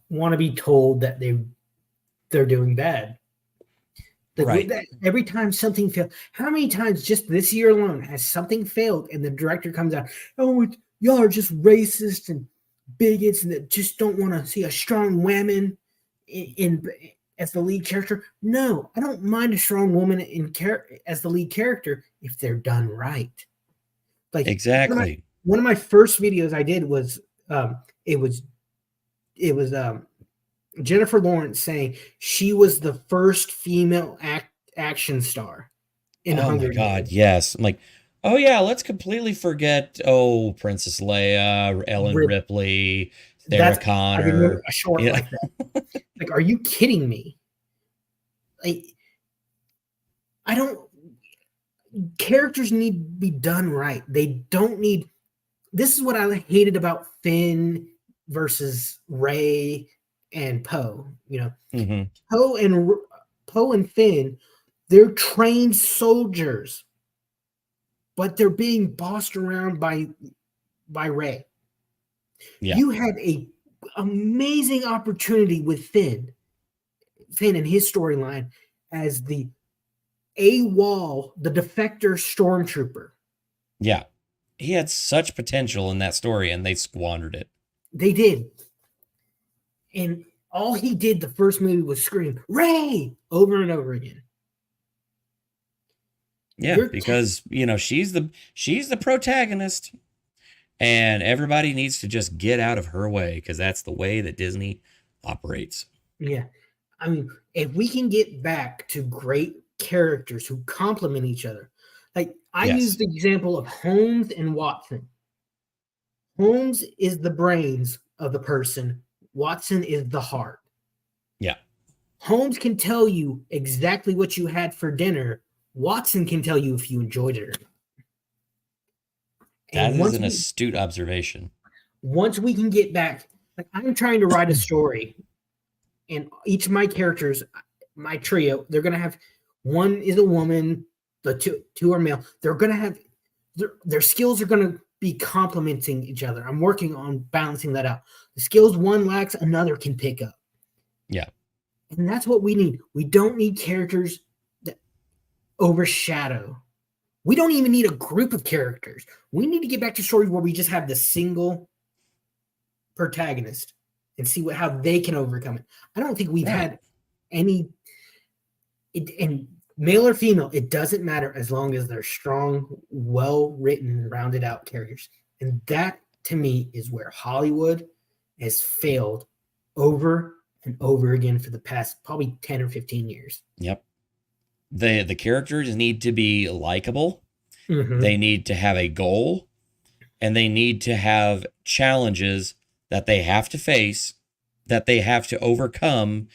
want to be told that they're doing bad. Right. Every time something fails, how many times just this year alone has something failed and the director comes out, oh, y'all are just racist and bigots and that just don't want to see a strong woman in as the lead character? No, I don't mind a strong woman as the lead character if they're done right. Like exactly. One of my first videos I did was it was Jennifer Lawrence saying she was the first female action star in Hunger Games. Oh my God, yes. I'm like, oh yeah, let's completely forget Princess Leia, Ellen Ripley, Sarah Connor. I remember a short like that. Like, are you kidding me? Like, characters need to be done right. They don't need. This is what I hated about Finn versus Rey and Poe. You know, Poe and Finn, they're trained soldiers, but they're being bossed around by Rey. Yeah. You had a amazing opportunity with Finn and his storyline as the AWOL, the defector stormtrooper. Yeah. He had such potential in that story, and they squandered it. They did. And all he did the first movie was scream, Rey, over and over again. Yeah, because, she's the protagonist, and everybody needs to just get out of her way, because that's the way that Disney operates. Yeah. I mean, if we can get back to great characters who complement each other, like I use the example of Holmes and Watson. Holmes is the brains of the person. Watson is the heart. Yeah. Holmes can tell you exactly what you had for dinner. Watson can tell you if you enjoyed it or not. That is an astute observation. Once we can get back, like I'm trying to write a story, and each of my characters, my trio, they're gonna have one is a woman, the two are male. They're gonna have their skills are gonna be complementing each other. I'm working on balancing that out. The skills one lacks, another can pick up. Yeah. And that's what we need. We don't need characters that overshadow. We don't even need a group of characters. We need to get back to stories where we just have the single protagonist and see how they can overcome it. I don't think we've had any, and male or female, it doesn't matter as long as they're strong, well-written, rounded out characters. And that, to me, is where Hollywood has failed over and over again for the past probably 10 or 15 years. Yep. The characters need to be likable. Mm-hmm. They need to have a goal, and they need to have challenges that they have to face, that they have to overcome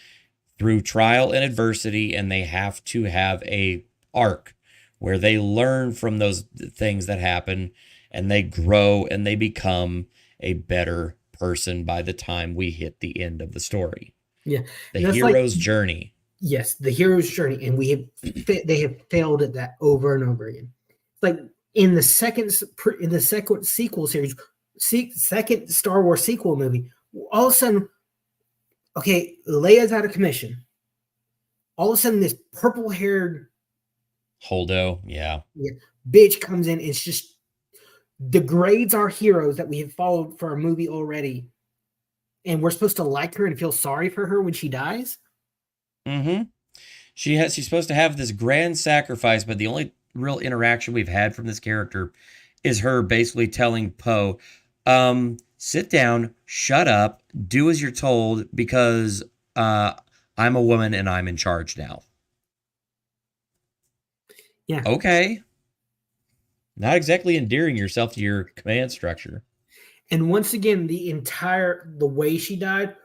through trial and adversity, and they have to have a arc where they learn from those things that happen, and they grow and they become a better person by the time we hit the end of the story. Yeah. The hero's journey. Yes, the hero's journey, and they have failed at that over and over again. Like in the second sequel series, second Star Wars sequel movie, all of a sudden, okay, Leia's out of commission. All of a sudden, this purple-haired Holdo, yeah, bitch comes in. It's just degrades our heroes that we have followed for a movie already, and we're supposed to like her and feel sorry for her when she dies. Mm-hmm. She's supposed to have this grand sacrifice, but the only real interaction we've had from this character is her basically telling Poe, sit down, shut up, do as you're told, because I'm a woman and I'm in charge now. Yeah. Okay. Not exactly endearing yourself to your command structure. And once again, the way she died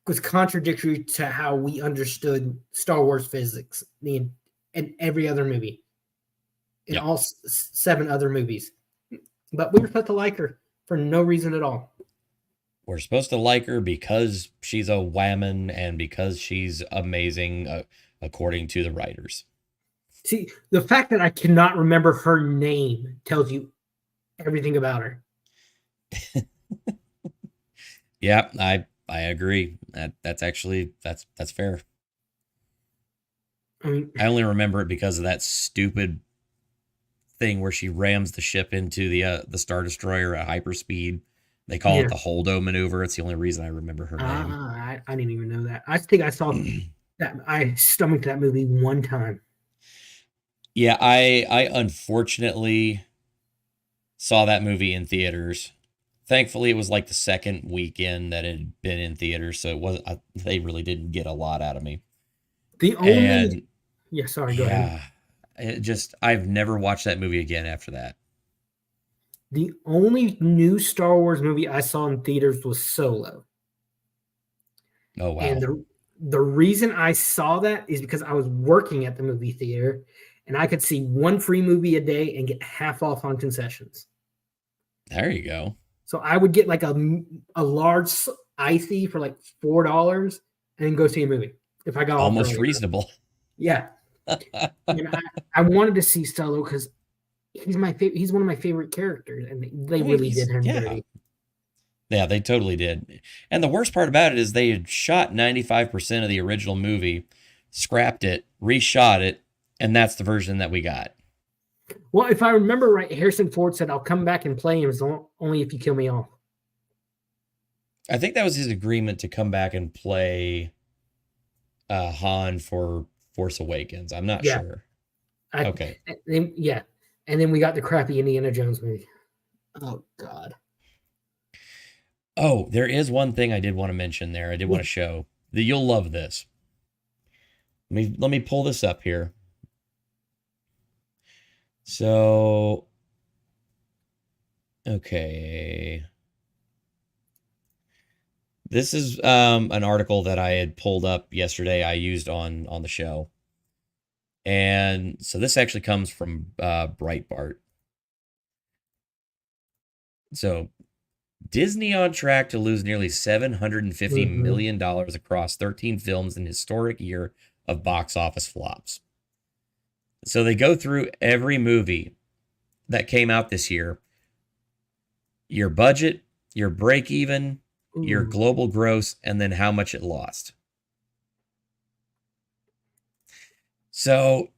was contradictory to how we understood Star Wars physics in every other movie, in all 7 other movies. But we were supposed to like her for no reason at all. We're supposed to like her because she's a whammon and because she's amazing, according to the writers. See, the fact that I cannot remember her name tells you everything about her. Yeah, I agree. That's fair. I mean, I only remember it because of that stupid thing where she rams the ship into the Star Destroyer at hyperspeed. They call it the Holdo maneuver. It's the only reason I remember her name. I didn't even know that. I think I saw that. I stomached that movie one time. Yeah, I unfortunately saw that movie in theaters. Thankfully, it was like the second weekend that it had been in theaters, so it wasn't. They really didn't get a lot out of me. The only, go ahead. I've never watched that movie again after that. The only new Star Wars movie I saw in theaters was Solo. Oh wow! And the reason I saw that is because I was working at the movie theater, and I could see one free movie a day and get half off on concessions. There you go. So I would get like a large icy for like $4 and then go see a movie if I got almost reasonable. Yeah, and I wanted to see Solo because he's my favorite. He's one of my favorite characters, and they really did him dirty. Yeah, they totally did. And the worst part about it is they had shot 95% of the original movie, scrapped it, reshot it, and that's the version that we got. Well, if I remember right, Harrison Ford said, "I'll come back and play him only if you kill me off." I think that was his agreement to come back and play Han for Force Awakens. I'm not sure. Okay. And then we got the crappy Indiana Jones movie. Oh, God. Oh, there is one thing I did want to mention there. I did want to show that you'll love this. Let me pull this up here. So, okay. This is an article that I had pulled up yesterday. I used on the show. And so this actually comes from Breitbart. So Disney on track to lose nearly $750 million across 13 films in historic year of box office flops. So they go through every movie that came out this year, your budget, your break even, your global gross, and then how much it lost. So,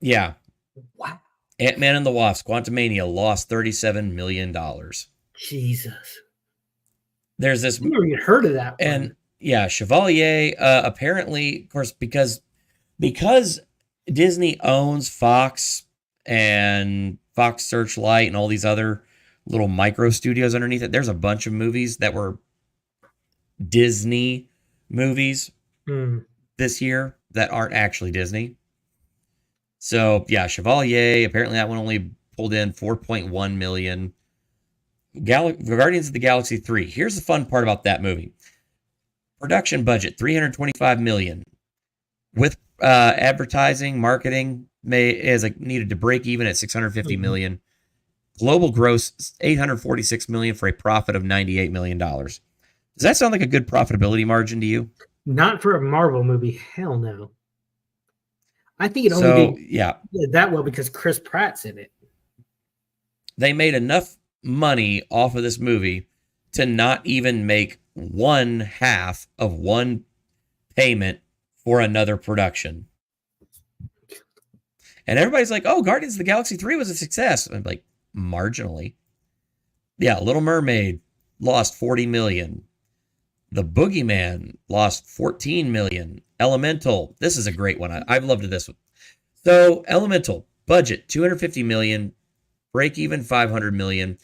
yeah. Wow. Ant-Man and the Wasp, Quantumania lost $37 million. Jesus. There's this. I've never even heard of that one. And yeah, Chevalier, apparently, of course, because Disney owns Fox and Fox Searchlight and all these other little micro studios underneath it, there's a bunch of movies that were Disney movies this year that aren't actually Disney. So yeah, Chevalier, apparently that one only pulled in 4.1 million. Guardians of the Galaxy 3. Here's the fun part about that movie. Production budget, $325 million. With advertising, marketing, needed to break even at $650 million. Global gross, $846 million for a profit of $98 million. Does that sound like a good profitability margin to you? Not for a Marvel movie. Hell no. I think it only did that well because Chris Pratt's in it. They made enough money off of this movie to not even make one half of one payment for another production. And everybody's like, oh, Guardians of the Galaxy 3 was a success. I'm like, marginally. Yeah, Little Mermaid lost $40 million. The Boogeyman lost $14 million. Elemental, this is a great one. I've loved this one. So Elemental, budget $250 million, break even $500 million,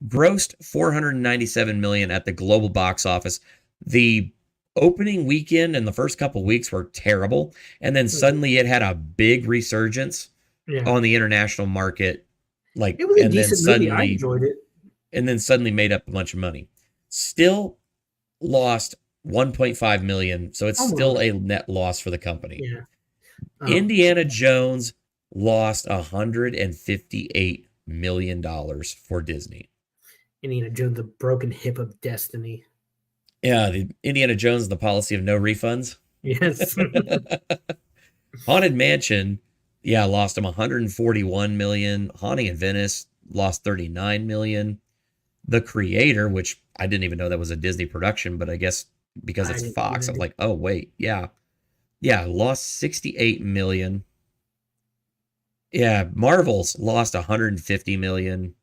grossed $497 million at the global box office. The opening weekend and the first couple weeks were terrible, and then suddenly it had a big resurgence on the international market. Like, it was a decent movie. I enjoyed it, and then suddenly made up a bunch of money. Still lost $1.5 million, so it's still a net loss for the company. Indiana Jones lost $158 million for Disney. Indiana Jones, the broken hip of destiny. Yeah, the Indiana Jones, the policy of no refunds. Yes. Haunted Mansion, lost him $141 million. Haunting in Venice lost $39 million. The Creator, which I didn't even know that was a Disney production, but I guess because it's Fox, I was like, oh wait, lost $68 million. Yeah, Marvel's lost $150 million.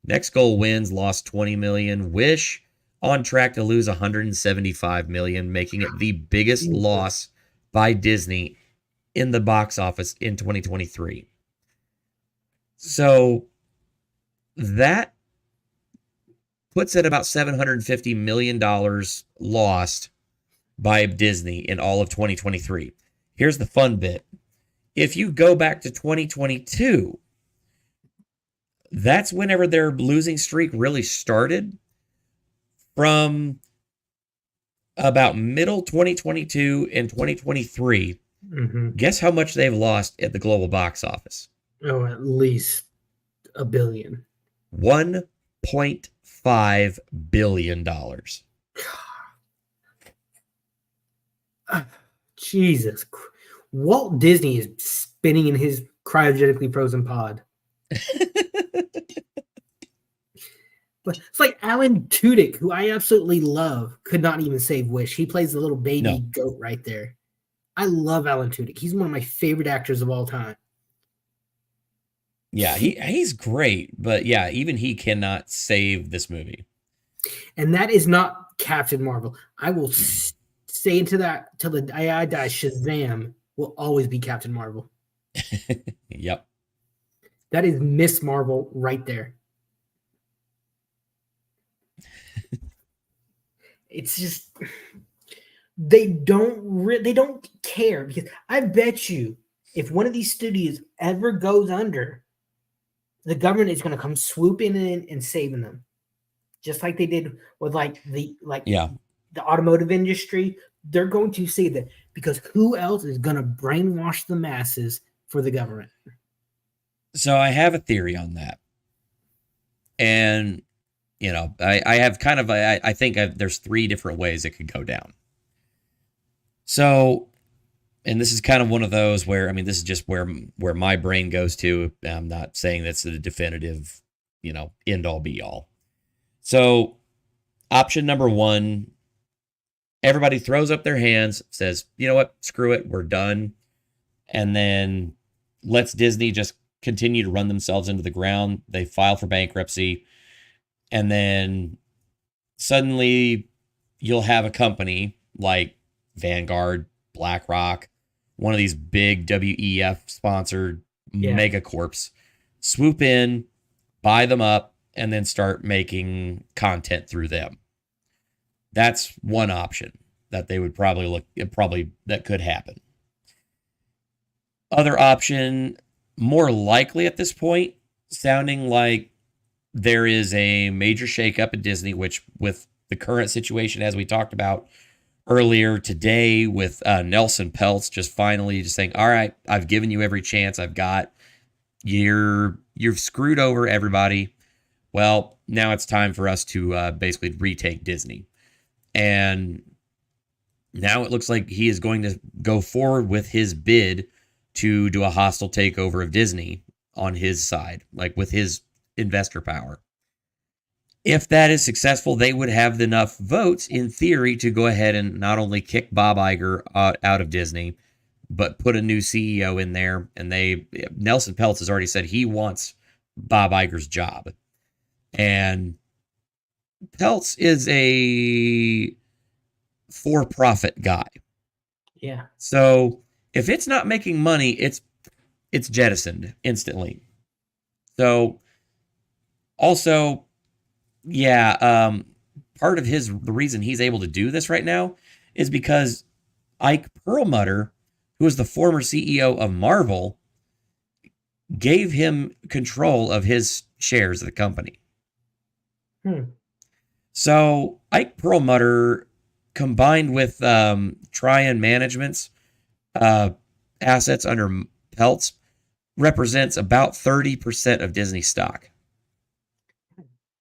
Next Goal Wins lost $20 million. Wish on track to lose $175 million, making it the biggest loss by Disney in the box office in 2023. So that puts it about $750 million lost by Disney in all of 2023. Here's the fun bit. If you go back to 2022, that's whenever their losing streak really started. From about middle 2022 and 2023, guess how much they've lost at the global box office? Oh, at least $1 billion. $1.5 billion. Jesus. Walt Disney is spinning in his cryogenically frozen pod. But it's like Alan Tudyk, who I absolutely love, could not even save Wish. He plays the little baby goat right there. I love Alan Tudyk. He's one of my favorite actors of all time. Yeah, he's great, but yeah, even he cannot save this movie. And that is not Captain Marvel. I will say into that till the day I die. Shazam will always be Captain Marvel. Yep. That is Miss Marvel right there. It's just they don't care, because I bet you if one of these studios ever goes under, the government is going to come swooping in and saving them, just like they did with the automotive industry. They're going to say that, because who else is going to brainwash the masses for the government? So I have a theory on that, and I have kind of, I think there's three different ways it could go down. So, and this is kind of one of those where, I mean, this is just where my brain goes to. I'm not saying that's the definitive, end all be all. So option number one, everybody throws up their hands, says, you know what, screw it, we're done. And then lets Disney just continue to run themselves into the ground. They file for bankruptcy. And then suddenly you'll have a company like Vanguard, BlackRock, one of these big WEF sponsored megacorps swoop in, buy them up, and then start making content through them. That's one option that they would probably that could happen. Other option, more likely at this point, sounding like there is a major shakeup at Disney, which with the current situation, as we talked about earlier today, with Nelson Peltz just finally just saying, all right, I've given you every chance I've got. You've screwed over everybody. Well, now it's time for us to basically retake Disney. And now it looks like he is going to go forward with his bid to do a hostile takeover of Disney on his side, like with his investor power. If that is successful, they would have enough votes in theory to go ahead and not only kick Bob Iger out of Disney, but put a new CEO in there. And Nelson Peltz has already said he wants Bob Iger's job. And Peltz is a for-profit guy. Yeah. So if it's not making money, it's jettisoned instantly. So also, part of the reason he's able to do this right now is because Ike Perlmutter, who was the former CEO of Marvel, gave him control of his shares of the company. So Ike Perlmutter, combined with Trian Management's assets under Peltz, represents about 30% of Disney stock.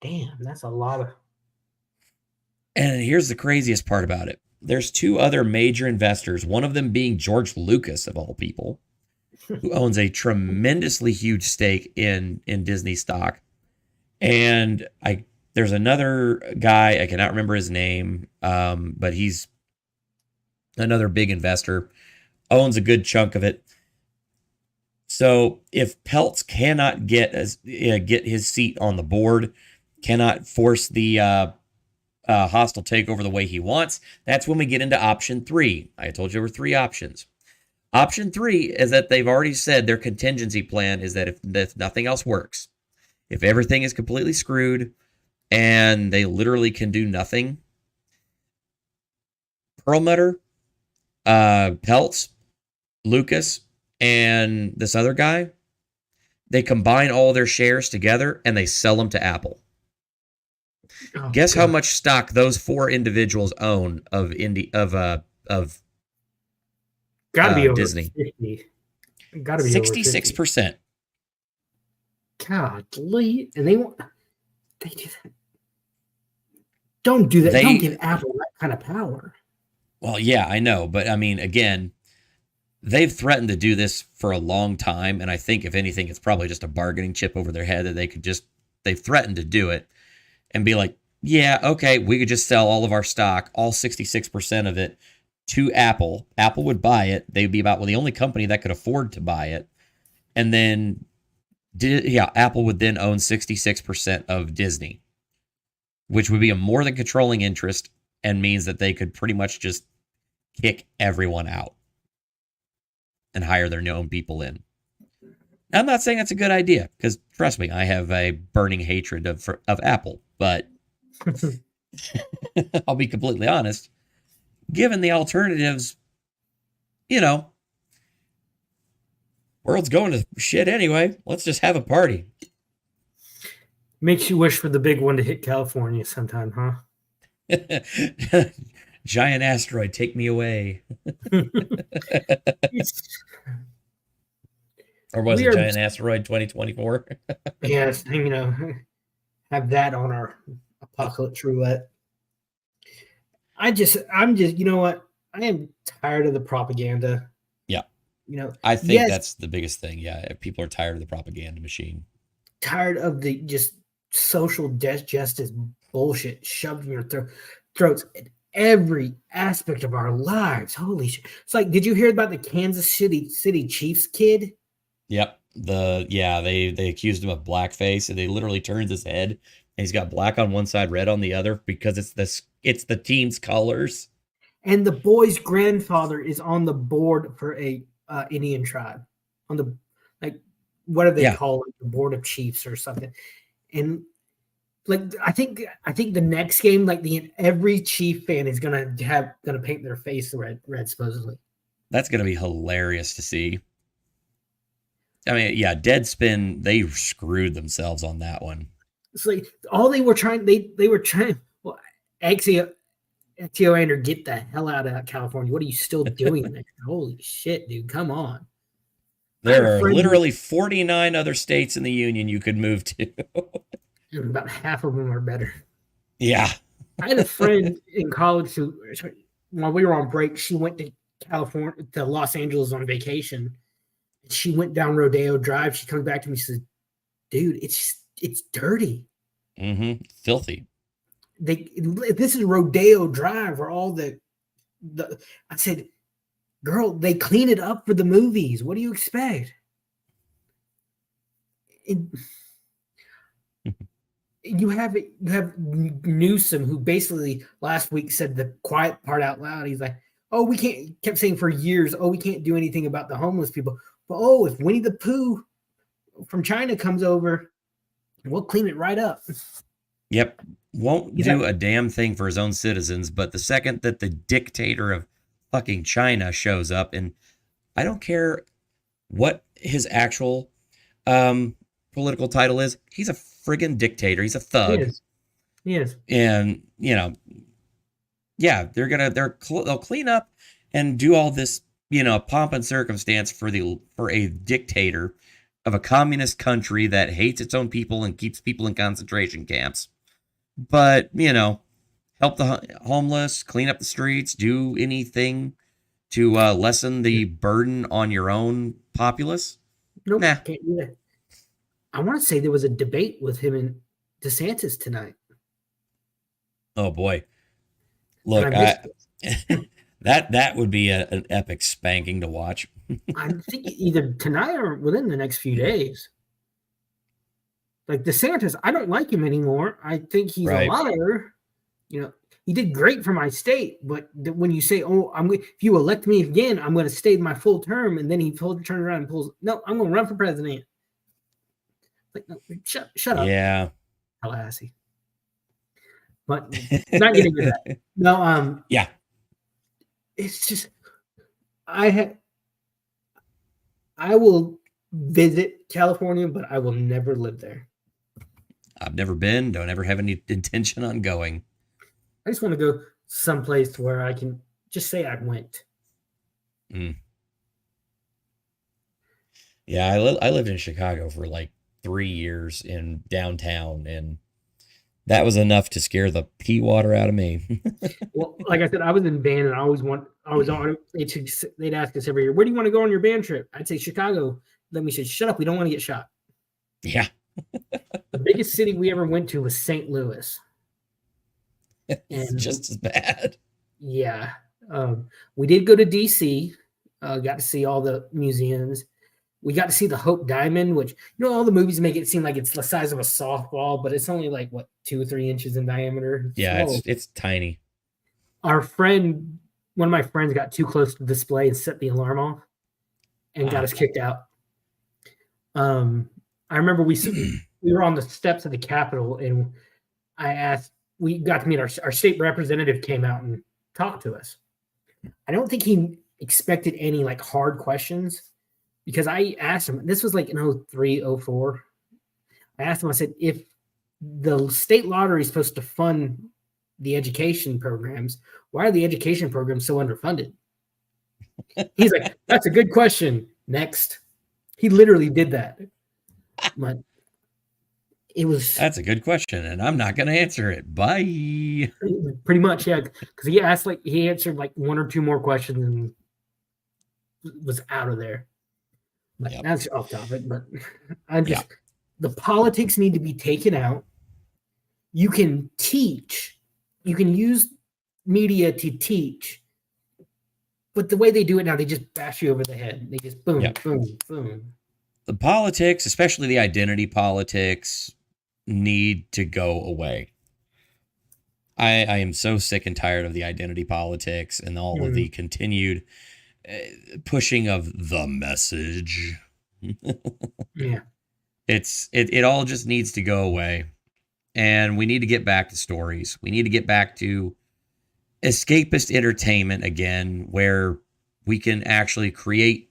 Damn, that's a lot of... And here's the craziest part about it. There's two other major investors, one of them being George Lucas, of all people, who owns a tremendously huge stake in Disney stock. And there's another guy, I cannot remember his name, but he's another big investor, owns a good chunk of it. So if Peltz cannot get his seat on the board, cannot force the hostile takeover the way he wants, that's when we get into option 3. I told you there were 3 options. Option 3 is that they've already said their contingency plan is that if nothing else works, if everything is completely screwed and they literally can do nothing, Perlmutter, Peltz, Lucas, and this other guy, they combine all their shares together and they sell them to Apple. Guess how much stock those 4 individuals own of gotta be over Disney? 50. Gotta be 66%. Godly, and they do that. Don't do that. Don't give Apple that kind of power. Well, yeah, I know, but I mean, again, they've threatened to do this for a long time, and I think if anything, it's probably just a bargaining chip over their head that they've threatened to do it and be like, yeah, okay, we could just sell all of our stock, all 66% of it, to Apple. Apple would buy it. They'd be about the only company that could afford to buy it. And then, Apple would then own 66% of Disney, which would be a more than controlling interest and means that they could pretty much just kick everyone out and hire their own people in. I'm not saying that's a good idea, because trust me, I have a burning hatred of Apple, but I'll be completely honest. Given the alternatives, world's going to shit anyway. Let's just have a party. Makes you wish for the big one to hit California sometime, huh? Giant asteroid, take me away. Or was it Giant Asteroid 2024? Yes, have that on Apocalypse Roulette. I'm just, you know what? I am tired of the propaganda. Yeah. You know, I think yes, that's the biggest thing. Yeah. People are tired of the propaganda machine. tired of the just social justice bullshit shoved in your throats in every aspect of our lives. Holy shit. It's like, did you hear about the Kansas City Chiefs kid? Yep. They accused him of blackface, and they literally turned his head, and he's got black on one side, red on the other, because it's the team's colors. And the boy's grandfather is on the board for a Indian tribe, on the, like, what do they call it? The board of chiefs or something. And like, I think the next game, like, every Chief fan is gonna paint their face red supposedly. That's gonna be hilarious to see. I mean, yeah, Deadspin, they screwed themselves on that one. It's like all they were trying. They were trying. Well, Axioander, get the hell out of California. What are you still doing there? Holy shit, dude! Come on. There are literally 49 other states in the union you could move to. And about half of them are better. Yeah. I had a friend in college who, while we were on break, she went to California, to Los Angeles on vacation. She went down Rodeo Drive. She comes back to me and says, dude, it's dirty. Mm-hmm. Filthy. This is Rodeo Drive where all the I said, girl, they clean it up for the movies. What do you expect? You have Newsom, who basically last week said the quiet part out loud. He's like, oh, we can't, kept saying for years, oh, we can't do anything about the homeless people. But oh, if Winnie the Pooh from China comes over, we'll clean it right up. Yep. Won't do a damn thing for his own citizens, but the second that the dictator of fucking China shows up, and I don't care what his actual political title is, he's a friggin' dictator. He's a thug. He is. And, you know, yeah, they'll clean up and do all this, you know, pomp and circumstance for a dictator of a communist country that hates its own people and keeps people in concentration camps. But, you know, help the homeless, clean up the streets, do anything to lessen the burden on your own populace. Nope, nah. Can't do that. I want to say there was a debate with him and DeSantis tonight. Oh boy. Look, that would be an epic spanking to watch. I think either tonight or within the next few days. Like DeSantis, I don't like him anymore. I think he's a liar. You know, he did great for my state, but when you say, "Oh, if you elect me again, I'm going to stay my full term," and then he turns around and pulls, "No, I'm going to run for president." Like, no, shut up. Yeah. Tallahassee. But not getting to that. No, yeah. It's just I will visit California, but I will never live there. I've never been, don't ever have any intention on going. I just want to go someplace where I can just say I went. Mm. Yeah, I lived in Chicago for like 3 years in downtown, and that was enough to scare the pea water out of me. Well, like I said, I was in band, and they'd ask us every year, where do you want to go on your band trip? I'd say Chicago. Then we said, shut up, we don't want to get shot. Yeah. The biggest city we ever went to was St. Louis. It's just as bad. Yeah. We did go to DC, got to see all the museums. We got to see the Hope Diamond, which, you know, all the movies make it seem like it's the size of a softball, but it's only like, 2 or 3 inches in diameter. It's tiny. Our friend, one of my friends, got too close to the display and set the alarm off and got us kicked out. I remember we were on the steps of the Capitol, and we got to meet our state representative came out and talked to us. I don't think he expected any like hard questions, because I asked him, this was like in 03, 04. I asked him, I said, if the state lottery is supposed to fund the education programs, why are the education programs so underfunded? He's like, that's a good question. Next. He literally did that. But It was That's a good question, and I'm not going to answer it. Bye. pretty much, yeah, because he answered like one or two more questions and was out of there. But that's off topic. But I'm just the politics need to be taken out. You can teach, you can use media to teach, but the way they do it now, they just bash you over the head. They just boom, boom, boom. The politics, especially the identity politics, need to go away. I am so sick and tired of the identity politics and all of the continued pushing of the message. Yeah. It all just needs to go away. And we need to get back to stories. We need to get back to escapist entertainment again, where we can actually create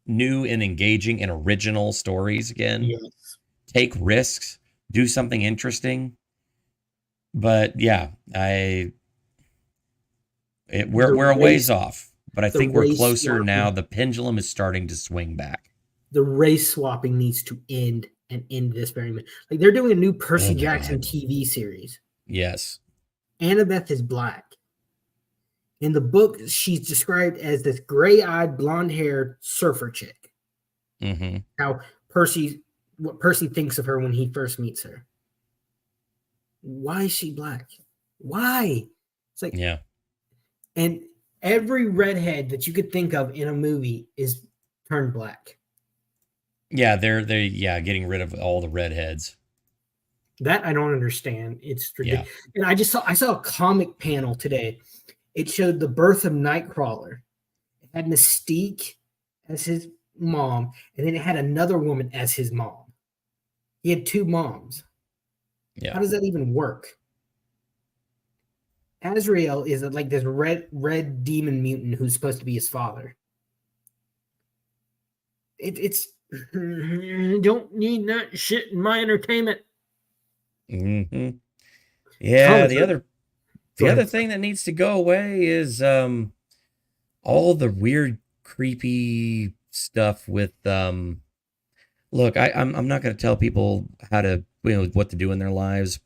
new and engaging and original stories again. Yes. Take risks, do something interesting. But yeah, we're a ways off, but I think we're closer now. The pendulum is starting to swing back. The race swapping needs to end and end this very minute. Like they're doing a new Percy Jackson TV series. Yes. Annabeth is black. In the book, she's described as this gray-eyed, blonde-haired surfer chick. Mm-hmm. What Percy thinks of her when he first meets her. Why is she black? Why? It's like, yeah. And every redhead that you could think of in a movie is turned black. Yeah, they're getting rid of all the redheads. That I don't understand. It's ridiculous. Yeah. And I saw a comic panel today. It showed the birth of Nightcrawler. It had Mystique as his mom, and then it had another woman as his mom. He had two moms. Yeah. How does that even work? Azrael is like this red demon mutant who's supposed to be his father. It's don't need that shit in my entertainment. Mm-hmm. Yeah, the other thing that needs to go away is all the weird, creepy stuff with look, I'm not going to tell people how to what to do in their lives,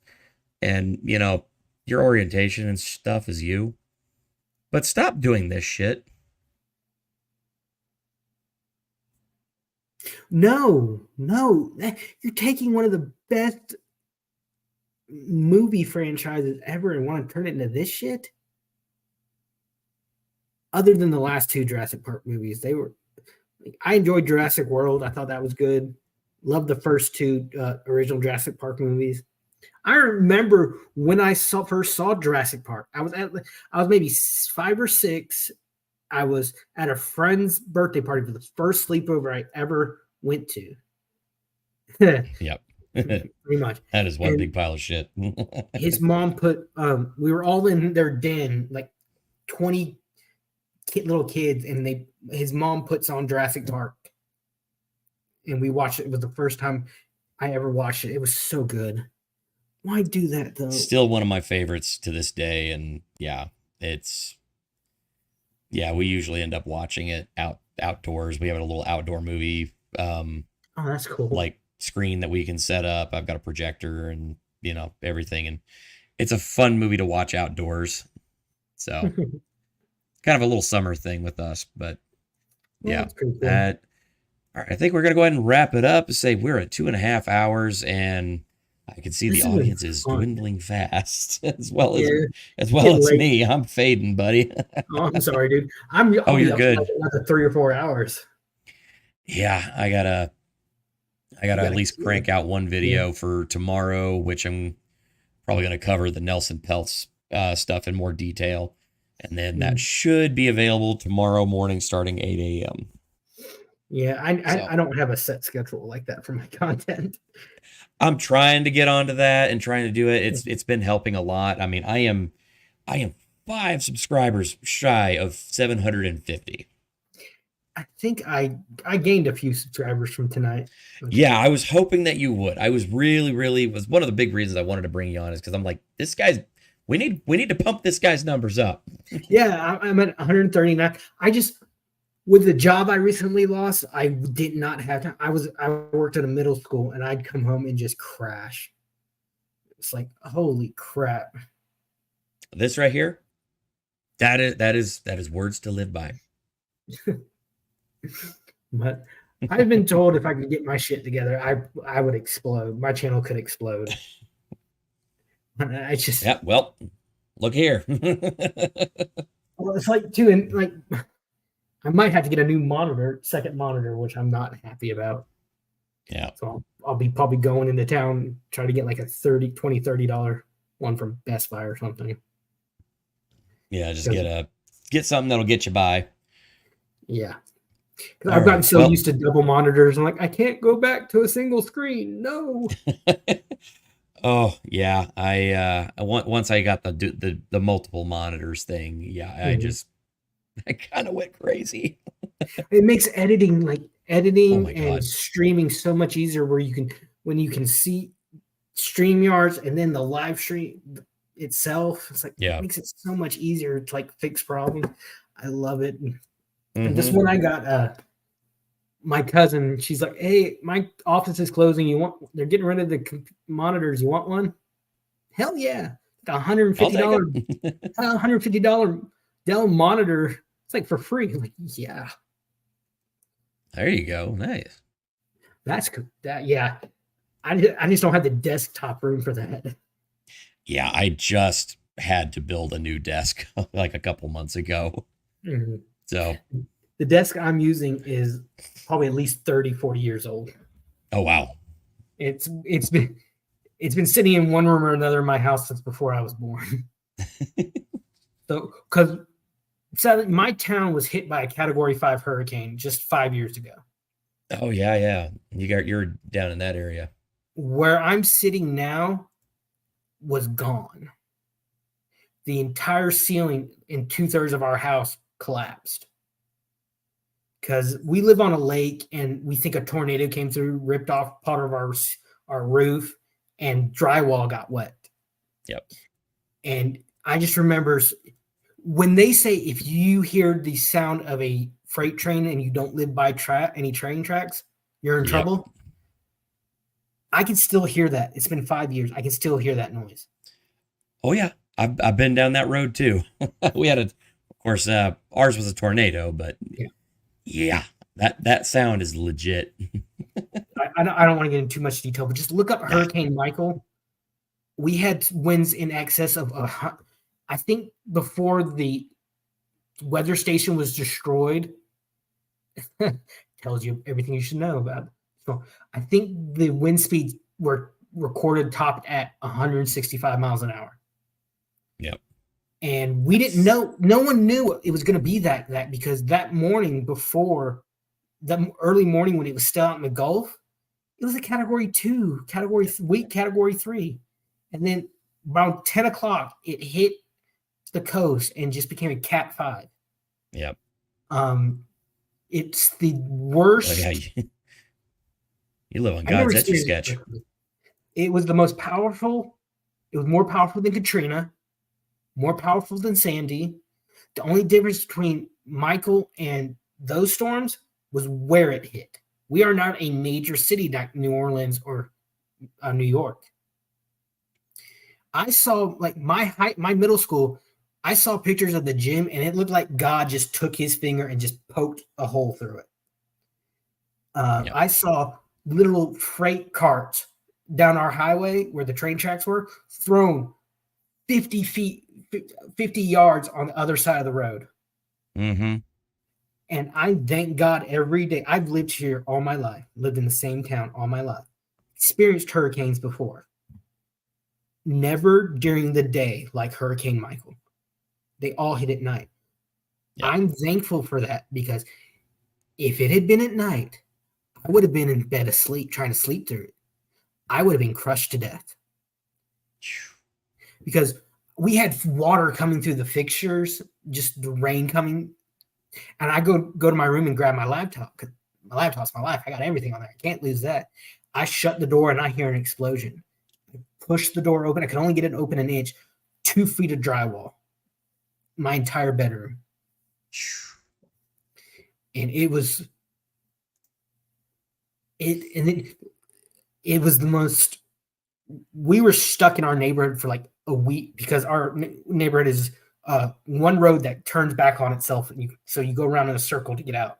and your orientation and stuff is you, but stop doing this shit. No, you're taking one of the best movie franchises ever and want to turn it into this shit. Other than the last two Jurassic Park movies, I enjoyed Jurassic World. I thought that was good. Loved the first two original Jurassic Park movies. I remember when I first saw Jurassic Park. I was maybe 5 or 6. I was at a friend's birthday party for the first sleepover I ever went to. Yep. Pretty much. That is one big pile of shit. His mom put we were all in their den, like 20 little kids, and his mom puts on Jurassic Park, and we watched it. It was the first time I ever watched it. It was so good. Why do that though? Still one of my favorites to this day, and we usually end up watching it outdoors. We have a little outdoor movie. Oh, that's cool. Like screen that we can set up. I've got a projector and everything, and it's a fun movie to watch outdoors. So kind of a little summer thing with us, but yeah. Cool. All right, I think we're gonna go ahead and wrap it up and say we're at 2.5 hours, and I can see the audience is dwindling fast as well as me. I'm fading, buddy. Oh, I'm sorry, dude. You're good. Another 3 or 4 hours. Yeah, I gotta at least crank out one video for tomorrow, which I'm probably going to cover the Nelson Peltz stuff in more detail. And then that should be available tomorrow morning starting 8 a.m. Yeah, I don't have a set schedule like that for my content. I'm trying to get onto that and trying to do it. It's been helping a lot. I mean, I am 5 subscribers shy of 750. I think I gained a few subscribers from tonight. Yeah, I was hoping that you would. I was really was one of the big reasons I wanted to bring you on is because I'm like, this guy's we need to pump this guy's numbers up. Yeah, I'm at 139. With the job I recently lost, I did not have time. I worked at a middle school, and I'd come home and just crash. It's like, holy crap. This right here, that is words to live by. But I've been told if I could get my shit together, I would explode. My channel could explode. I just Yeah, well, look here. well, it's like too, and like I might have to get a new monitor, second monitor, which I'm not happy about. Yeah. So I'll be probably going into town, try to get like a $30 one from Best Buy or something. Yeah, just get something that'll get you by. Yeah. Because I've gotten so used to double monitors. I'm like, I can't go back to a single screen. No. Oh yeah, I once I got the multiple monitors thing. Yeah, I kind of went crazy. It makes editing Oh and streaming so much easier. Where when you can see StreamYards and then the live stream itself. It's like it makes it so much easier to like fix problems. I love it. And this one I got my cousin, she's like, hey, my office is closing. They're getting rid of the monitors. You want one? Hell yeah. $150 $150 Dell monitor. It's like for free. I'm like, yeah. There you go. Nice. That's good. Yeah. I just don't have the desktop room for that. Yeah, I just had to build a new desk like a couple months ago. Mm-hmm. So the desk I'm using is probably at least 30, 40 years old. Oh wow. It's been sitting in one room or another in my house since before I was born. So because sadly my town was hit by a Category 5 hurricane just 5 years ago. Oh yeah. You're down in that area. Where I'm sitting now was gone. The entire ceiling in 2/3 of our house collapsed. Because we live on a lake and we think a tornado came through, ripped off part of our roof, and drywall got wet. Yep. And I just remember when they say if you hear the sound of a freight train and you don't live by any train tracks, you're in trouble. I can still hear that. It's been 5 years. I can still hear that noise. Oh yeah. I've been down that road too. We had of course, ours was a tornado, but yeah, that sound is legit. I don't want to get into too much detail, but just look up Hurricane Michael. We had winds in excess of I think before the weather station was destroyed. Tells you everything you should know about it. So I think the wind speeds were recorded topped at 165 miles an hour. Yep. And we didn't know, no one knew it was going to be that because that morning before, that early morning when it was still out in the Gulf, it was a Category 2, Category 3. And then around 10 o'clock, it hit the coast and just became a Cat 5. Yep. It's the worst. Oh, yeah. You live on God's Etch a Sketch. It was the most powerful. It was more powerful than Katrina, more powerful than Sandy. The only difference between Michael and those storms was where it hit. We are not a major city like New Orleans or New York. I saw like my middle school. I saw pictures of the gym and it looked like God just took his finger and just poked a hole through it. I saw little freight carts down our highway where the train tracks were thrown 50 yards on the other side of the road. Mm-hmm. And I thank God every day. I've lived here all my life, lived in the same town all my life, experienced hurricanes before. Never during the day like Hurricane Michael. They all hit at night. Yep. I'm thankful for that because if it had been at night, I would have been in bed asleep, trying to sleep through it. I would have been crushed to death. Because we had water coming through the fixtures, just the rain coming. And I go to my room and grab my laptop. Because my laptop's my life. I got everything on there. I can't lose that. I shut the door and I hear an explosion. I push the door open. I could only get it open an inch. 2 feet of drywall. My entire bedroom. And it was the most we were stuck in our neighborhood for like a week because our neighborhood is one road that turns back on itself, and so you go around in a circle to get out.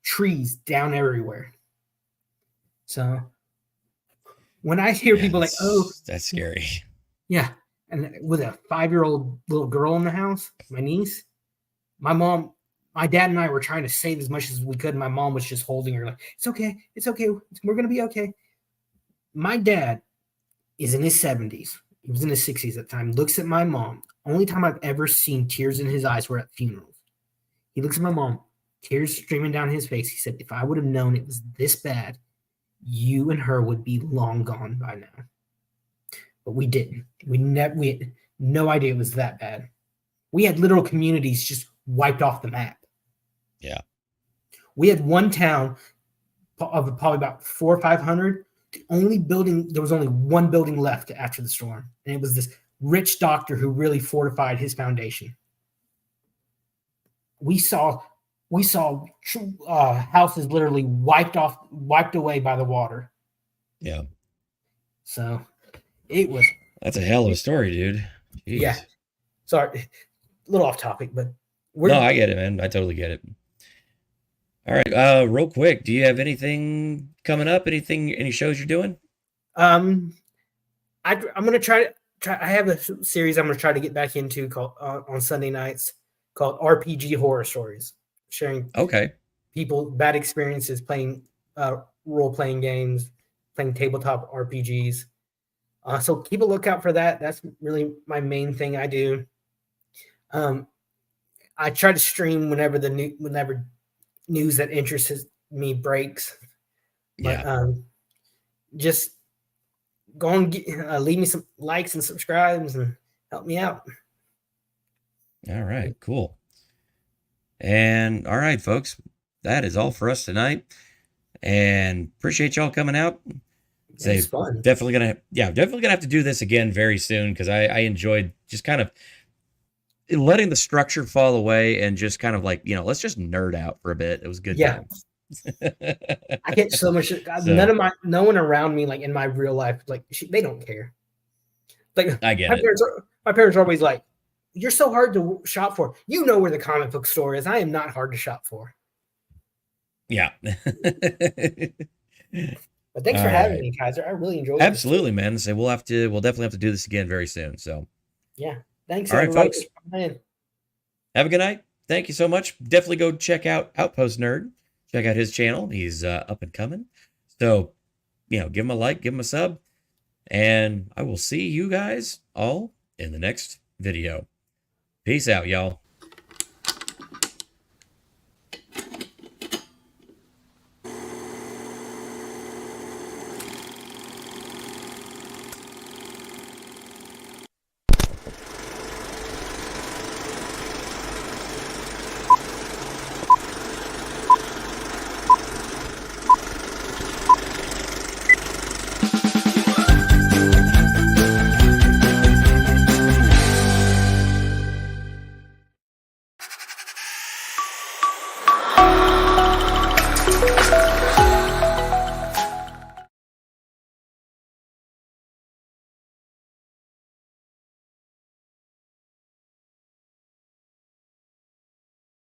Trees down everywhere. So when I hear people like, "Oh, that's scary," yeah, and with a 5-year-old little girl in the house, my niece, my mom, my dad and I were trying to save as much as we could. My mom was just holding her like, "It's okay, it's okay, we're gonna be okay." My dad is in his 70s. He was in his 60s at the time. Looks at my mom. Only time I've ever seen tears in his eyes were at funerals. He looks at my mom, tears streaming down his face. He said, "If I would have known it was this bad, you and her would be long gone by now." But we didn't. We had no idea it was that bad. We had literal communities just wiped off the map. Yeah. We had one town of probably about 400 or 500. The only building, there was only one building left after the storm. And it was this rich doctor who really fortified his foundation. We saw houses literally wiped away by the water. Yeah. So it was. That's a hell of a story, dude. Jeez. Yeah. Sorry, a little off topic, but no, I get it, man. I totally get it. All right. Real quick, do you have anything coming up? Any shows you're doing? I'm gonna try. I have a series I'm gonna try to get back into called on Sunday nights called RPG Horror Stories, sharing people bad experiences playing role playing games, playing tabletop RPGs. So keep a lookout for that. That's really my main thing I do. I try to stream whenever news that interests me breaks. But just go and leave me some likes and subscribes and help me out. All right, cool. And all right, folks, that is all for us tonight. And appreciate y'all coming out. It's fun. Definitely gonna have to do this again very soon because I enjoyed just kind of letting the structure fall away and just kind of like, let's just nerd out for a bit. It was good. Yeah. I get so much. No one around me, like in my real life, like they don't care. Like I get my parents are always like, "You're so hard to shop for. You know where the comic book store is. I am not hard to shop for." Yeah. But thanks for having me, Kaiser. I really enjoyed it. Absolutely, man. So we'll definitely have to do this again very soon. So yeah. Thanks. All right, folks. Have a good night. Thank you so much. Definitely go check out Outpost Nerd. Check out his channel. He's up and coming. So, give him a like, give him a sub, and I will see you guys all in the next video. Peace out, y'all.